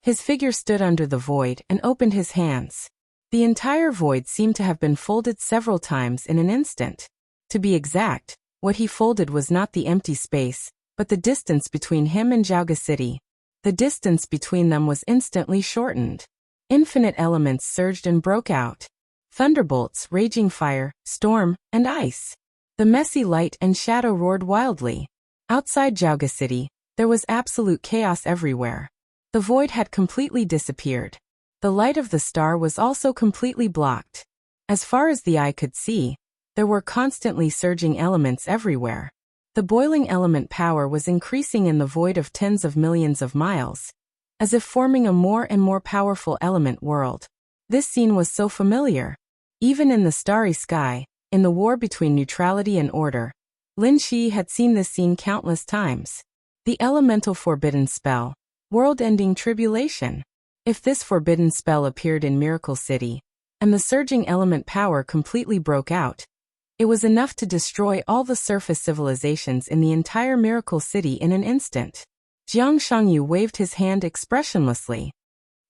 His figure stood under the void and opened his hands. The entire void seemed to have been folded several times in an instant. To be exact, what he folded was not the empty space, but the distance between him and Zhaoga City. The distance between them was instantly shortened. Infinite elements surged and broke out. Thunderbolts, raging fire, storm, and ice. The messy light and shadow roared wildly. Outside Zhaoga City, there was absolute chaos everywhere. The void had completely disappeared. The light of the star was also completely blocked. As far as the eye could see, there were constantly surging elements everywhere. The boiling element power was increasing in the void of tens of millions of miles, as if forming a more and more powerful element world. This scene was so familiar. Even in the starry sky, in the war between neutrality and order, Lin Shi had seen this scene countless times. The elemental forbidden spell, world-ending tribulation. If this forbidden spell appeared in Miracle City, and the surging element power completely broke out, it was enough to destroy all the surface civilizations in the entire Miracle City in an instant. Jiang Shangyu waved his hand expressionlessly.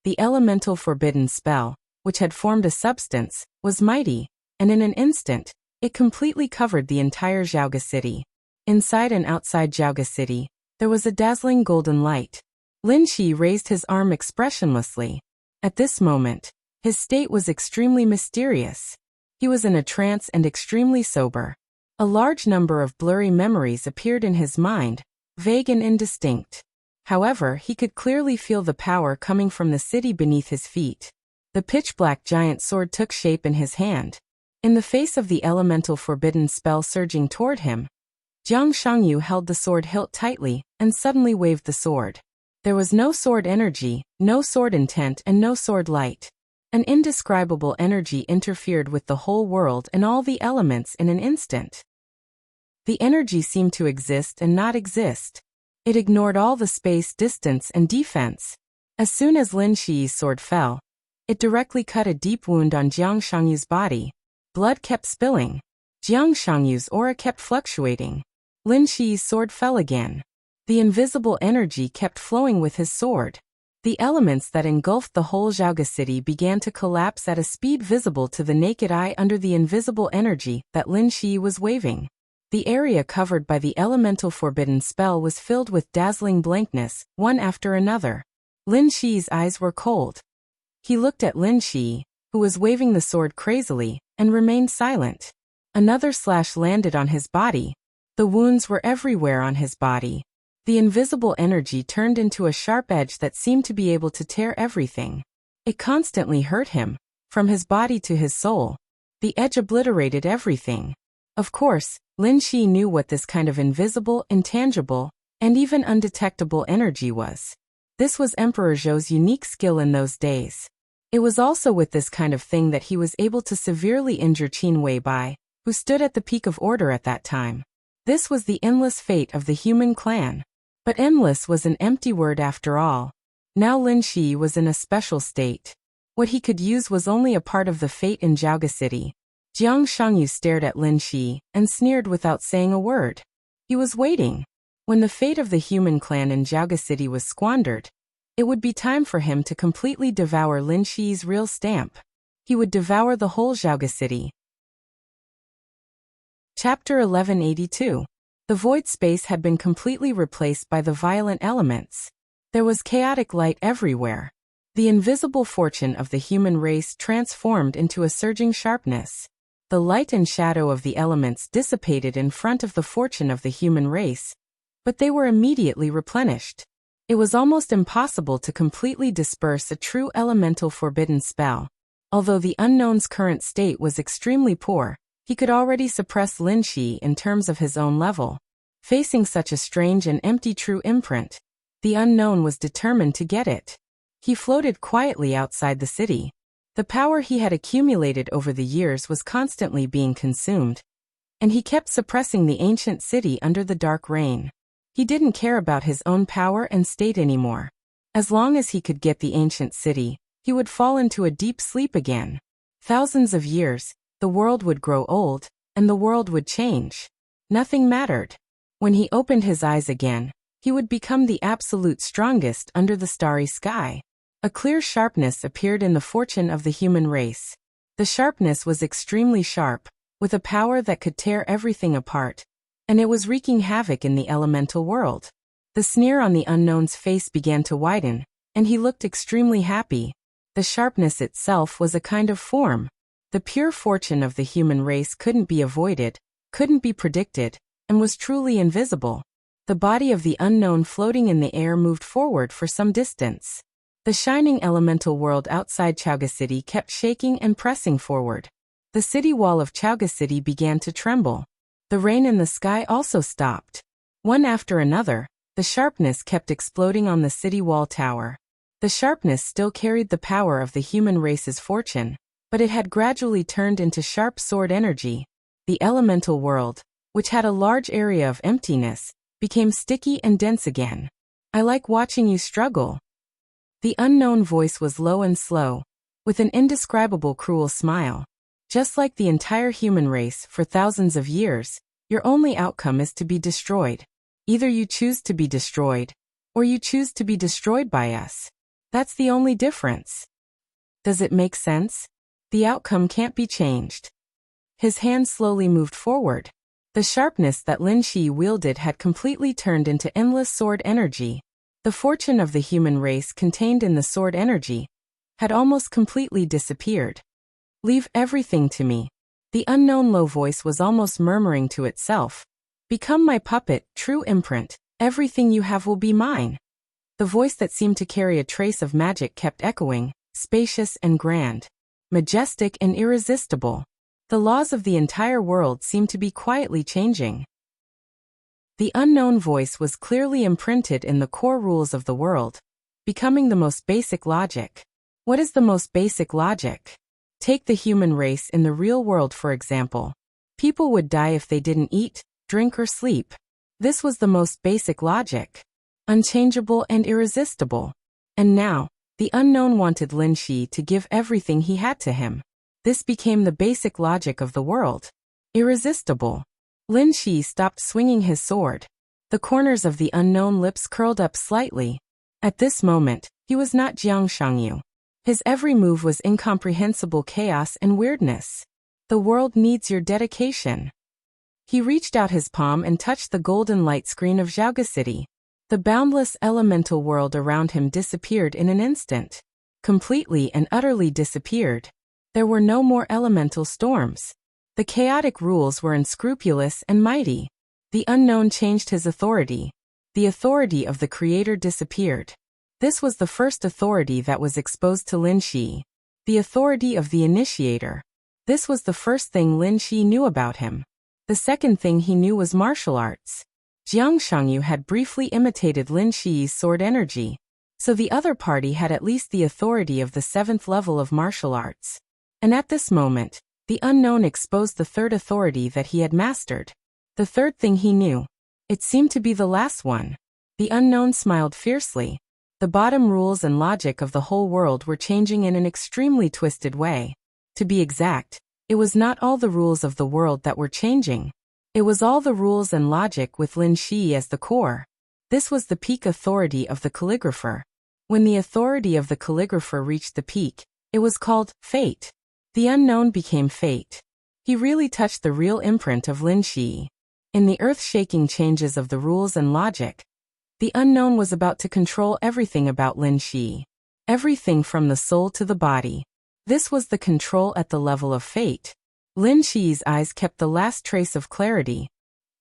The elemental forbidden spell, which had formed a substance, was mighty, and in an instant, it completely covered the entire Xiaoga city. Inside and outside Xiaoga city, there was a dazzling golden light. Lin Shi raised his arm expressionlessly. At this moment, his state was extremely mysterious. He was in a trance and extremely sober. A large number of blurry memories appeared in his mind, vague and indistinct. However, he could clearly feel the power coming from the city beneath his feet. The pitch-black giant sword took shape in his hand. In the face of the elemental forbidden spell surging toward him, Jiang Shangyu held the sword hilt tightly and suddenly waved the sword. There was no sword energy, no sword intent, and no sword light. An indescribable energy interfered with the whole world and all the elements in an instant. The energy seemed to exist and not exist. It ignored all the space, distance, and defense. As soon as Lin Shi's sword fell, it directly cut a deep wound on Jiang Shangyu's body. Blood kept spilling. Jiang Shangyu's aura kept fluctuating. Lin Shi's sword fell again. The invisible energy kept flowing with his sword. The elements that engulfed the whole Xiaoga city began to collapse at a speed visible to the naked eye under the invisible energy that Lin Shi was waving. The area covered by the elemental forbidden spell was filled with dazzling blankness, one after another. Lin Shi's eyes were cold. He looked at Lin Shi, who was waving the sword crazily, and remained silent. Another slash landed on his body. The wounds were everywhere on his body. The invisible energy turned into a sharp edge that seemed to be able to tear everything. It constantly hurt him, from his body to his soul. The edge obliterated everything. Of course, Lin Shi knew what this kind of invisible, intangible, and even undetectable energy was. This was Emperor Zhou's unique skill in those days. It was also with this kind of thing that he was able to severely injure Qin Weibai, who stood at the peak of order at that time. This was the endless fate of the human clan. But endless was an empty word after all. Now Lin Shi was in a special state. What he could use was only a part of the fate in Xiaoga city. Jiang Shangyu stared at Lin Shi and sneered without saying a word. He was waiting. When the fate of the human clan in Xiaoga city was squandered, it would be time for him to completely devour Lin Shi's real stamp. He would devour the whole Xiaoga city. Chapter 1182. The void space had been completely replaced by the violent elements. There was chaotic light everywhere. The invisible fortune of the human race transformed into a surging sharpness. The light and shadow of the elements dissipated in front of the fortune of the human race, but they were immediately replenished. It was almost impossible to completely disperse a true elemental forbidden spell. Although the unknown's current state was extremely poor, he could already suppress Lin Shi in terms of his own level. Facing such a strange and empty true imprint, the unknown was determined to get it. He floated quietly outside the city. The power he had accumulated over the years was constantly being consumed, and he kept suppressing the ancient city under the dark rain. He didn't care about his own power and state anymore. As long as he could get the ancient city, he would fall into a deep sleep again. Thousands of years, the world would grow old, and the world would change. Nothing mattered. When he opened his eyes again, he would become the absolute strongest under the starry sky. A clear sharpness appeared in the fortune of the human race. The sharpness was extremely sharp, with a power that could tear everything apart, and it was wreaking havoc in the elemental world. The sneer on the unknown's face began to widen, and he looked extremely happy. The sharpness itself was a kind of form. The pure fortune of the human race couldn't be avoided, couldn't be predicted, and was truly invisible. The body of the unknown floating in the air moved forward for some distance. The shining elemental world outside Xiaoga City kept shaking and pressing forward. The city wall of Xiaoga City began to tremble. The rain in the sky also stopped. One after another, the sharpness kept exploding on the city wall tower. The sharpness still carried the power of the human race's fortune, but it had gradually turned into sharp sword energy. The elemental world, which had a large area of emptiness, became sticky and dense again. I like watching you struggle. The unknown voice was low and slow, with an indescribable cruel smile. Just like the entire human race for thousands of years, your only outcome is to be destroyed. Either you choose to be destroyed, or you choose to be destroyed by us. That's the only difference. Does it make sense? The outcome can't be changed. His hand slowly moved forward. The sharpness that Lin Shi wielded had completely turned into endless sword energy. The fortune of the human race contained in the sword energy had almost completely disappeared. Leave everything to me. The unknown low voice was almost murmuring to itself. Become my puppet, true imprint. Everything you have will be mine. The voice that seemed to carry a trace of magic kept echoing, spacious and grand, majestic and irresistible. The laws of the entire world seemed to be quietly changing. The unknown voice was clearly imprinted in the core rules of the world, becoming the most basic logic. What is the most basic logic? Take the human race in the real world, for example. People would die if they didn't eat, drink, or sleep. This was the most basic logic. Unchangeable and irresistible. And now, the unknown wanted Lin Shi to give everything he had to him. This became the basic logic of the world. Irresistible. Lin Shi stopped swinging his sword. The corners of the unknown lips curled up slightly. At this moment, he was not Jiang Shangyu. His every move was incomprehensible chaos and weirdness. The world needs your dedication. He reached out his palm and touched the golden light screen of Zhaoga City. The boundless elemental world around him disappeared in an instant. Completely and utterly disappeared. There were no more elemental storms. The chaotic rules were unscrupulous and mighty. The unknown changed his authority. The authority of the creator disappeared. This was the first authority that was exposed to Lin Shi. The authority of the initiator. This was the first thing Lin Shi knew about him. The second thing he knew was martial arts. Jiang Shangyu had briefly imitated Lin Shi's sword energy. So the other party had at least the authority of the 7th level of martial arts. And at this moment, the unknown exposed the third authority that he had mastered. The third thing he knew. It seemed to be the last one. The unknown smiled fiercely. The bottom rules and logic of the whole world were changing in an extremely twisted way. To be exact, it was not all the rules of the world that were changing. It was all the rules and logic with Lin Shi as the core. This was the peak authority of the calligrapher. When the authority of the calligrapher reached the peak, it was called fate. The unknown became fate. He really touched the real imprint of Lin Shi. In the earth-shaking changes of the rules and logic, the unknown was about to control everything about Lin Shi. Everything from the soul to the body. This was the control at the level of fate. Lin Shi's eyes kept the last trace of clarity.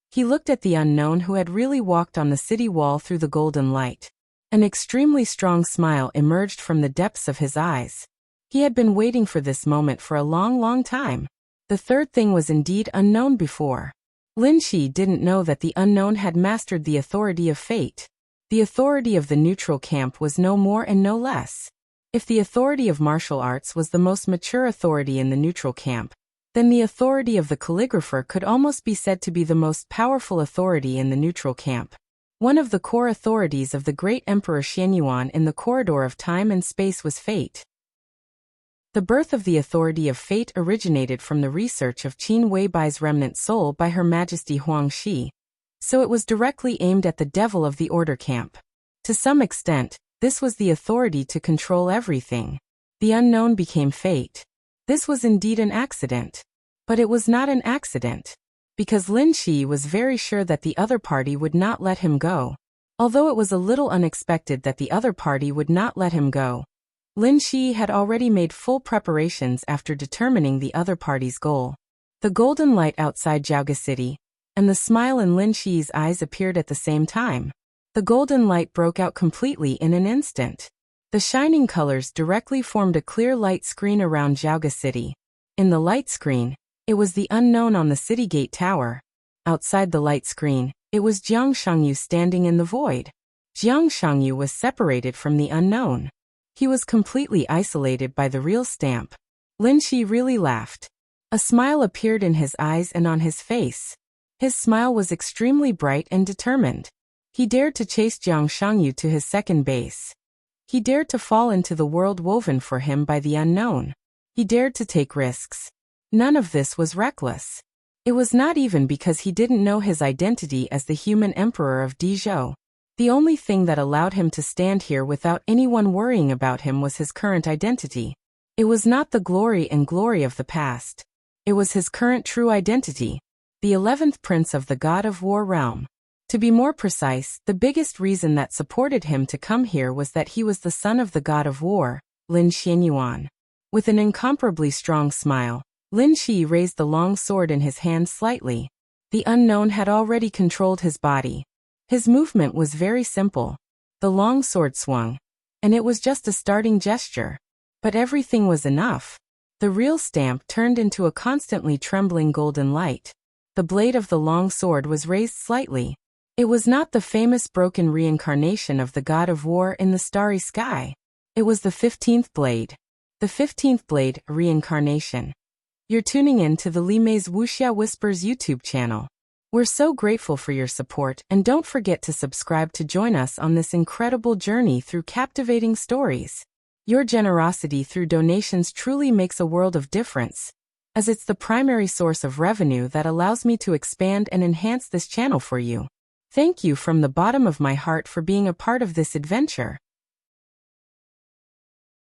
He looked at the unknown who had really walked on the city wall through the golden light. An extremely strong smile emerged from the depths of his eyes. He had been waiting for this moment for a long time. The third thing was indeed unknown before. Lin Shi didn't know that the unknown had mastered the authority of fate. The authority of the neutral camp was no more and no less. If the authority of martial arts was the most mature authority in the neutral camp, then the authority of the calligrapher could almost be said to be the most powerful authority in the neutral camp. One of the core authorities of the great Emperor Xianyuan in the corridor of time and space was fate. The birth of the authority of fate originated from the research of Qin Weibai's remnant soul by Her Majesty Huang Shi, so it was directly aimed at the devil of the order camp. To some extent, this was the authority to control everything. The unknown became fate. This was indeed an accident. But it was not an accident. Because Lin Shi was very sure that the other party would not let him go. Although it was a little unexpected that the other party would not let him go, Lin Shi had already made full preparations after determining the other party's goal. The golden light outside Zhaoga City, and the smile in Lin Shi's eyes appeared at the same time. The golden light broke out completely in an instant. The shining colors directly formed a clear light screen around Zhaoga City. In the light screen, it was the unknown on the city gate tower. Outside the light screen, it was Jiang Shangyu standing in the void. Jiang Shangyu was separated from the unknown. He was completely isolated by the real stamp. Lin Shi really laughed. A smile appeared in his eyes and on his face. His smile was extremely bright and determined. He dared to chase Jiang Shangyu to his second base. He dared to fall into the world woven for him by the unknown. He dared to take risks. None of this was reckless. It was not even because he didn't know his identity as the human emperor of Dezhou. The only thing that allowed him to stand here without anyone worrying about him was his current identity. It was not the glory of the past. It was his current true identity, the 11th prince of the god of war realm. To be more precise, the biggest reason that supported him to come here was that he was the son of the god of war, Lin Xianyuan. With an incomparably strong smile, Lin Shi raised the long sword in his hand slightly. The unknown had already controlled his body. His movement was very simple. The long sword swung, and it was just a starting gesture. But everything was enough. The real stamp turned into a constantly trembling golden light. The blade of the long sword was raised slightly. It was not the famous broken reincarnation of the god of war in the starry sky. It was the 15th blade. The 15th blade, reincarnation. You're tuning in to the Li Mei's Wuxia Whispers YouTube channel. We're so grateful for your support, and don't forget to subscribe to join us on this incredible journey through captivating stories. Your generosity through donations truly makes a world of difference, as it's the primary source of revenue that allows me to expand and enhance this channel for you. Thank you from the bottom of my heart for being a part of this adventure.